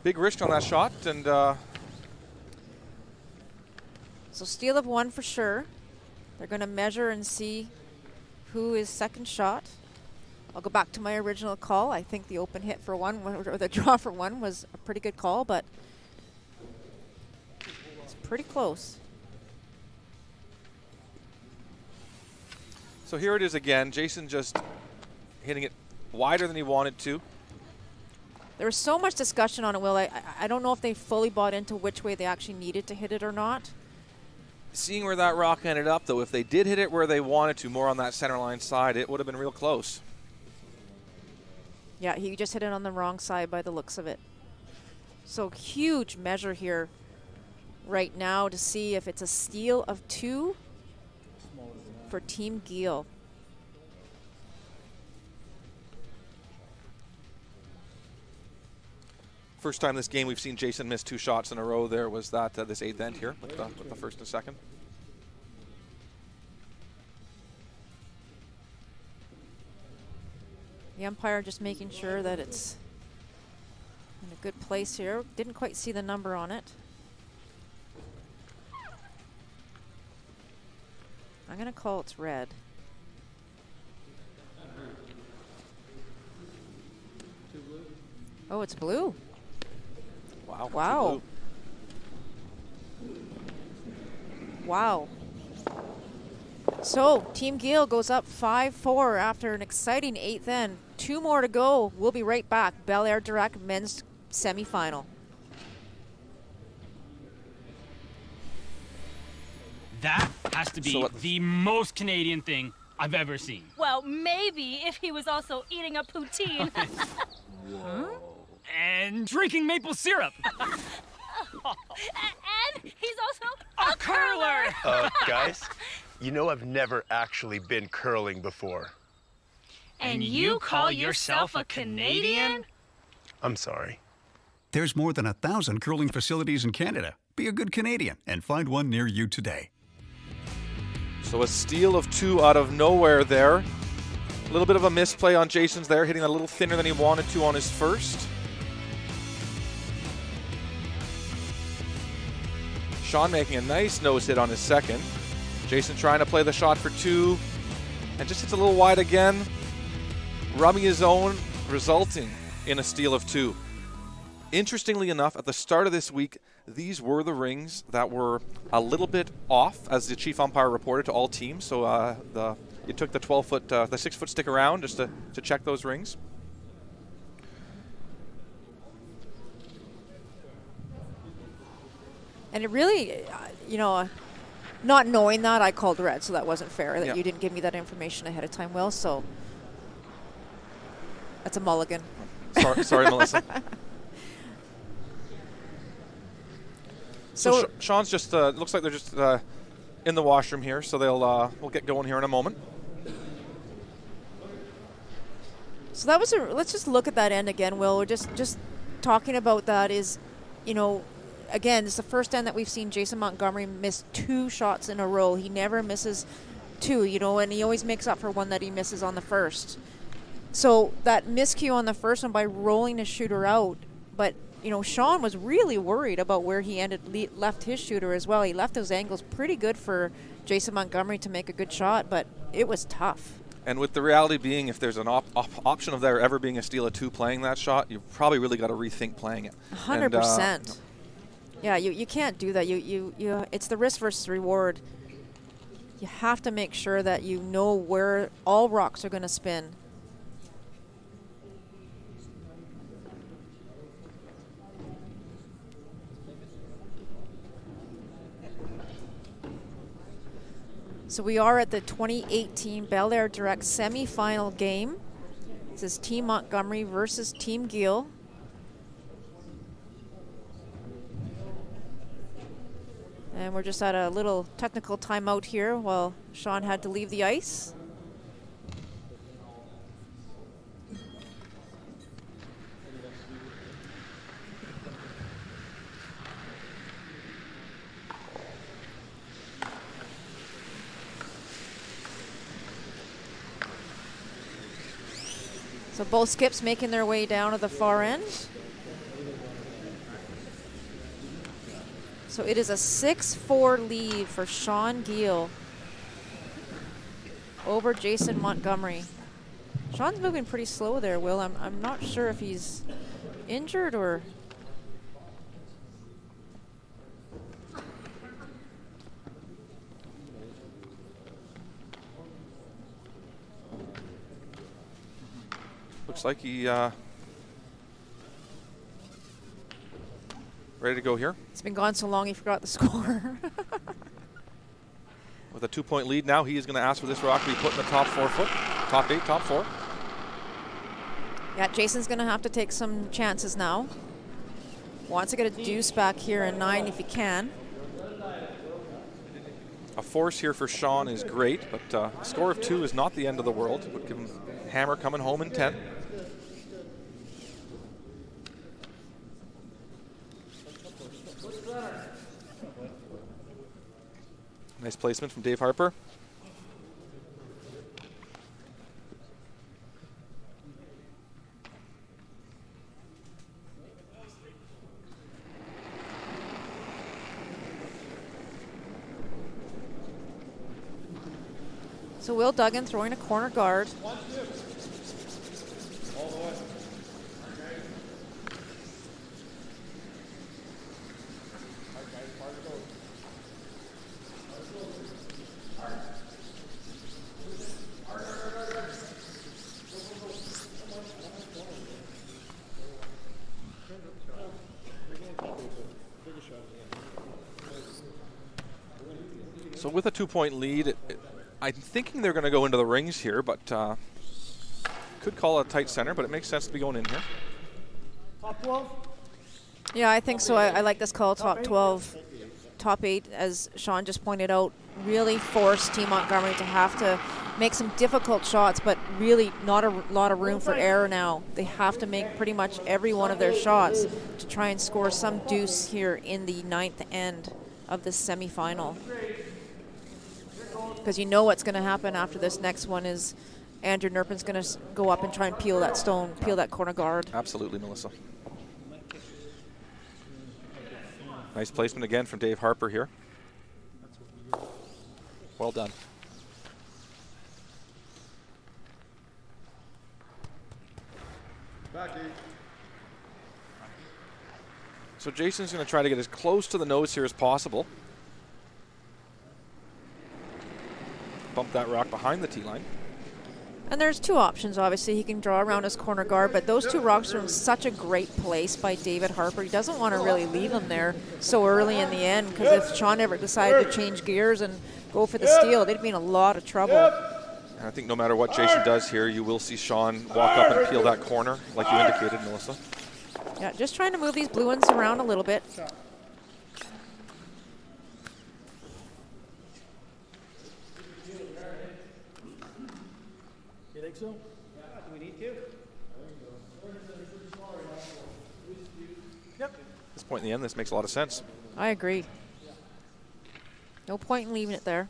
S4: Big risk on that shot, and
S3: So steal of 1 for sure. They're going to measure and see who is second shot. I'll go back to my original call. I think the open hit for 1, or the draw for 1, was a pretty good call, but it's pretty close.
S4: so here it is again. Jason just hitting it wider than he wanted to.
S3: There was so much discussion on it, Will. I don't know if they fully bought into which way they actually needed to hit it or not.
S4: Seeing where that rock ended up, though, if they did hit it where they wanted to, more on that center line side, it would have been real close.
S3: Yeah, he just hit it on the wrong side by the looks of it. So huge measure here right now to see if it's a steal of 2 for Team Geall.
S4: First time this game we've seen Jason miss 2 shots in a row there was that this 8th end here with the first and second.
S3: The umpire just making sure that it's in a good place here. Didn't quite see the number on it. I'm going to call it's red. Oh, it's blue.
S4: Wow.
S3: Wow. Wow. So, Team Geall goes up 5-4 after an exciting 8th end. 2 more to go. We'll be right back. belairdirect men's semifinal.
S10: That has to be the most Canadian thing I've ever seen.
S11: Well, maybe if he was also eating a poutine.
S10: Huh? And drinking maple syrup.
S11: And he's also a curler.
S12: Guys, you know I've never actually been curling before.
S11: And you call yourself a Canadian?
S12: I'm sorry.
S13: There's more than 1,000 curling facilities in Canada. Be a good Canadian and find one near you today.
S4: So a steal of 2 out of nowhere there. A little bit of a misplay on Jason's there, hitting a little thinner than he wanted to on his first. Sean making a nice nose hit on his second. Jason trying to play the shot for 2 and just hits a little wide again, rubbing his own, resulting in a steal of 2. Interestingly enough, at the start of this week, these were the rings that were a little bit off, as the chief umpire reported to all teams. So it took the 12-foot, the 6-foot stick around just to check those rings.
S3: And it really, you know, not knowing that, I called red, so that wasn't fair that you didn't give me that information ahead of time, Will. So that's a mulligan.
S4: Sorry, Melissa. So Sean's just looks like they're just in the washroom here, so we'll get going here in a moment.
S3: So that was let's just look at that end again, Will. We're just talking about that is, you know, again, it's the first end that we've seen Jason Montgomery miss 2 shots in a row. He never misses 2, you know, and he always makes up for one that he misses on the first. So that miscue on the first one by rolling the shooter out, but you know, Sean was really worried about where he left his shooter as well. He left those angles pretty good for Jason Montgomery to make a good shot, but it was tough.
S4: And with the reality being, if there's an option of there ever being a steal of 2 playing that shot, you've probably really got to rethink playing it.
S3: 100%. Yeah, you can't do that. It's the risk versus reward. You have to make sure that you know where all rocks are going to spin. So we are at the 2018 belairdirect semifinal game. This is Team Montgomery versus Team Geall. And we're just at a little technical timeout here while Sean had to leave the ice. So both skips making their way down to the far end. So it is a 6-4 lead for Sean Geall over Jason Montgomery. Sean's moving pretty slow there, Will. I'm not sure if he's injured or...
S4: Looks like he ready to go here.
S3: It's been gone so long he forgot the score.
S4: With a 2-point lead now, he is going to ask for this rock to be put in the top 4 foot, top 8, top 4.
S3: Yeah, Jason's going to have to take some chances now. Wants to get a deuce back here in 9 if he can.
S4: A force here for Sean is great, but a score of 2 is not the end of the world. Would give him hammer coming home in 10. Nice placement from Dave Harper.
S3: So Will Duggan throwing a corner guard.
S4: So with a 2-point lead, I'm thinking they're going to go into the rings here, but could call it a tight center, but it makes sense to be going in here.
S15: Top 12?
S3: Yeah, I think so. I like this call, top 12. Top 8, as Sean just pointed out, really forced Team Montgomery to have to make some difficult shots, but really not a lot of room for error now. They have to make pretty much every one of their shots to try and score some deuce here in the 9th end of this semifinal. Because you know what's going to happen after this next one is Andrew Nerpin's going to go up and try and peel that stone, peel that corner guard.
S4: Absolutely, Melissa. Nice placement again from Dave Harper here. Well done. So Jason's going to try to get as close to the nose here as possible. Bump that rock behind the tee line.
S3: And there's 2 options, obviously. He can draw around his corner guard, but those 2 rocks are in such a great place by David Harper. He doesn't want to really leave them there so early in the end, because if Sean ever decided to change gears and go for the steal, they'd be in a lot of trouble.
S4: And I think no matter what Jason does here, you will see Sean walk up and peel that corner, like you indicated, Melissa.
S3: Yeah, just trying to move these blue ones around a little bit.
S15: So? Do we need to?
S4: Yep. At this point in the end, this makes a lot of sense.
S3: I agree. No point in leaving it there.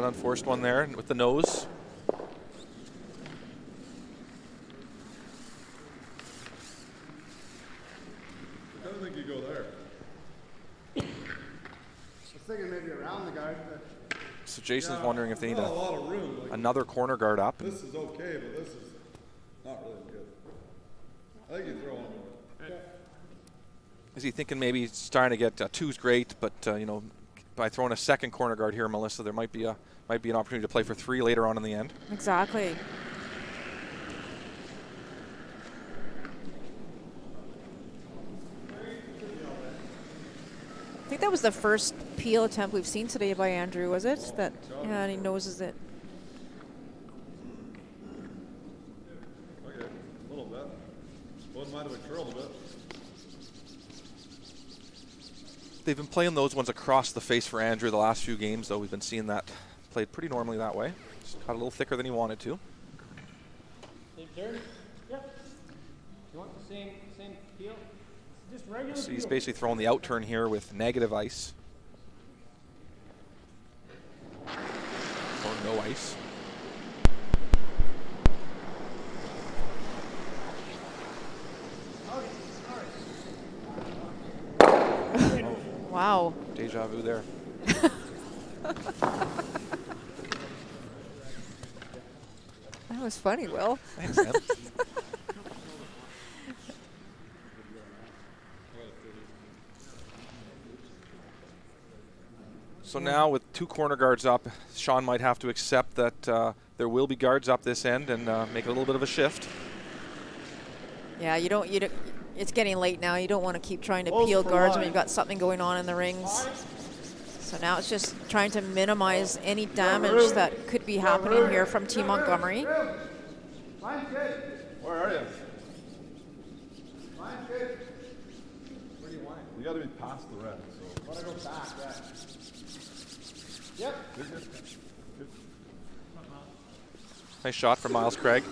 S4: an unforced one there with the nose.
S6: I don't think you go there.
S20: I was thinking maybe around the guard.
S4: So Jason's wondering if they need
S6: a lot of room. Like,
S4: another corner guard up.
S6: This is okay, but this is not really good. I think you throw one more.
S4: Is he thinking maybe starting to get two's great, but you know, by throwing a second corner guard here, Melissa, there might be an opportunity to play for 3 later on in the end.
S3: Exactly. I think that was the first peel attempt we've seen today by Andrew, was it? That, yeah, and he noses it.
S6: Okay, a little bit. Wouldn't mind if it curled a bit.
S4: They've been playing those ones across the face for Andrew the last few games, though. We've been seeing that played pretty normally that way. Just got a little thicker than he wanted to.
S21: Same turn? Yep. You want the same peel?
S15: Just regular
S4: So he's
S15: peel.
S4: basically throwing the out turn here with negative ice. Or no ice.
S3: Wow.
S4: Deja vu there.
S3: That was funny, Will.
S4: Thanks, Em. So now with 2 corner guards up, Sean might have to accept that there will be guards up this end and make a little bit of a shift.
S3: Yeah, you don't. It's getting late now. You don't want to keep trying to peel guards when you've got something going on in the rings. So now it's just trying to minimize any damage that could be happening here from Team Montgomery.
S6: Where are you?
S20: Where do you want it?
S6: You got to be past the red. So.
S20: I want to go back, yeah. Yep.
S6: Good.
S4: Nice shot from Miles Craig.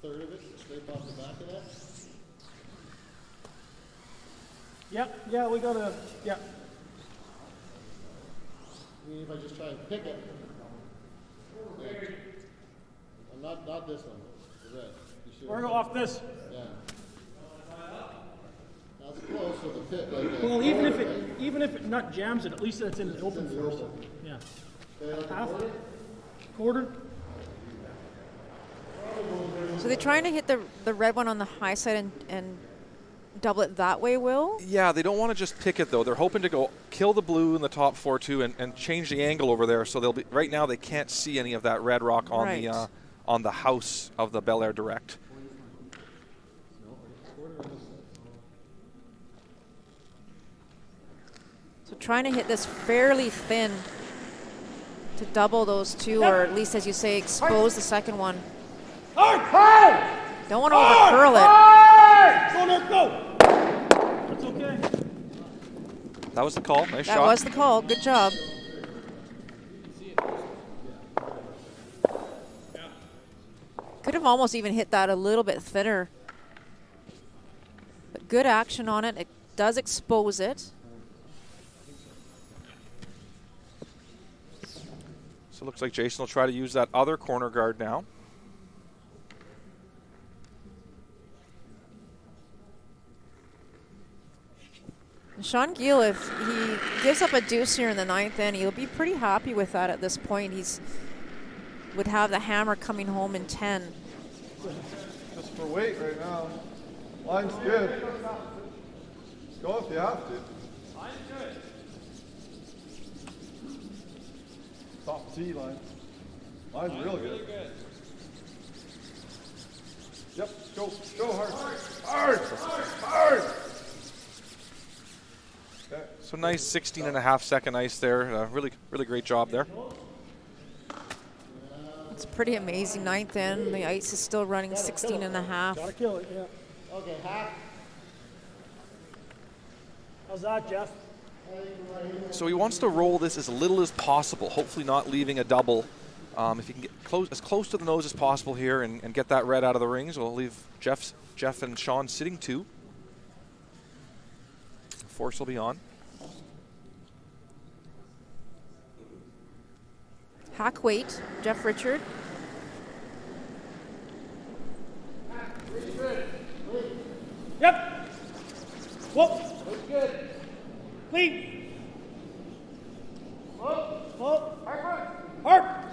S8: Third of it, straight off the back of that.
S15: Yep, yeah, we gotta, yeah.
S8: I mean, if I just try and pick it. And not this one, the red.
S15: We're gonna go off this.
S8: Yeah. That's close with the pit right there.
S15: Well, even if it not jams it, at least it's in the open first. Yeah. Half, quarter.
S3: So they're trying to hit the red one on the high side and double it that way, Will?
S4: Yeah, they don't want to just pick it, though. They're hoping to go kill the blue in the top 4-2 and change the angle over there. So they'll be right now they can't see any of that red rock on the house of the belairdirect.
S3: So trying to hit this fairly thin to double those two, or at least, as you say, expose the second one. Don't want to overcurl it.
S15: Go, Mark, go! That's okay.
S4: That was the call. Nice shot.
S3: That was the call. Good job. Could have almost even hit that a little bit thinner. But good action on it. It does expose it.
S4: So it looks like Jason will try to use that other corner guard now.
S3: Sean Geall, if he gives up a deuce here in the 9th inning, he'll be pretty happy with that at this point. He's would have the hammer coming home in 10.
S6: Just for weight right now. Line's good. Go if you have to.
S15: Line's good.
S6: Top T line. Line's real good.
S15: Really good.
S6: Yep, go hard. Hard! Okay.
S4: So nice 16.5 second ice there. Really great job there.
S3: It's pretty amazing. 9th inning, the ice is still running 16.5.
S15: Gotta kill it, yeah.
S8: Okay, half.
S15: How's that, Jeff?
S4: So he wants to roll this as little as possible, hopefully not leaving a double. If he can get as close to the nose as possible here and get that red out of the rings, we'll leave Jeff and Sean sitting 2. Force will be on.
S3: Hack weight, Jeff Richard.
S7: Yep. Whoop. Looks good. Clean. Whoop. Harp.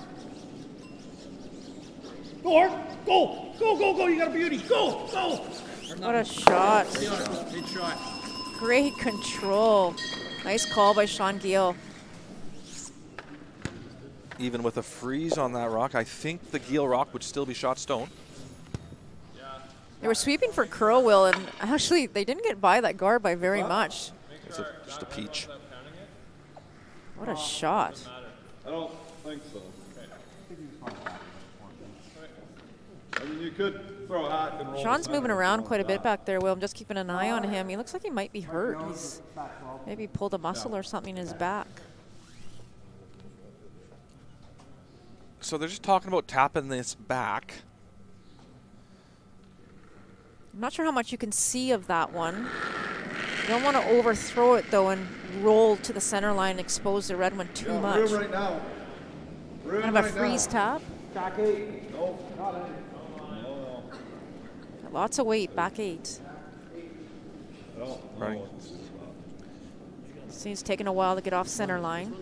S7: Go, Harp. Go. Go, go, go. You got a beauty. Go, go.
S3: What a shot.
S7: Great shot.
S3: Great control. Nice call by Sean Geall.
S4: Even with a freeze on that rock, I think the Geall rock would still be shot stone.
S3: They were sweeping for curl, Will, and actually they didn't get by that guard by very much.
S4: It's just a peach.
S3: What a shot.
S6: I don't think so. I mean, you could throw a hack and roll.
S3: Sean's moving around quite a bit back there, Will. I'm just keeping an eye on him. He looks like he might be hurt. He's maybe pulled a muscle or something in his back.
S4: So they're just talking about tapping this back.
S3: I'm not sure how much you can see of that one. You don't want to overthrow it, though, and roll to the center line and expose the red one too much.
S6: Room right now. Room
S3: Kind of a
S6: right
S3: freeze
S6: now.
S3: tap.
S6: Back 8. No, not it. No.
S3: Lots of weight, back 8.
S6: No,
S4: right.
S3: Seems taking a while to get off center line.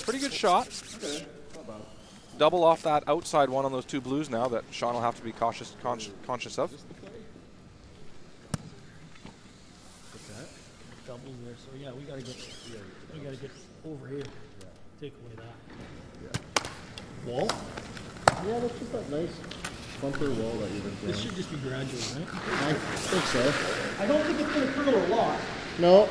S4: Pretty good shot.
S6: Okay. Not bad.
S4: Double off that outside one on those two blues now that Sean will have to be conscious of.
S15: Double there, so yeah, we gotta get over here. Take away that. Wall?
S8: Yeah, that's just that nice bumper wall that you've been throwing.
S15: This should just be gradual, right?
S8: I think so.
S15: I don't think it's gonna curl a lot.
S8: No.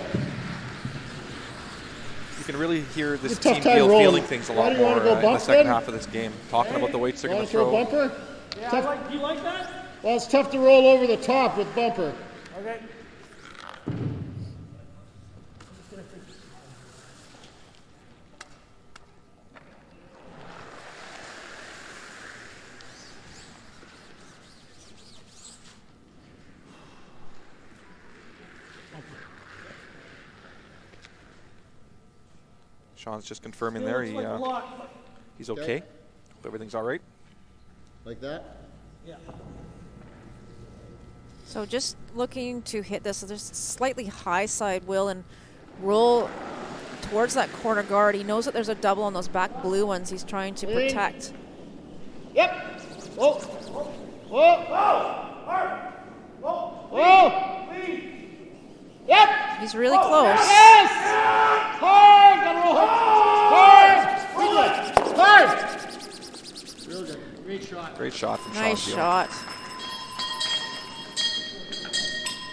S4: You can really hear this
S8: It's a tough
S4: team
S8: time
S4: Geall
S8: rolling.
S4: feeling things a
S8: Why
S4: lot
S8: do you
S4: more
S8: wanna go
S4: in the
S8: bump
S4: second
S8: then?
S4: half of this game. Talking about the weights they're going to
S8: Wanna
S4: throw.
S8: bumper?
S7: Yeah,
S8: Tough.
S7: do you like that?
S8: Well, it's tough to roll over the top with bumper.
S7: Okay.
S4: Sean's just confirming
S7: Still
S4: there
S7: looks like a lot.
S4: he's okay. Hope everything's all right.
S8: Like that?
S7: Yeah.
S3: So just looking to hit this, so there's slightly high side, Will, and roll towards that corner guard. He knows that there's a double on those back blue ones he's trying to protect.
S8: Yep. Whoa. Whoa. Whoa.
S7: Whoa.
S8: Whoa. Yep.
S3: He's really close.
S8: Yes. Hard. Gotta roll hard. Hard.
S15: Real good. Great shot.
S4: Great shot from
S3: Nice
S4: Sean Geall.
S3: shot.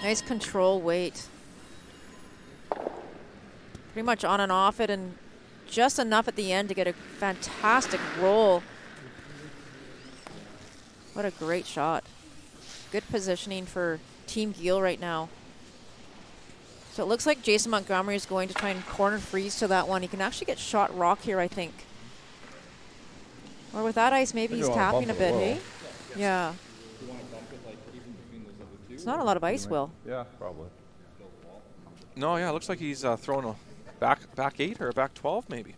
S3: Nice control weight. Pretty much on and off it, and just enough at the end to get a fantastic roll. What a great shot. Good positioning for Team Geall right now. So it looks like Jason Montgomery is going to try and corner freeze to that one. He can actually get shot rock here, I think. Or with that ice, maybe he's tapping a bit, hey? Yeah. It's not a lot of ice, Will.
S6: Yeah, probably.
S4: No, yeah, it looks like he's throwing a back 8 or a back 12 maybe.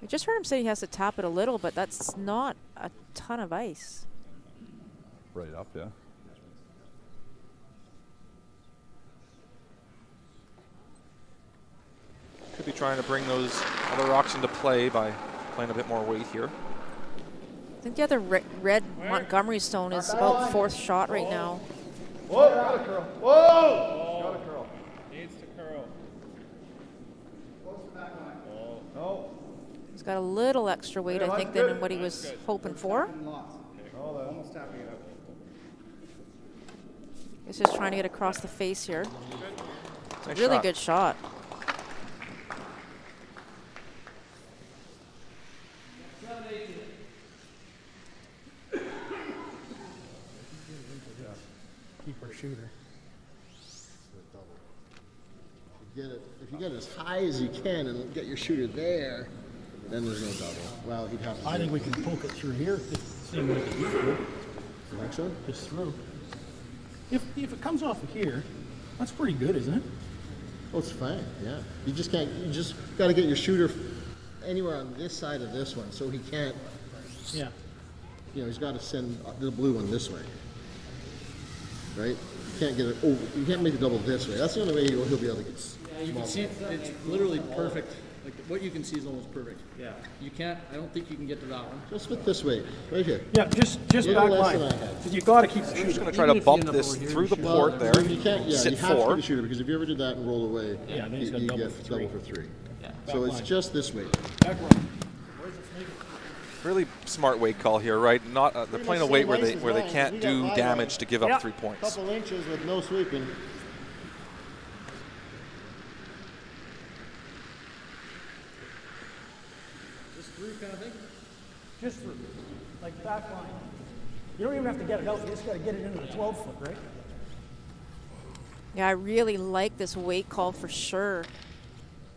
S3: I just heard him say he has to tap it a little, but that's not a ton of ice.
S6: Right up, yeah.
S4: Could be trying to bring those other rocks into play by playing a bit more weight here.
S3: I think the other red Montgomery stone is about fourth shot right now.
S8: Whoa. Got a curl. Whoa.
S6: Got a curl.
S9: Needs to curl.
S6: Close to back line. No.
S3: He's got a little extra weight, I think, than what he was hoping for.
S20: Almost tapping it up.
S3: He's just trying to get across the face here.
S4: Nice
S3: Really
S4: shot.
S3: good shot.
S15: Keep our shooter.
S8: If you get it as high as you can and get your shooter there, then there's no double. Well, he'd have to.
S15: I think we can poke it through here. Same way that you threw.
S8: You think so?
S15: Just through. If it comes off of here, That's pretty good, isn't it?
S8: Oh, it's fine, yeah. You just can't, you just got to get your shooter anywhere on this side of this one so he can't,
S15: yeah.
S8: You know, he's got to send the blue one this way. Right? You can't get it over, you can't make the double this way. That's the only way he'll be able to get
S15: Yeah, you can see it, it's literally perfect. Like what you can see is almost perfect. Yeah. You can't, I don't think you can get to that one.
S8: Just fit this way, right here.
S15: Yeah, just back line. Because you got to keep the
S4: I'm
S15: shooter.
S4: just going to try to bump this through the port there.
S8: You can't, yeah,
S4: sit
S8: you have
S4: 4.
S8: to keep the shooter because if you ever did that and roll away,
S15: yeah, then
S8: you
S15: got double
S8: get
S15: for 3.
S8: double for 3.
S15: Yeah.
S8: So it's just this way.
S15: Back line.
S4: Really smart weight call here, right? Not they're playing a weight where they can't do damage to give up 3 points.
S8: Couple inches with no sweeping.
S15: Just through kind of thing? Just through. Like back line. You don't even have to get it out. You just got to get it into the 12-foot, right?
S3: Yeah, I really like this weight call for sure.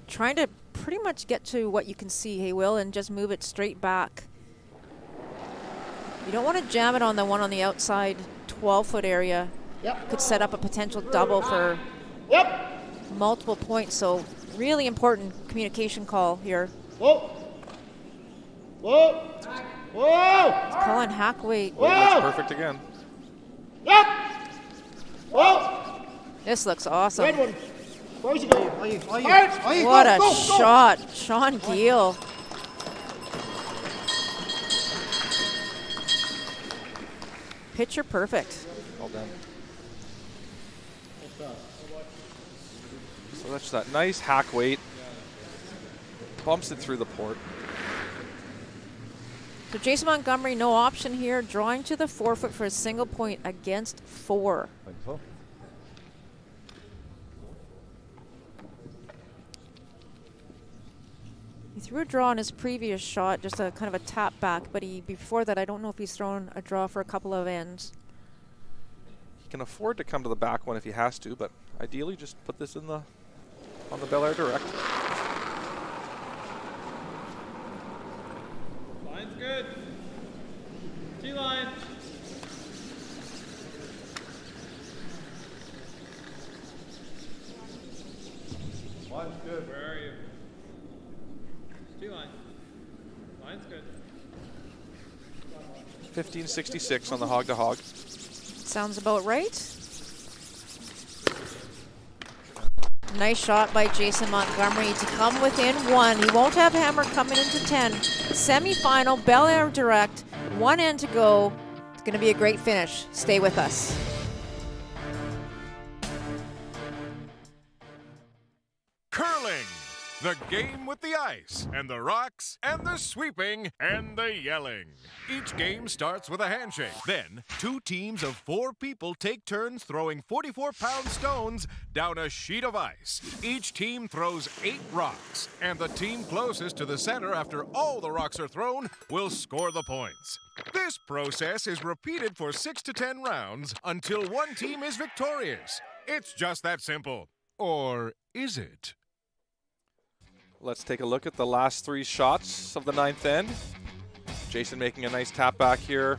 S3: Trying to pretty much get to what you can see, hey, Will, and just move it straight back. You don't want to jam it on the one on the outside 12-foot area.
S8: Yep.
S3: Could set up a potential double for multiple points. So really important communication call here.
S8: Whoa. Whoa. Whoa.
S3: It's calling hack weight.
S4: That's perfect again.
S8: Yep. Whoa.
S3: This looks awesome.
S8: Red one. Where's he going?
S3: What a shot. Sean Geall. Picture perfect.
S4: Well done. So that's that nice hack weight. Bumps it through the port.
S3: So Jason Montgomery, no option here, drawing to the 4-foot for a single point against 4.
S6: I think so.
S3: He threw a draw on his previous shot, just a kind of a tap back, but before that, I don't know if he's thrown a draw for a couple of ends.
S4: He can afford to come to the back one if he has to, but ideally just put this on the belairdirect.
S21: Line's good. T-line.
S6: Line's good.
S21: Where are you? T-line. Line's good.
S4: 1566 on the hog to hog.
S3: Sounds about right. Nice shot by Jason Montgomery to come within 1. He won't have hammer coming into 10. Semi-final, belairdirect, 1 end to go. It's going to be a great finish. Stay with us.
S16: Curling, the game with the ice, and the rocks, and the sweeping, and the yelling. Each game starts with a handshake. Then, 2 teams of 4 people take turns throwing 44-pound stones down a sheet of ice. Each team throws 8 rocks, and the team closest to the center after all the rocks are thrown will score the points. This process is repeated for 6 to 10 rounds until one team is victorious. It's just that simple. Or is it?
S4: Let's take a look at the last 3 shots of the 9th end. Jason making a nice tap back here.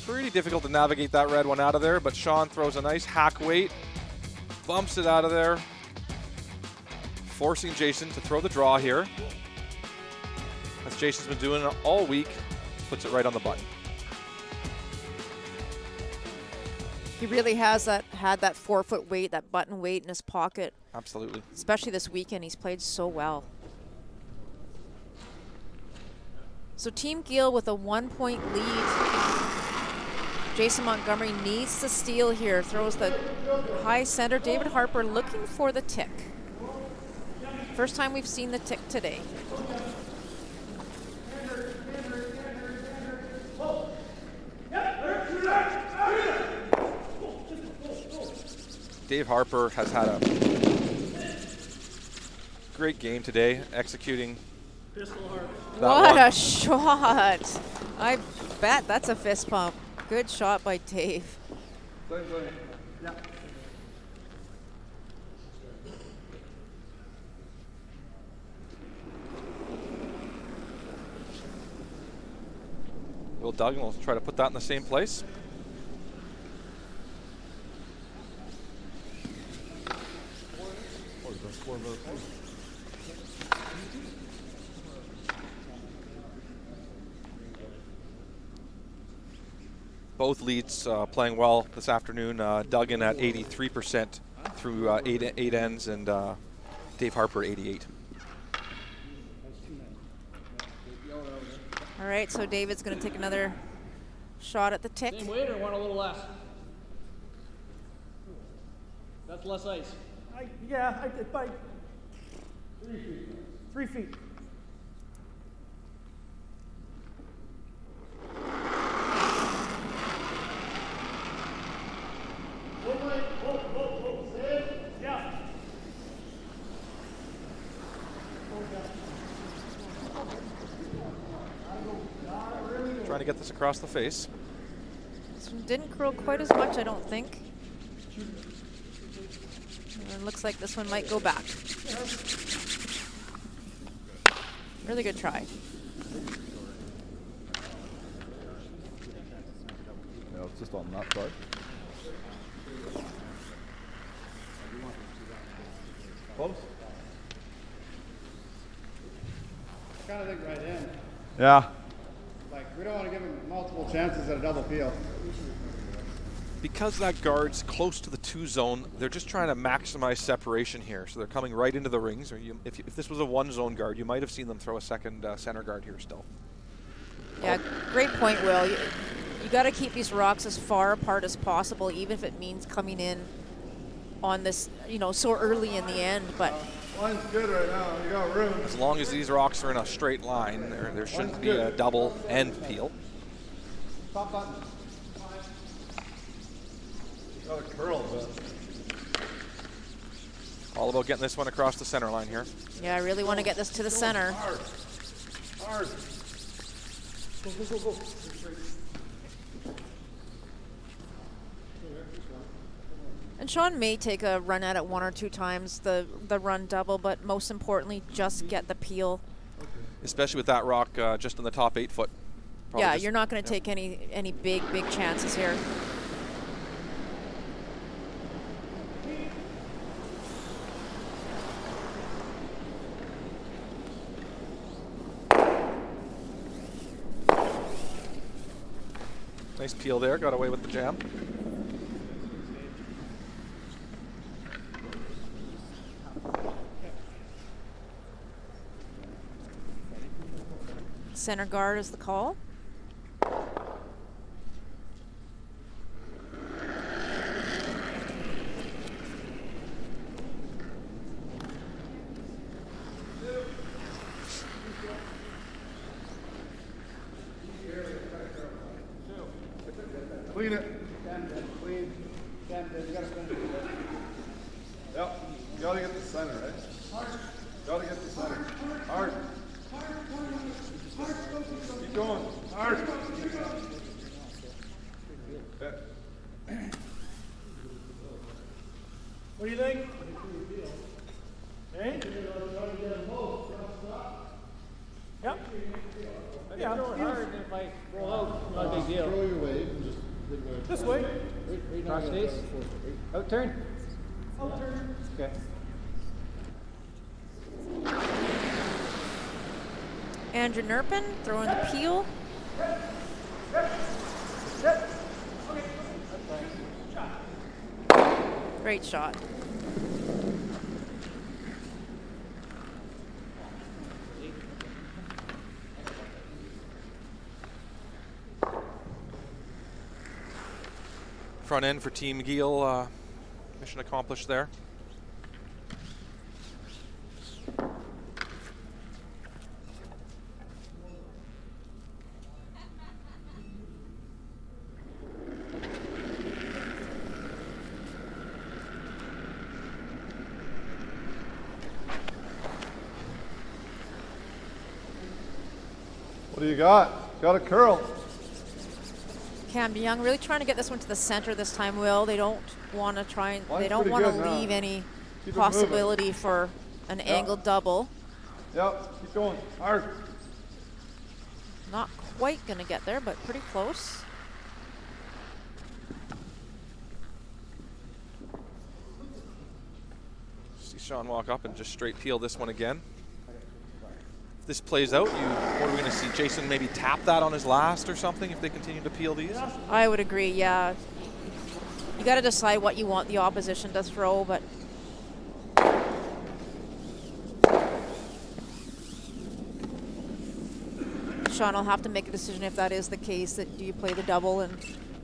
S4: Pretty difficult to navigate that red one out of there, but Sean throws a nice hack weight, bumps it out of there, forcing Jason to throw the draw here. As Jason's been doing it all week, puts it right on the button.
S3: He really has had that 4-foot weight, that button weight in his pocket.
S4: Absolutely.
S3: Especially this weekend, he's played so well. So Team Geall with a 1-point lead. Jason Montgomery needs to steal here. Throws the high center. David Harper looking for the tick. First time we've seen the tick today.
S4: Dave Harper has had a great game today, executing.
S3: What a shot. I bet that's a fist pump. Good shot by Dave.
S4: Will Duggan will try to put that in the same place. Both leads playing well this afternoon. Duggan at 83% through eight ends, and Dave Harper 88.
S3: All right, so David's going to take another shot at the tick.
S21: Same weight or want a little less? That's less ice.
S7: Yeah, I did by 3 feet. Yeah.
S4: Trying to get this across the face.
S3: This one didn't curl quite as much, I don't think. And it looks like this one might go back. Really good try.
S6: Yeah, it's just on that side. Close.
S20: Kind of think right in.
S6: Yeah.
S20: Like, we don't want to give him multiple chances at a double peel.
S4: Because that guard's close to the 2 zone, they're just trying to maximize separation here. So they're coming right into the rings. Or if this was a 1 zone guard, you might have seen them throw a second center guard here still.
S3: Yeah, great point, Will. You got to keep these rocks as far apart as possible, even if it means coming in on this, you know, so early in the end. But
S6: line's good right now. You got room.
S4: As long as these rocks are in a straight line, there shouldn't be a double end peel.
S20: Top button.
S6: Got a curl, but
S4: all about getting this one across the center line here.
S3: yeah, I really want to get this to the center.
S6: hard. Hard. Go, go, go, go.
S3: And Sean may take a run at it 1 or 2 times, the run double, but most importantly, just get the peel.
S4: Especially with that rock just in the top 8 foot. Probably
S3: Yeah,
S4: just,
S3: you're not going to take any big chances here.
S4: Nice peel there, got away with the jam.
S3: Center guard is the call.
S6: Clean it.
S20: Clean. You gotta finish it.
S6: Yep. You gotta get the center, right? Gotta get the center. Hard. Keep going. Hard. Okay.
S7: What do you think? Hey? Yep. Yeah.
S21: Throw it hard, and if I roll out, not a big deal.
S6: Throw your weight and just
S7: This way.
S21: Cross face. Out turn.
S7: Out turn.
S21: Okay.
S3: Andrew Nerpin throwing the peel. Great shot.
S4: Front end for Team Geall, mission accomplished there.
S6: What do you got? Got a curl.
S3: Cam Young really trying to get this one to the center this time, Will. They don't want to try and
S6: Line's
S3: they don't
S6: pretty
S3: want to
S6: good now.
S3: leave any
S6: Keep it
S3: possibility for an angled double.
S6: Yep, keep going. Hard.
S3: Not quite going to get there, but pretty close.
S4: See Sean walk up and just straight peel this one again. If this plays out, what are we going to see? Jason maybe tap that on his last or something if they continue to peel these?
S3: I would agree, yeah. You got to decide what you want the opposition to throw, but Sean will have to make a decision if that is the case. That do you play the double and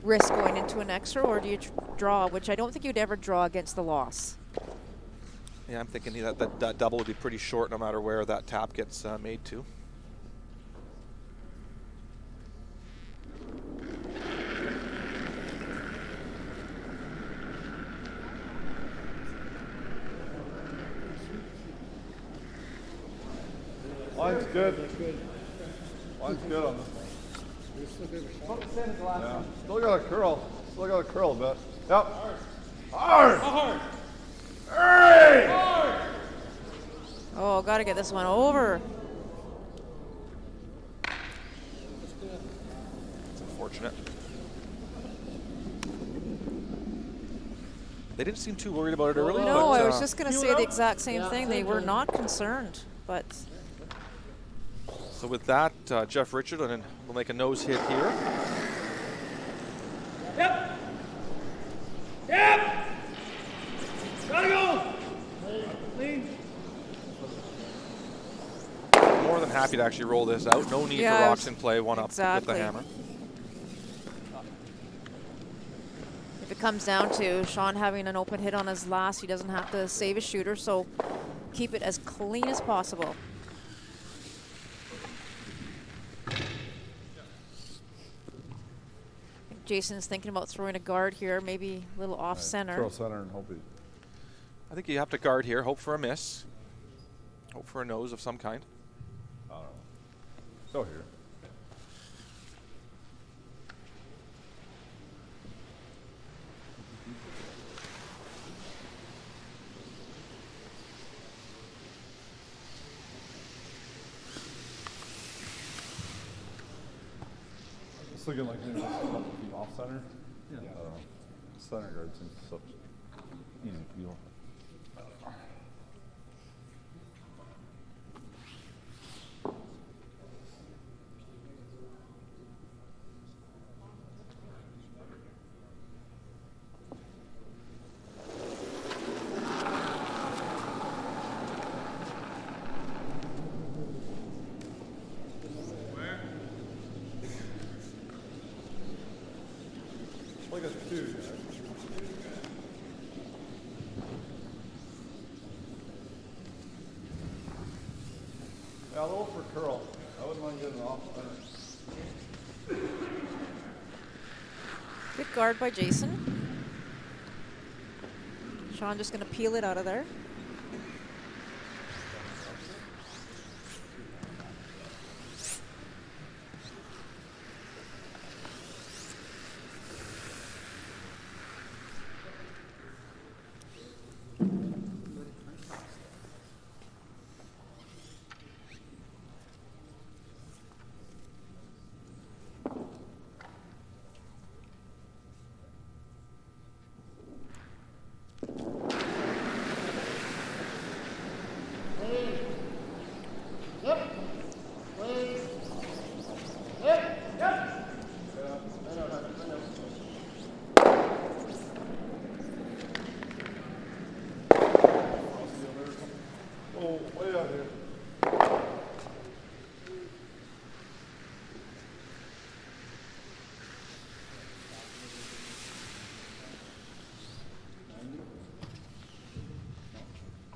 S3: risk going into an extra, or do you draw, which I don't think you'd ever draw against the loss.
S4: Yeah, I'm thinking that double would be pretty short no matter where that tap gets made to.
S6: Line's good. Line's good on this one. Yeah. Still got a curl. Still got a curl a bit. Yep. Hard.
S15: Hard.
S6: Hurry!
S15: Hard.
S3: Oh, got to get this one over.
S4: It's unfortunate. They didn't seem too worried about it early.
S3: No,
S4: but,
S3: I was just going to say the exact same thing. They were not concerned, but.
S4: So with that, Jeff Richard will make a nose hit here.
S15: Yep. Yep. Gotta go. Clean.
S4: More than happy to actually roll this out. No need for rocks in play. One up with the hammer.
S3: If it comes down to Sean having an open hit on his last, he doesn't have to save his shooter, so keep it as clean as possible. Jason's thinking about throwing a guard here, maybe a little off center.
S6: Throw center and hope he.
S4: I think you have to guard here. Hope for a miss. Hope for a nose of some kind.
S6: I don't know. Go here. It's looking like maybe just a couple feet off center. Yeah. I don't know. Center guard seems such easy feel. Like a two, guys. Yeah, a little for curl. I wouldn't mind getting off center.
S3: Good guard by Jason. Sean just going to peel it out of there.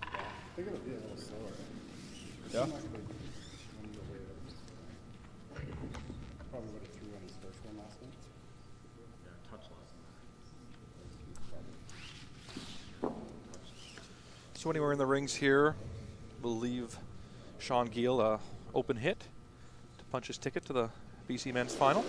S20: I think it'll be a little slower.
S6: Yeah?
S20: Probably would have threw on his first one last night.
S9: Yeah, touch last.
S4: So anywhere in the rings here, we'll leave Sean Geall open hit to punch his ticket to the BC men's final.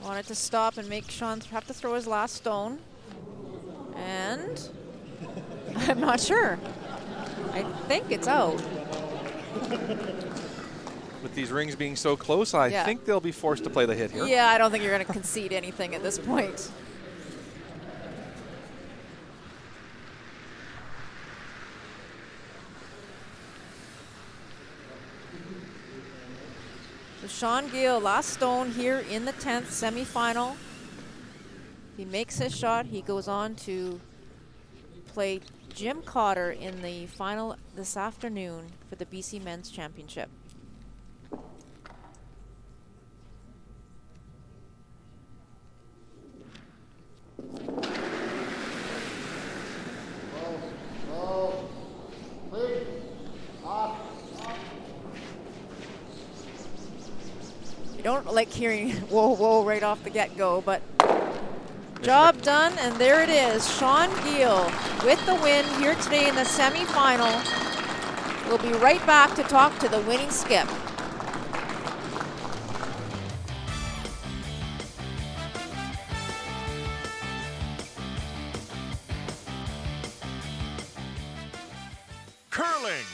S3: Wanted to stop and make Sean have to throw his last stone. And I'm not sure. I think it's out.
S4: With these rings being so close, I think they'll be forced to play the hit here.
S3: Yeah, I don't think you're going to concede anything at this point. So Sean Geall, last stone here in the 10th semifinal. He makes his shot. He goes on to play Jim Cotter in the final this afternoon for the BC Men's Championship. You don't like hearing whoa, whoa right off the get-go, but job done, and there it is. Sean Geall with the win here today in the semifinal. We'll be right back to talk to the winning skip.
S16: Curling,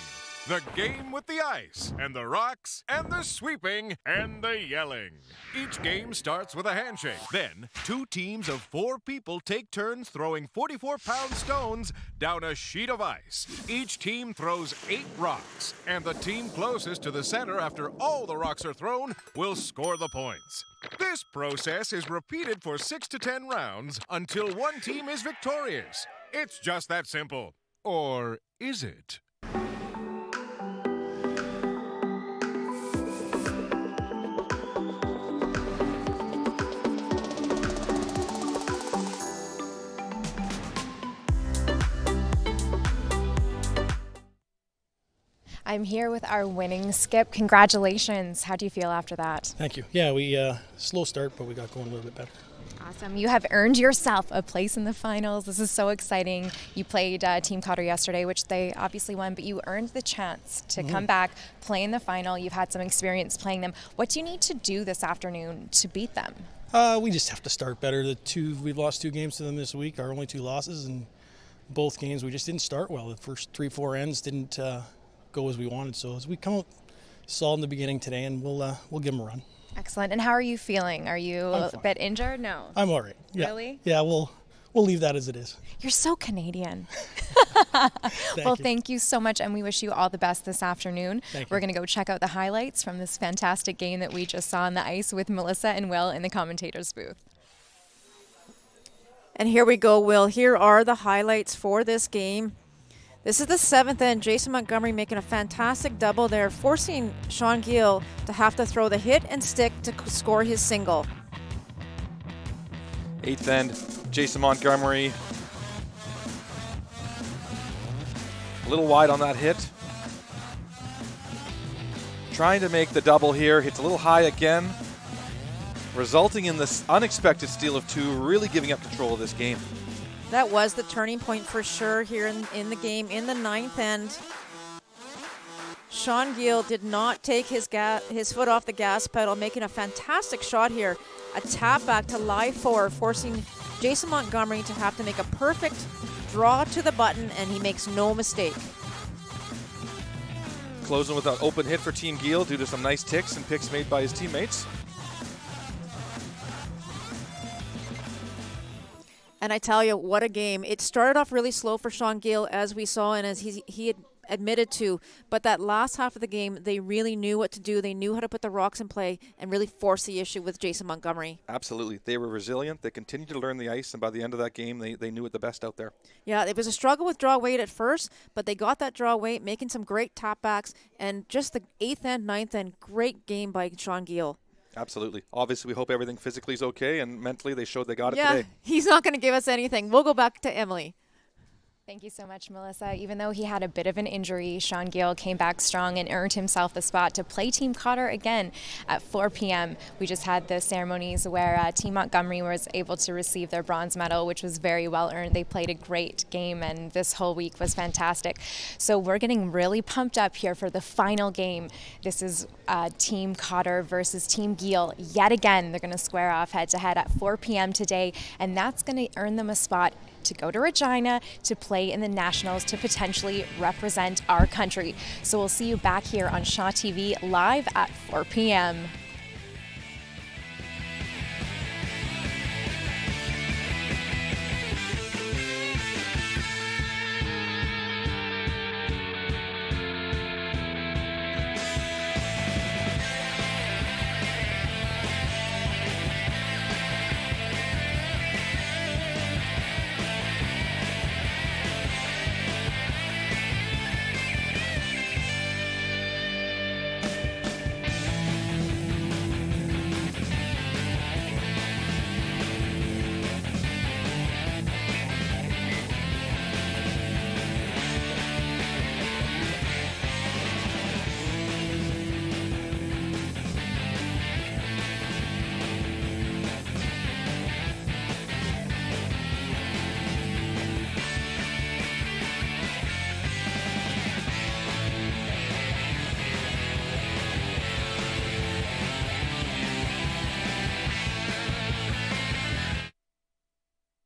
S16: the game with the ice, and the rocks, and the sweeping, and the yelling. Each game starts with a handshake. Then, 2 teams of 4 people take turns throwing 44-pound stones down a sheet of ice. Each team throws 8 rocks, and the team closest to the center after all the rocks are thrown will score the points. This process is repeated for 6 to 10 rounds until one team is victorious. It's just that simple. Or is it?
S2: I'm here with our winning skip. Congratulations. How do you feel after that?
S15: Thank you. Yeah, we slow start, but we got going a little bit better.
S2: Awesome. You have earned yourself a place in the finals. This is so exciting. You played Team Cotter yesterday, which they obviously won, but you earned the chance to come back, play in the final. You've had some experience playing them. What do you need to do this afternoon to beat them?
S15: We just have to start better. We've lost 2 games to them this week, our only 2 losses, and both games we just didn't start well. The first 3-4 ends didn't go as we wanted. So as we come out solid in the beginning today, and we'll give them a run.
S2: Excellent. And how are you feeling? Are you a bit injured? No.
S15: I'm all right. Yeah.
S2: Really?
S15: Yeah, we'll leave that as it is.
S2: You're so Canadian. Thank you so much, and we wish you all the best this afternoon. We're going to go check out the highlights from this fantastic game that we just saw on the ice with Melissa and Will in the commentator's booth.
S3: And here we go, Will. Here are the highlights for this game. This is the 7th end. Jason Montgomery making a fantastic double there, forcing Sean Geall to have to throw the hit and stick to score his single.
S4: 8th end, Jason Montgomery. A little wide on that hit. Trying to make the double here. Hits a little high again, resulting in this unexpected steal of 2, really giving up control of this game.
S3: That was the turning point for sure here in the game. In the 9th end, Sean Geall did not take his foot off the gas pedal, making a fantastic shot here. A tap back to lie 4, forcing Jason Montgomery to have to make a perfect draw to the button, and he makes no mistake.
S4: Closing with an open hit for Team Geall due to some nice ticks and picks made by his teammates.
S3: And I tell you, what a game. It started off really slow for Sean Geall, as we saw and as he had admitted to. But that last half of the game, they really knew what to do. They knew how to put the rocks in play and really force the issue with Jason Montgomery.
S4: Absolutely. They were resilient. They continued to learn the ice, and by the end of that game, they knew it the best out there. Yeah,
S3: it was a struggle with draw weight at first, but they got that draw weight, making some great tap backs. And just the 8th end, 9th end, great game by Sean Geall.
S4: Absolutely. Obviously, we hope everything physically is okay, and mentally they showed they got it today.
S3: Yeah, he's not going to give us anything. We'll go back to Emily.
S2: Thank you so much, Melissa. Even though he had a bit of an injury, Sean Geall came back strong and earned himself the spot to play Team Cotter again at 4 p.m. We just had the ceremonies where Team Montgomery was able to receive their bronze medal, which was very well earned. They played a great game, and this whole week was fantastic. So we're getting really pumped up here for the final game. This is Team Cotter versus Team Geall. Yet again, they're going to square off head-to-head at 4 p.m. today, and that's going to earn them a spot to go to Regina to play in the Nationals to potentially represent our country. So we'll see you back here on Shaw TV live at 4 p.m.